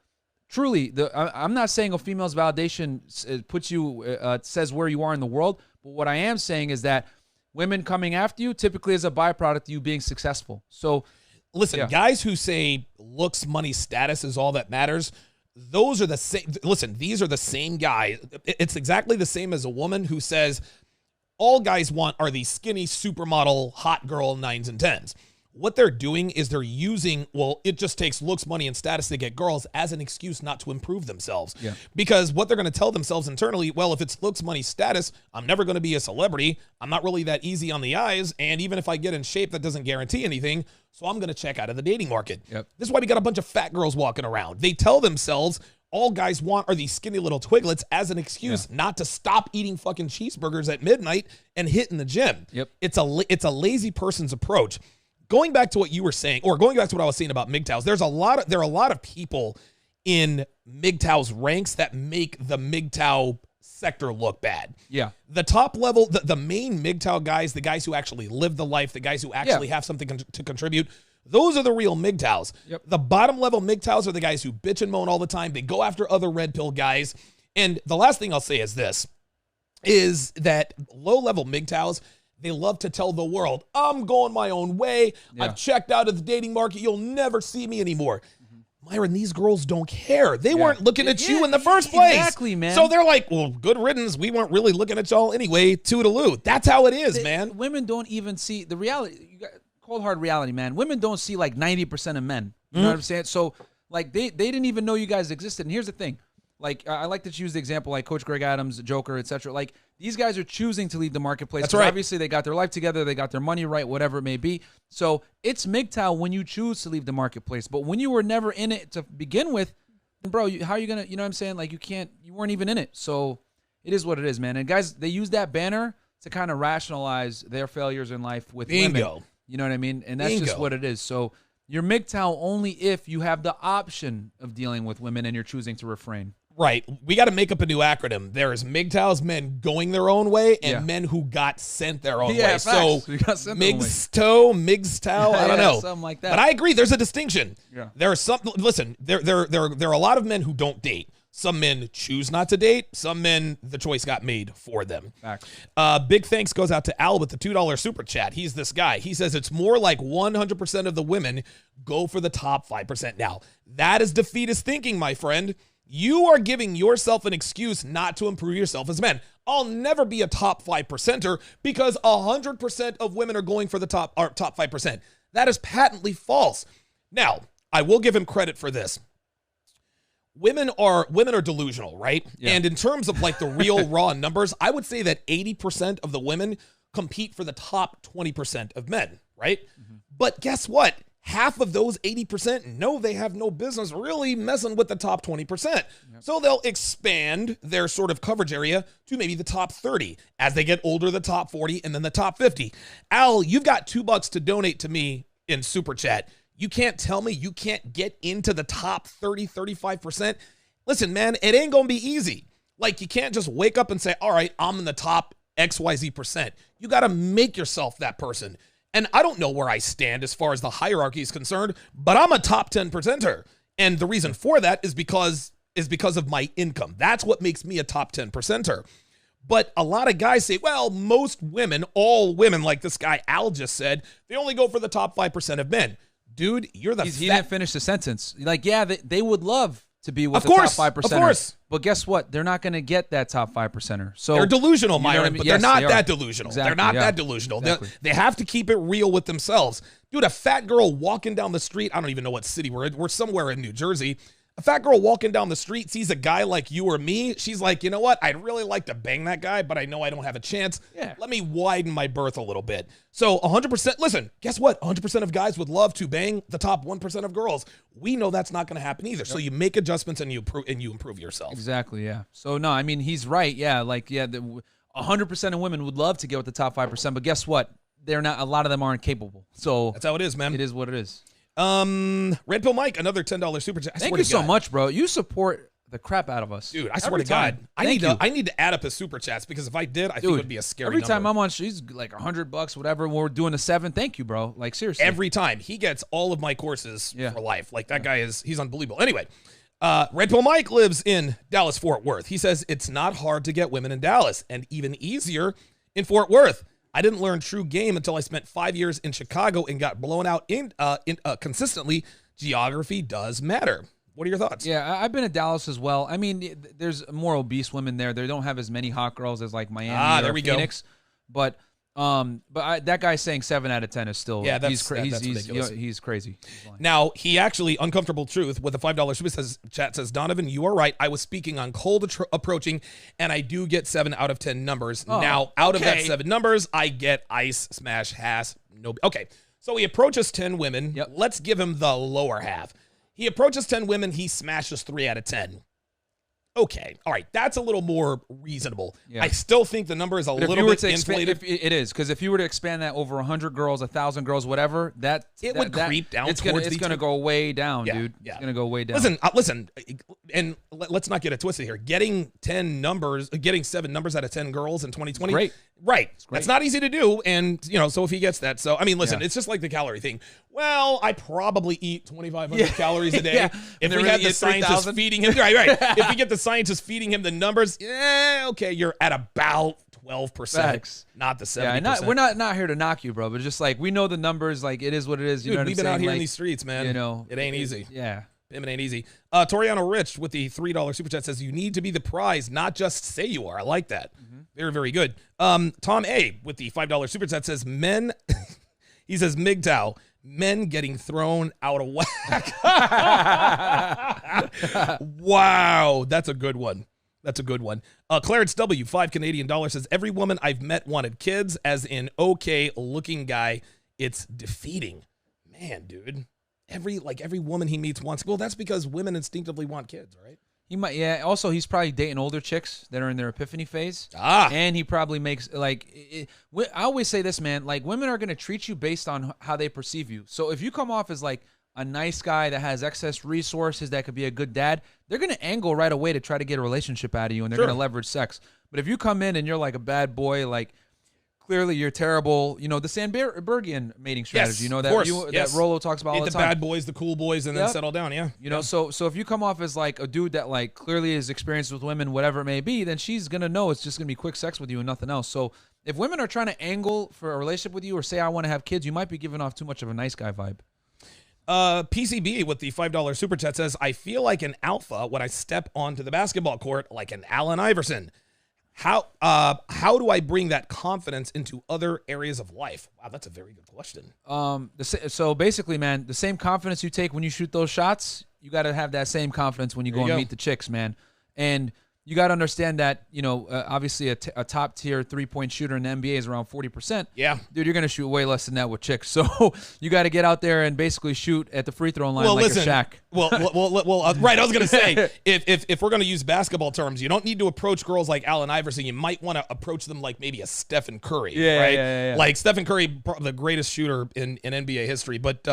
truly, I'm not saying a female's validation puts you, says where you are in the world. But what I am saying is that women coming after you typically is a byproduct of you being successful. So listen, guys who say looks, money, status is all that matters, those are the same. Listen, these are the same guys. It's exactly the same as a woman who says all guys want are these skinny supermodel hot girl 9s and 10s. What they're doing is they're using, well, it just takes looks, money, and status to get girls as an excuse not to improve themselves. Yeah. Because what they're going to tell themselves internally, well, if it's looks, money, status, I'm never going to be a celebrity. I'm not really that easy on the eyes. And even if I get in shape, that doesn't guarantee anything. So I'm going to check out of the dating market. Yep. This is why we got a bunch of fat girls walking around. They tell themselves all guys want are these skinny little twiglets as an excuse not to stop eating fucking cheeseburgers at midnight and hitting the gym. Yep. It's a lazy person's approach. Going back to what you were saying, or going back to what I was saying about MGTOWs, there are a lot of people in MGTOW's ranks that make the MGTOW sector look bad. Yeah. The top level, the main MGTOW guys, the guys who actually live the life, the guys who actually have something to contribute, those are the real MGTOWs. Yep. The bottom level MGTOWs are the guys who bitch and moan all the time. They go after other red pill guys. And the last thing I'll say is this, is that low level MGTOWs, they love to tell the world, I'm going my own way. Yeah. I've checked out of the dating market. You'll never see me anymore. Myron, these girls don't care. They weren't looking at you in the first place. Exactly, man. So they're like, well, good riddance. We weren't really looking at y'all anyway. Toodaloo. That's how it is, man. Women don't even see the reality. You got cold hard reality, man. Women don't see like 90% of men. You know what I'm saying? So like they didn't even know you guys existed. And here's the thing. Like I like to use the example like Coach Greg Adams, Joker, etc. Like these guys are choosing to leave the marketplace. That's right. Obviously, they got their life together. They got their money right, whatever it may be. So it's MGTOW when you choose to leave the marketplace. But when you were never in it to begin with, bro, how are you going to, you know what I'm saying? Like you weren't even in it. So it is what it is, man. And guys, they use that banner to kind of rationalize their failures in life with women. You know what I mean? And that's just what it is. So you're MGTOW only if you have the option of dealing with women and you're choosing to refrain. Right. We got to make up a new acronym. There's MGTOWs, men going their own way, and men who got sent their own way. Facts. So MGTOW, I don't know. Something like that. But I agree. There's a distinction. Yeah. There are some, listen, there are a lot of men who don't date. Some men choose not to date. Some men, the choice got made for them. Big thanks goes out to Al with the $2 super chat. He's this guy. He says it's more like 100% of the women go for the top 5%. Now, that is defeatist thinking, my friend. You are giving yourself an excuse not to improve yourself as men. I'll never be a top 5%er because 100% of women are going for the top 5%. That is patently false. Now, I will give him credit for this. Women are delusional, right? Yeah. And in terms of like the real raw numbers, I would say that 80% of the women compete for the top 20% of men, right? Mm-hmm. But guess what? Half of those 80% know they have no business really messing with the top 20%. Yep. So they'll expand their sort of coverage area to maybe the top 30. As they get older, the top 40, and then the top 50. Al, you've got $2 to donate to me in Super Chat. You can't tell me you can't get into the top 30, 35%. Listen, man, it ain't going to be easy. Like, you can't just wake up and say, all right, I'm in the top XYZ%. You got to make yourself that person. And I don't know where I stand as far as the hierarchy is concerned, but I'm a top 10%er. And the reason for that is because of my income. That's what makes me a top 10%er. But a lot of guys say, well, most women, all women, like this guy Al just said, they only go for the top 5% of men. Dude, you're the He didn't finish the sentence. Like, yeah, they would love to be with Of the course, top 5%. of course. But guess what? They're not going to get that top 5%er. So they're delusional, you know what Myron, I mean? but Yes, they're not they are. that delusional. Exactly, They're not yeah. that delusional. Exactly. They have to keep it real with themselves. Dude, a fat girl walking down the street, I don't even know what city we're in. We're somewhere in New Jersey. A fat girl walking down the street sees a guy like you or me. She's like, you know what? I'd really like to bang that guy, but I know I don't have a chance. Yeah. Let me widen my berth a little bit. So 100%, listen, guess what? 100% of guys would love to bang the top 1% of girls. We know that's not going to happen either. So you make adjustments and you improve yourself. Exactly, yeah. So, no, I mean, he's right. Yeah, like, yeah, 100% of women would love to get with the top 5%, but guess what? They're not. A lot of them aren't capable. So That's how it is, man. it is what it is. Red Pill Mike, another $10 super chat. I Thank swear you to so God. much, bro. You support the crap out of us. Dude, I swear Every to God, time. I Thank you. need to add up his super chats because if I did, I think it would be a scary Every number. time I'm on, she's like $100, whatever. We're doing a 7. Thank you, bro. Like, seriously. Every time he gets all of my courses Yeah. for life. Like that guy he's unbelievable. Anyway, Red Pill Mike lives in Dallas, Fort Worth. He says it's not hard to get women in Dallas and even easier in Fort Worth. I didn't learn true game until I spent 5 years in Chicago and got blown out consistently. Geography does matter. What are your thoughts? Yeah, I've been to Dallas as well. I mean, there's more obese women there. They don't have as many hot girls as like Miami there or we go. Phoenix. But that guy saying 7 out of 10 is still that's he's ridiculous. he's crazy. Now, he actually, Uncomfortable Truth, with a $5 super chat says, Donovan, you are right. I was speaking on cold approaching, and I do get 7 out of 10 numbers. Now, out of that 7 numbers, I get ice, smash, has, no. Okay, so he approaches 10 women. Yep. Let's give him the lower half. He approaches 10 women. He smashes 3 out of 10. Okay, all right, that's a little more reasonable. Yeah. I still think the number is a little bit inflated. It is, because if you were to expand that over 100 girls, 1,000 girls, whatever, It would creep down It's towards it's the gonna go way down, dude. Yeah. It's gonna go way down. Listen, and let's not get it twisted here. Getting 7 numbers out of 10 girls in 2020, Great. Right. great. That's not easy to do, and so if he gets that, so I mean, listen, Yeah. it's just like the calorie thing. Well, I probably eat 2,500 calories a day. Yeah. If And we they're had gonna the eat scientists 3,000. feeding him, right. If we get the scientists feeding him the numbers, okay, you're at about 12%, Facts. not the 70%. Yeah, we're not here to knock you, bro, but just like we know the numbers, like it is what it is. You Dude, know what we've I'm been out saying? here in Like, these streets, man. It ain't easy. Yeah. It ain't easy. Toriano Rich with the $3 super chat says, you need to be the prize, not just say you are. I like that. Very, very good. Tom A with the $5 super chat says, men, he says, MGTOW, men getting thrown out of whack. Wow. That's a good one. Clarence W, $5 Canadian says, every woman I've met wanted kids, as in okay looking guy. It's defeating. Man, dude. Every woman he meets wants. Well, that's because women instinctively want kids, right? He might, yeah. Also, he's probably dating older chicks that are in their epiphany phase. And he probably makes I always say this, man. Like, women are gonna treat you based on how they perceive you. So if you come off as like a nice guy that has excess resources, that could be a good dad, they're gonna angle right away to try to get a relationship out of you, and they're gonna leverage sex. But if you come in and you're like a bad boy, like clearly you're terrible, the Sandbergian mating strategy, Yes, that that Rollo talks about all Eat the the time. bad boys, the cool boys, and then settle down. Yeah. So if you come off as like a dude that like clearly is experienced with women, whatever it may be, then she's gonna know it's just gonna be quick sex with you and nothing else. So if women are trying to angle for a relationship with you or say I want to have kids, you might be giving off too much of a nice guy vibe. PCB with the $5 super chat says, I feel like an alpha when I step onto the basketball court, like an Allen Iverson. How do I bring that confidence into other areas of life? Wow, that's a very good question. So basically, man, the same confidence you take when you shoot those shots, you got to have that same confidence when you go and meet the chicks, man. And you got to understand that, obviously a top tier 3-point shooter in the NBA is around 40%. Yeah. Dude, you're going to shoot way less than that with chicks. So you got to get out there and basically shoot at the free throw line a Shaq. Right. I was going to say, if we're going to use basketball terms, you don't need to approach girls like Allen Iverson. You might want to approach them like maybe a Stephen Curry. Right? Yeah. Like Stephen Curry, the greatest shooter in NBA history. But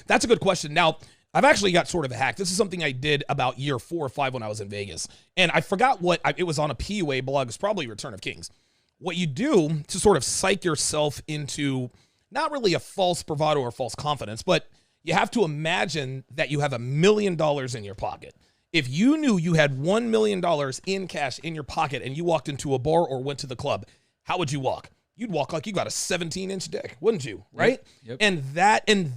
that's a good question. Now, I've actually got sort of a hack. This is something I did about year 4 or 5 when I was in Vegas. And I forgot it was on a PUA blog. It's probably Return of Kings. What you do to sort of psych yourself into not really a false bravado or false confidence, but you have to imagine that you have $1 million in your pocket. If you knew you had $1 million in cash in your pocket and you walked into a bar or went to the club, how would you walk? You'd walk like you got a 17-inch dick, wouldn't you? Right? Yep. And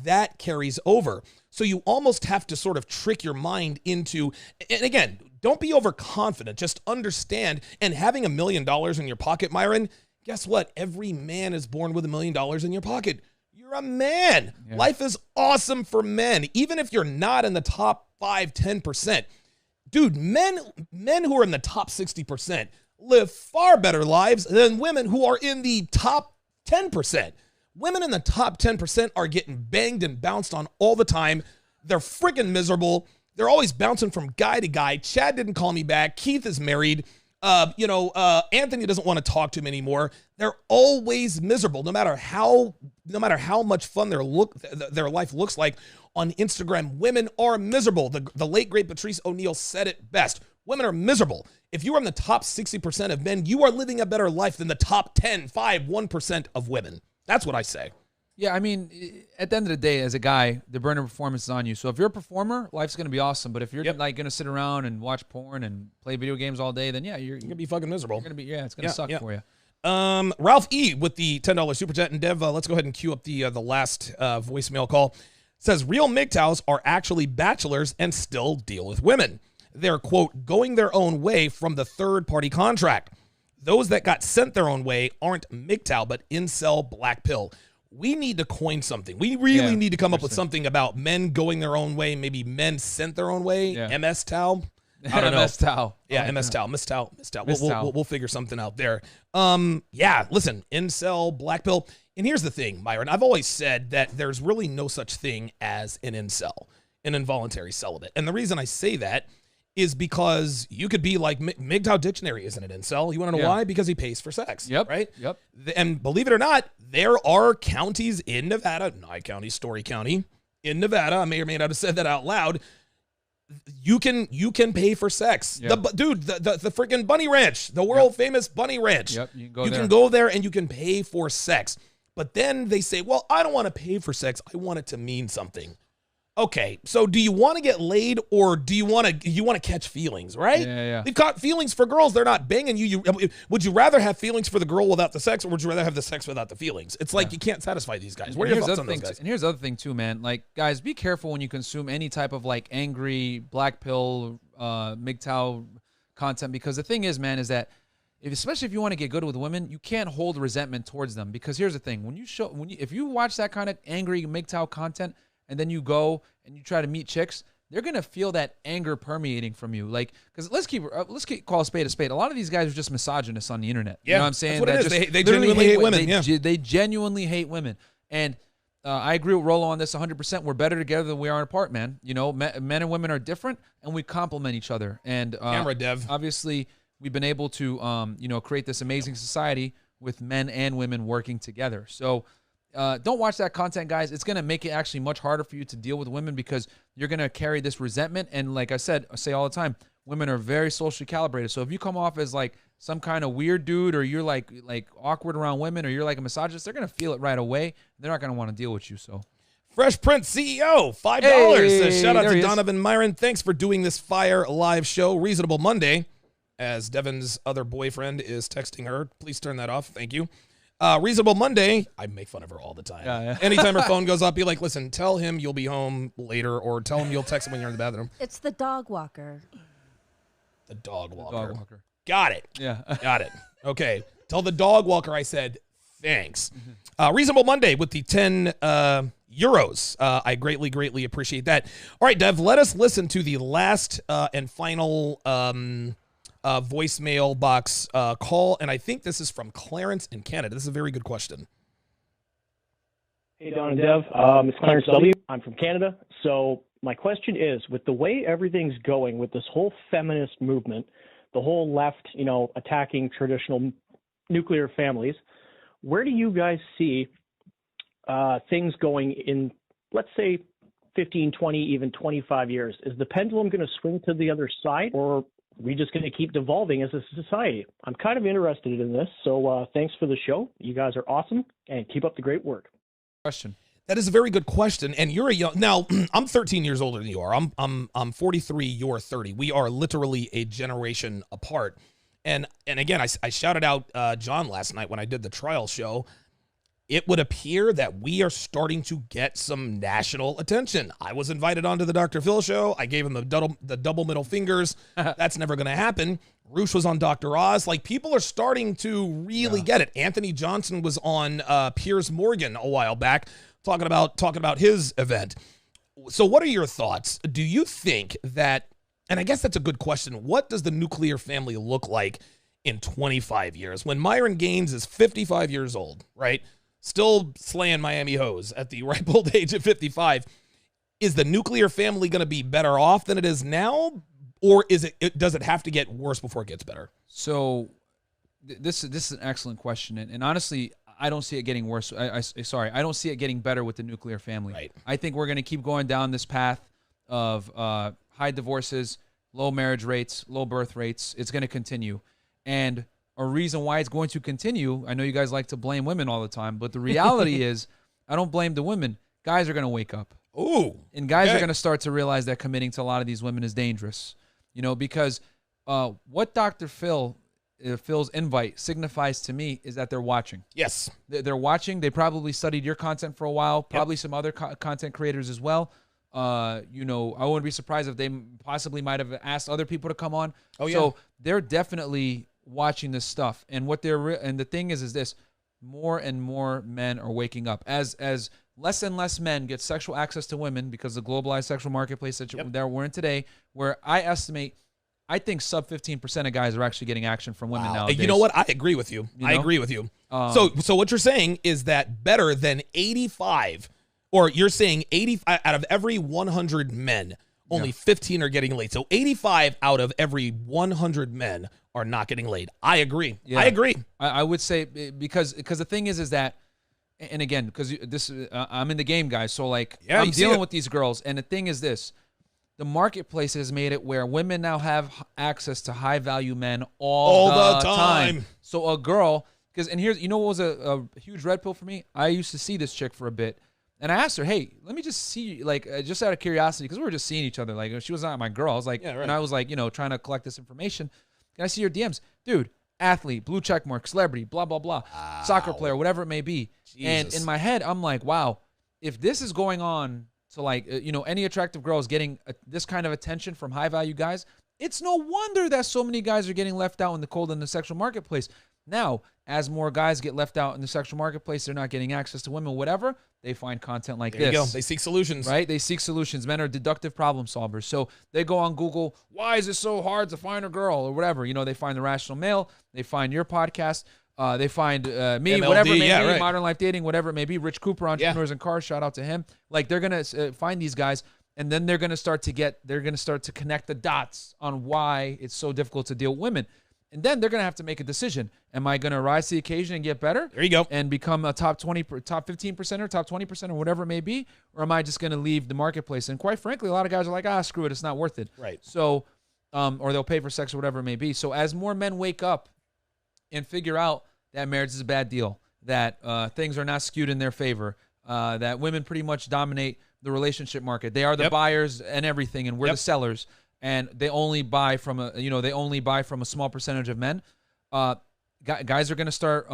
that carries over. So you almost have to sort of trick your mind into, and again, don't be overconfident. Just understand. And having $1 million in your pocket, Myron, guess what? Every man is born with $1 million in your pocket. You're a man. Yeah. Life is awesome for men, even if you're not in the top 5, 10%. Dude, men who are in the top 60% live far better lives than women who are in the top 10%. Women in the top 10% are getting banged and bounced on all the time. They're freaking miserable. They're always bouncing from guy to guy. Chad didn't call me back. Keith is married. Anthony doesn't want to talk to him anymore. They're always miserable, no matter how much fun their life looks like on Instagram. Women are miserable. The late great Patrice O'Neal said it best. Women are miserable. If you are in the top 60% of men, you are living a better life than the top 10, 5, 1% of women. That's what I say. Yeah, I mean, at the end of the day, as a guy, the burner performance is on you. So if you're a performer, life's going to be awesome. But if you're like going to sit around and watch porn and play video games all day, then yeah, you're going to be fucking miserable. It's going to suck for you. Ralph E. with the $10 super chat. And Dev, let's go ahead and queue up the last voicemail call. Says real MGTOWs are actually bachelors and still deal with women. They're, quote, going their own way from the third-party contract. Those that got sent their own way aren't MGTOW, but incel black pill. We need to coin something. We really need to come up with something about men going their own way, maybe men sent their own way, MS-TOW. I don't know. MS-TOW. Yeah, MS-TOW, Miss-TOW. We'll figure something out there. Listen, incel, black pill. And here's the thing, Myron. I've always said that there's really no such thing as an incel, an involuntary celibate. And the reason I say that is because you could be like MGTOW Dictionary isn't an incel. You want to know why? Because he pays for sex. Yep. Right? Yep. And believe it or not, there are counties in Nevada, Nye County, Story County, in Nevada. I may or may not have said that out loud. You can pay for sex. Yep. The freaking Bunny Ranch, the world famous Bunny Ranch. Yep. You can go there and you can pay for sex. But then they say, well, I don't want to pay for sex. I want it to mean something. Okay, so do you want to get laid or do you want to catch feelings, right? Yeah. They've got feelings for girls. They're not banging you. Would you rather have feelings for the girl without the sex, or would you rather have the sex without the feelings? It's like you can't satisfy these guys. What are your thoughts on those guys? And here's the other thing too, man. Like, guys, be careful when you consume any type of like angry black pill, MGTOW content, because the thing is, man, is that especially if you want to get good with women, you can't hold resentment towards them. Because here's the thing: if you watch that kind of angry MGTOW content, and then you go and you try to meet chicks, they're gonna feel that anger permeating from you. Like, because let's call a spade a spade. A lot of these guys are just misogynists on the internet. Yeah, you know what I'm saying? That's what it is. They genuinely hate women. They genuinely hate women. And I agree with Rolo on this 100%. We're better together than we are apart, man. You know, men and women are different, and we complement each other. And Camera Dev. Obviously, we've been able to create this amazing society with men and women working together. So. Don't watch that content, guys. It's going to make it actually much harder for you to deal with women because you're going to carry this resentment. And like I say all the time, women are very socially calibrated. So if you come off as like some kind of weird dude, or you're like awkward around women, or you're like a misogynist, they're going to feel it right away. They're not going to want to deal with you. So Fresh Prince CEO, $5. Hey, shout out to Donovan Myron. Thanks for doing this fire live show. Reasonable Monday, as Devin's other boyfriend is texting her. Please turn that off. Thank you. Reasonable Monday. I make fun of her all the time. Yeah. Anytime her phone goes up, be like, listen, tell him you'll be home later, or tell him you'll text him when you're in the bathroom. It's the dog walker. The dog walker. Dog walker. Got it. Yeah. Got it. Okay. Tell the dog walker I said thanks. Reasonable Monday with the 10 euros. I greatly appreciate that. All right, Dev, let us listen to the last and final voicemail box call, and I think this is from Clarence in Canada. This is a very good question. Hey, Don and Dev. It's Clarence W. I'm from Canada. So my question is, with the way everything's going with this whole feminist movement, the whole left, attacking traditional nuclear families, where do you guys see things going in, let's say, 15, 20, even 25 years? Is the pendulum going to swing to the other side, or are we just going to keep devolving as a society? I'm kind of interested in this, so thanks for the show. You guys are awesome, and keep up the great work. Question. That is a very good question. And you're a young, now I'm 13 years older than you are. I'm 43, you're 30. We are literally a generation apart. And again, I shouted out John last night when I did the trial show. It would appear that we are starting to get some national attention. I was invited onto the Dr. Phil show. I gave him the double middle fingers. That's never going to happen. Roosh was on Dr. Oz. Like, people are starting to really get it. Anthony Johnson was on Piers Morgan a while back talking about his event. So what are your thoughts? Do you think that, and I guess that's a good question, what does the nuclear family look like in 25 years? When Myron Gaines is 55 years old, right? Still slaying Miami hoes at the ripe old age of 55. Is the nuclear family going to be better off than it is now? Or does it have to get worse before it gets better? So this is an excellent question. And honestly, I don't see it getting worse. I don't see it getting better with the nuclear family. Right. I think we're going to keep going down this path of high divorces, low marriage rates, low birth rates. It's going to continue. And a reason why it's going to continue, I know you guys like to blame women all the time, but the reality is I don't blame the women. Guys are going to wake up. Ooh. And guys are going to start to realize that committing to a lot of these women is dangerous. You know, because what Dr. Phil's invite signifies to me is that they're watching. Yes. They're watching. They probably studied your content for a while, probably some other content creators as well. You know, I wouldn't be surprised if they possibly might have asked other people to come on. Oh, yeah. So they're definitely watching this stuff. And what and the thing is this, more and more men are waking up. As less and less men get sexual access to women because of the globalized sexual marketplace that we're in today, where I think sub 15% of guys are actually getting action from women nowadays. You know what? I agree with you. I agree with you. So what you're saying is that better than 85, or you're saying 80 out of every 100 men, only 15 are getting laid. So 85 out of every 100 men are not getting laid. I agree. Yeah. I agree. I would say because the thing is that, and again, because I'm in the game, guys. So like, I'm dealing with these girls, and the thing is this: the marketplace has made it where women now have access to high value men all the time. So a girl, and here's, you know what was a huge red pill for me? I used to see this chick for a bit, and I asked her, hey, let me just see, like, just out of curiosity, because we were just seeing each other. Like, she was not my girl. I was like, and I was like, you know, trying to collect this information. Can I see your DMs? Dude, athlete, blue check mark, celebrity, blah, blah, blah, soccer player, whatever it may be. Jesus. And in my head, I'm like, wow, if this is going on to, like, you know, any attractive girl is getting this kind of attention from high value guys, it's no wonder that so many guys are getting left out in the cold in the sexual marketplace. Now, as more guys get left out in the sexual marketplace, they're not getting access to women, whatever, they find content like this. There you go. They seek solutions. Right? They seek solutions. Men are deductive problem solvers. So they go on Google, why is it so hard to find a girl or whatever? You know, they find The Rational Male. They find your podcast. They find me, MLD, whatever it may be, Modern Life Dating, whatever it may be. Rich Cooper, Entrepreneurs in Cars, shout out to him. Like, they're going to find these guys, and then they're going to start to connect the dots on why it's so difficult to deal with women. And then they're going to have to make a decision. Am I going to rise to the occasion and get better? There you go. And become a top 15% or top 20% or whatever it may be? Or am I just going to leave the marketplace? And quite frankly, a lot of guys are like, screw it, it's not worth it. Right. So, or they'll pay for sex or whatever it may be. So as more men wake up and figure out that marriage is a bad deal, that things are not skewed in their favor, that women pretty much dominate the relationship market. They are the buyers and everything, and we're the sellers. And they only buy from a small percentage of men. Guys are going to start,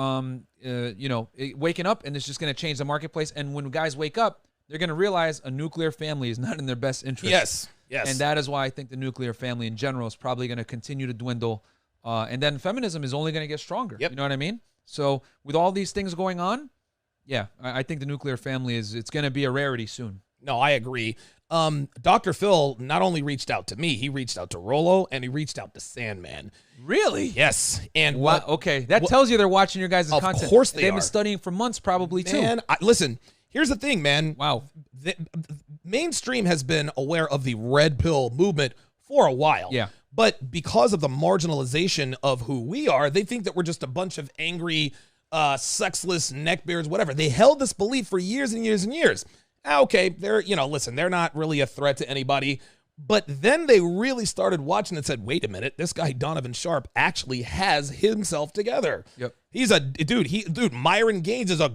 waking up, and it's just going to change the marketplace. And when guys wake up, they're going to realize a nuclear family is not in their best interest. Yes. And that is why I think the nuclear family in general is probably going to continue to dwindle. And then feminism is only going to get stronger. Yep. You know what I mean? So with all these things going on, I think the nuclear family it's going to be a rarity soon. No, I agree. Dr. Phil not only reached out to me, he reached out to Rollo, and he reached out to Sandman. Really? Yes. And okay, that tells you they're watching your guys' content. Of course they are. They've been studying for months probably too. Listen, here's the thing, man. Wow. The mainstream has been aware of the red pill movement for a while. Yeah. But because of the marginalization of who we are, they think that we're just a bunch of angry, sexless neckbeards, whatever. They held this belief for years and years and years. Okay, they're not really a threat to anybody. But then they really started watching and said, wait a minute, this guy Donovan Sharpe actually has himself together. Yep. He's a dude. Myron Gaines is a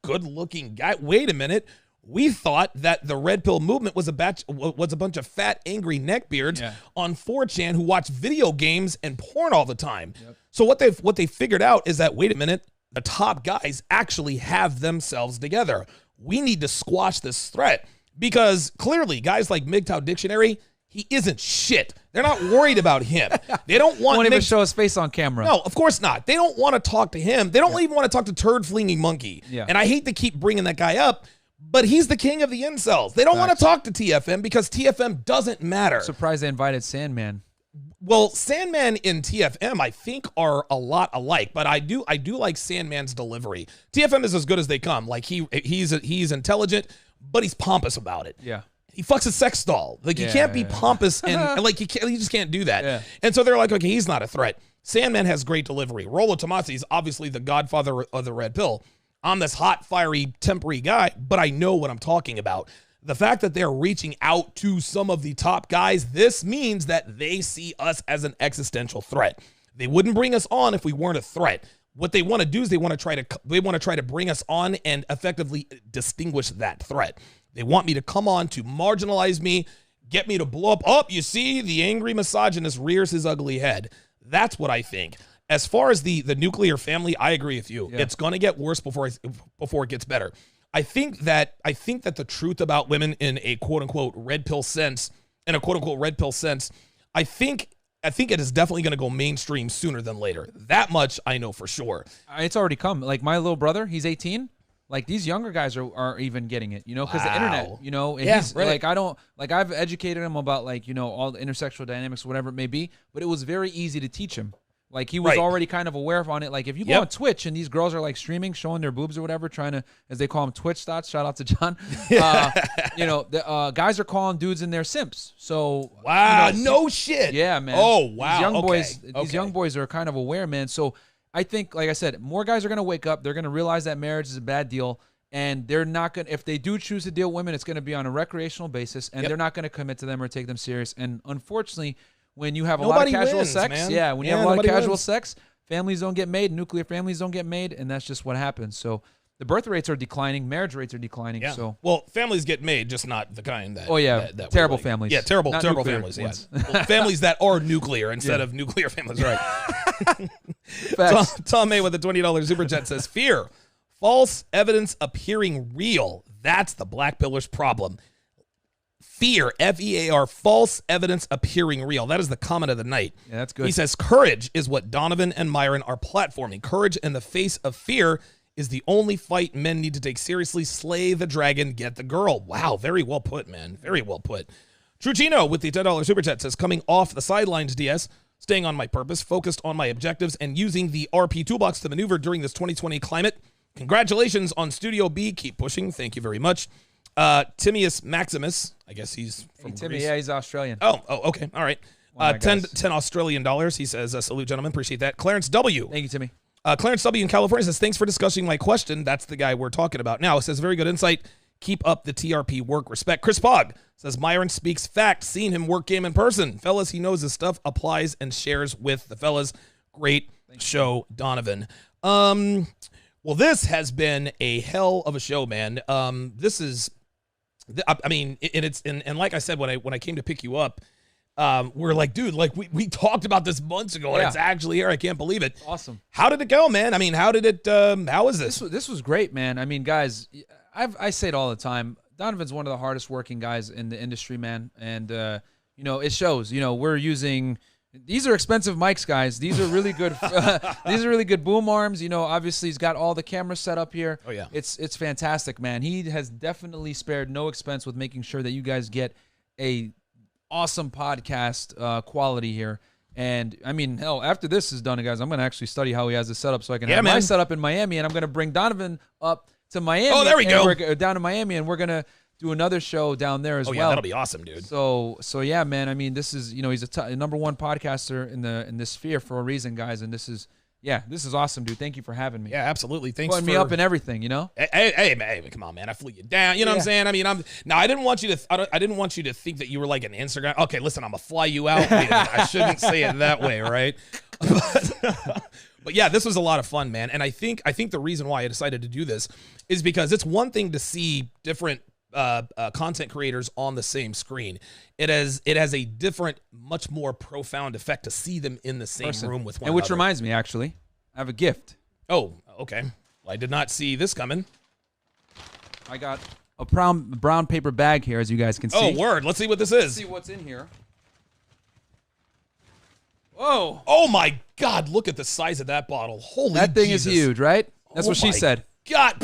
good looking guy. Wait a minute. We thought that the red pill movement was a bunch of fat, angry neckbeards on 4chan who watch video games and porn all the time. Yep. So what they figured out is that, wait a minute, the top guys actually have themselves together. We need to squash this threat because clearly guys like MGTOW Dictionary, he isn't shit. They're not worried about him. They don't want won't even show his face on camera. No, of course not. They don't want to talk to him. They don't even want to talk to Turd Flinging Monkey. Yeah. And I hate to keep bringing that guy up, but he's the king of the incels. They don't want to talk to TFM because TFM doesn't matter. Surprised they invited Sandman. Well, Sandman and TFM, I think, are a lot alike, but I do like Sandman's delivery. TFM is as good as they come. Like he's intelligent, but he's pompous about it. Yeah. He fucks a sex doll. Like you can't be pompous and like you just can't do that. Yeah. And so they're like, okay, he's not a threat. Sandman has great delivery. Rollo Tomasi is obviously the godfather of the red pill. I'm this hot, fiery, tempery guy, but I know what I'm talking about. The fact that they're reaching out to some of the top guys, this means that they see us as an existential threat. They wouldn't bring us on if we weren't a threat. What they want to do is they want to try to bring us on and effectively distinguish that threat. They want me to come on to marginalize me, get me to blow up. Oh, you see, the angry misogynist rears his ugly head. That's what I think. As far as the nuclear family, I agree with you. Yeah. It's going to get worse before it gets better. I think that the truth about women in a quote unquote red pill sense, I think it is definitely going to go mainstream sooner than later. That much I know for sure. It's already come. Like my little brother, he's 18. Like these younger guys are even getting it, because the internet, and he's right. I've educated him about all the intersexual dynamics, whatever it may be, but it was very easy to teach him. Like he was already kind of aware on it. Like if you go on Twitch and these girls are like streaming, showing their boobs or whatever, trying to, as they call them, Twitch thoughts. Shout out to John. The guys are calling dudes in their simps. So no shit. Yeah, man. Oh wow. These young boys are kind of aware, man. So I think, like I said, more guys are gonna wake up. They're gonna realize that marriage is a bad deal, and they're not gonna. If they do choose to deal with women, it's gonna be on a recreational basis, and they're not gonna commit to them or take them serious. And unfortunately, when you have a lot of casual sex, when you have a lot of casual sex, families don't get made, nuclear families don't get made, and that's just what happens. So the birth rates are declining, marriage rates are declining. Yeah. So families get made, just not the kind that. Oh yeah, that terrible families. Yeah, terrible families. Yeah. Families that are nuclear instead of nuclear families. Right. Tom May with a $20 super chat says, "Fear, false evidence appearing real. That's the black pillar's problem." Fear, F-E-A-R, false evidence appearing real. That is the comment of the night. Yeah, that's good. He says, courage is what Donovan and Myron are platforming. Courage in the face of fear is the only fight men need to take seriously. Slay the dragon, get the girl. Wow, very well put, man. Very well put. Truchino with the $10 super chat says, coming off the sidelines, DS, staying on my purpose, focused on my objectives, and using the RP toolbox to maneuver during this 2020 climate. Congratulations on Studio B. Keep pushing. Thank you very much. Timius Maximus, I guess he's from Timmy, Greece. yeah, he's Australian. Oh, okay, all right. 10 Australian dollars. He says, salute, gentlemen, appreciate that. Clarence W. Thank you, Timmy. Clarence W. in California says, thanks for discussing my question. That's the guy we're talking about now. It says, very good insight. Keep up the TRP work. Respect. Chris Pog says, Myron speaks fact. Seen him work game in person. Fellas, he knows his stuff, applies and shares with the fellas. Great show, Donovan. Well, this has been a hell of a show, man. This is, I mean, and like I said, when I came to pick you up, we're like, dude, like we talked about this months ago, and it's actually here. I can't believe it. Awesome. How did it go, man? I mean, how was this? This was great, man. I mean, guys, I say it all the time. Donovan's one of the hardest working guys in the industry, man. And, it shows, we're using, these are expensive mics, guys. These are really good. These are really good boom arms. Obviously he's got all the cameras set up here. Oh yeah. It's fantastic, man. He has definitely spared no expense with making sure that you guys get a awesome podcast quality here. And I mean, hell, after this is done, guys, I'm going to actually study how he has it set up so I can have my setup in Miami, and I'm going to bring Donovan up to Miami. Oh, there we go. We're down to Miami, and we're going to do another show down there as well. Yeah, that'll be awesome, dude. So yeah, man. I mean, this is, he's a number one podcaster in this sphere for a reason, guys. And this is awesome, dude. Thank you for having me. Yeah, absolutely. Thanks for putting me up and everything. Hey, come on, man. I flew you down. You know what I'm saying? I mean, I didn't want you to think that you were like an Instagram. Okay, listen, I'm gonna fly you out. I shouldn't say it that way, right? But yeah, this was a lot of fun, man. And I think the reason why I decided to do this is because it's one thing to see different content creators on the same screen. It has a different, much more profound effect to see them in the same room with one another. And which another. reminds me, actually, I have a gift. Oh, okay. Well, I did not see this coming. I got a brown paper bag here, as you guys can see. Oh, word. Let's see what this is. Let's see what's in here. Whoa. Oh, my God. Look at the size of that bottle. Holy That thing Jesus. is huge, right? That's what she said. God.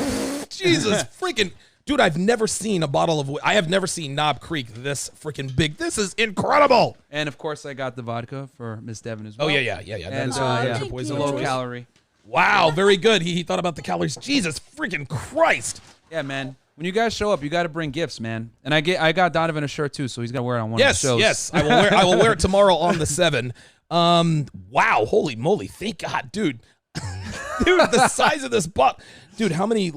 Jesus freaking. Dude, I've never seen a bottle of. I have never seen Knob Creek this freaking big. This is incredible. And, of course, I got the vodka for Miss Devin as well. Oh, yeah. And That is poison low choice. calorie. Wow, very good. He thought about the calories. Jesus freaking Christ. Yeah, man. When you guys show up, you got to bring gifts, man. And I got Donovan a shirt too, so he's gonna wear it on one of the shows. Yes. I will wear it tomorrow on the 7. Wow, holy moly. Thank God, dude. Dude, the size of this bottle. Dude, how many?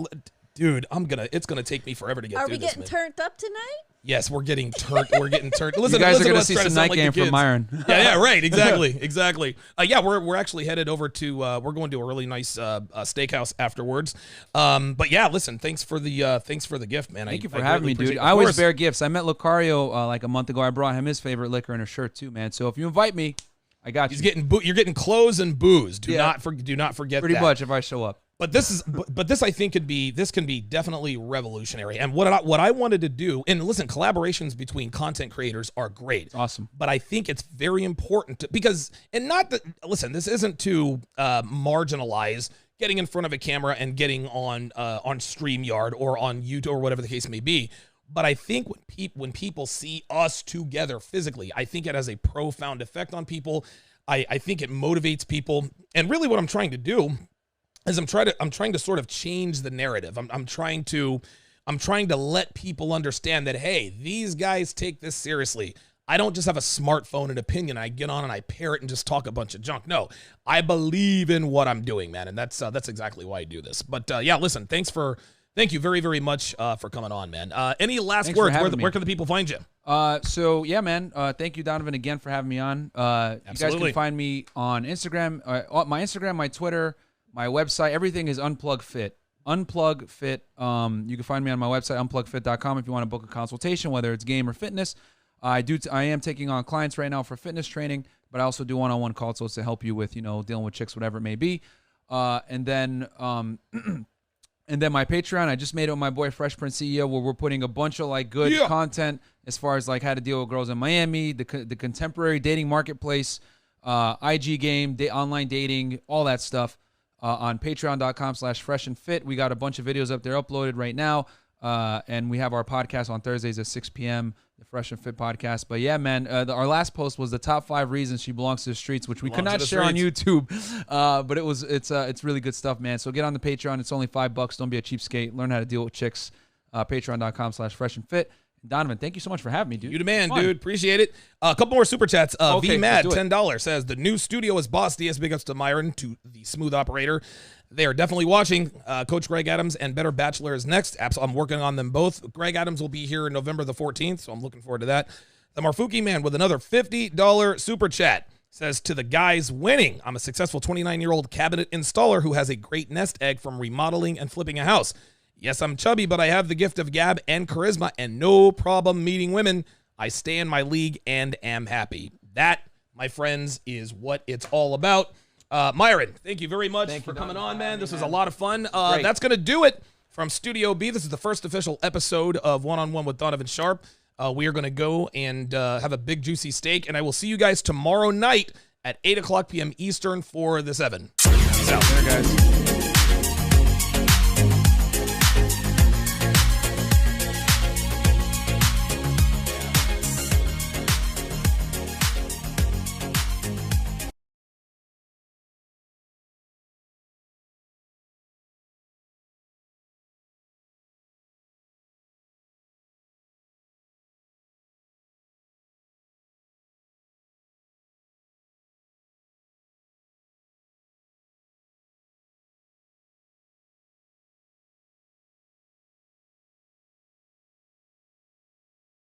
Dude, it's gonna take me forever to get Are through we this. getting turned up tonight? Yes, we're getting turned. Listen, You guys are to gonna us see try to some sound night like game the from kids. Myron. Yeah, right. Exactly. Yeah, we're actually headed over to. We're going to a really nice steakhouse afterwards. But yeah, listen, thanks for the gift, man. Thank you for having me, dude. I always bear gifts. I met Lucario like a month ago. I brought him his favorite liquor and a shirt too, man. So if you invite me, I got you. You're getting clothes and booze. Do not forget Pretty that. much if I show up. But this I think can be definitely revolutionary. And what I wanted to do, and listen, collaborations between content creators are great. It's awesome. But I think it's very important this isn't to marginalize getting in front of a camera and getting on StreamYard or on YouTube or whatever the case may be. But I think when people see us together physically, I think it has a profound effect on people. I think it motivates people. And really what I'm trying to do is I'm trying to sort of change the narrative. I'm trying to let people understand that, hey, these guys take this seriously. I don't just have a smartphone and opinion. I get on and I parrot and just talk a bunch of junk. No, I believe in what I'm doing, man, and that's exactly why I do this. But yeah, listen, thank you very, very much for coming on, man. Any last words? Where can the people find you? So yeah, man. Thank you, Donovan, again for having me on. You guys can find me on Instagram, my Instagram, my Twitter. My website, everything is Unplug Fit. Unplug Fit. You can find me on my website, unplugfit.com, if you want to book a consultation, whether it's game or fitness. I am taking on clients right now for fitness training, but I also do one-on-one consults to help you with, dealing with chicks, whatever it may be. And then my Patreon, I just made it with my boy Fresh Prince CEO, where we're putting a bunch of good content as far as how to deal with girls in Miami, the contemporary dating marketplace, IG game, online dating, all that stuff. On patreon.com/freshandfit. We got a bunch of videos up there uploaded right now. And we have our podcast on Thursdays at 6 p.m., the Fresh and Fit podcast. But yeah, man, our last post was the top 5 reasons she belongs to the streets, which we could not share on YouTube. But it's really good stuff, man. So get on the Patreon. It's only $5. Don't be a cheapskate. Learn how to deal with chicks. Patreon.com/freshandfit. Donovan, thank you so much for having me, dude. You the man, dude. Appreciate it. A couple more super chats. Okay, VMAD, $10, says, the new studio is Boss DS. Big ups to Myron, to the smooth operator. They are definitely watching. Coach Greg Adams and Better Bachelor is next. I'm working on them both. Greg Adams will be here November the 14th, so I'm looking forward to that. The Marfuki man with another $50 super chat says, to the guys winning, I'm a successful 29-year-old cabinet installer who has a great nest egg from remodeling and flipping a house. Yes, I'm chubby, but I have the gift of gab and charisma and no problem meeting women. I stay in my league and am happy. That, my friends, is what it's all about. Myron, thank you very much for coming on, man. This was a lot of fun. That's going to do it from Studio B. This is the first official episode of One-on-One with Donovan Sharpe. We are going to go and have a big, juicy steak, and I will see you guys tomorrow night at 8 o'clock p.m. Eastern for the 7. Peace out. There, guys.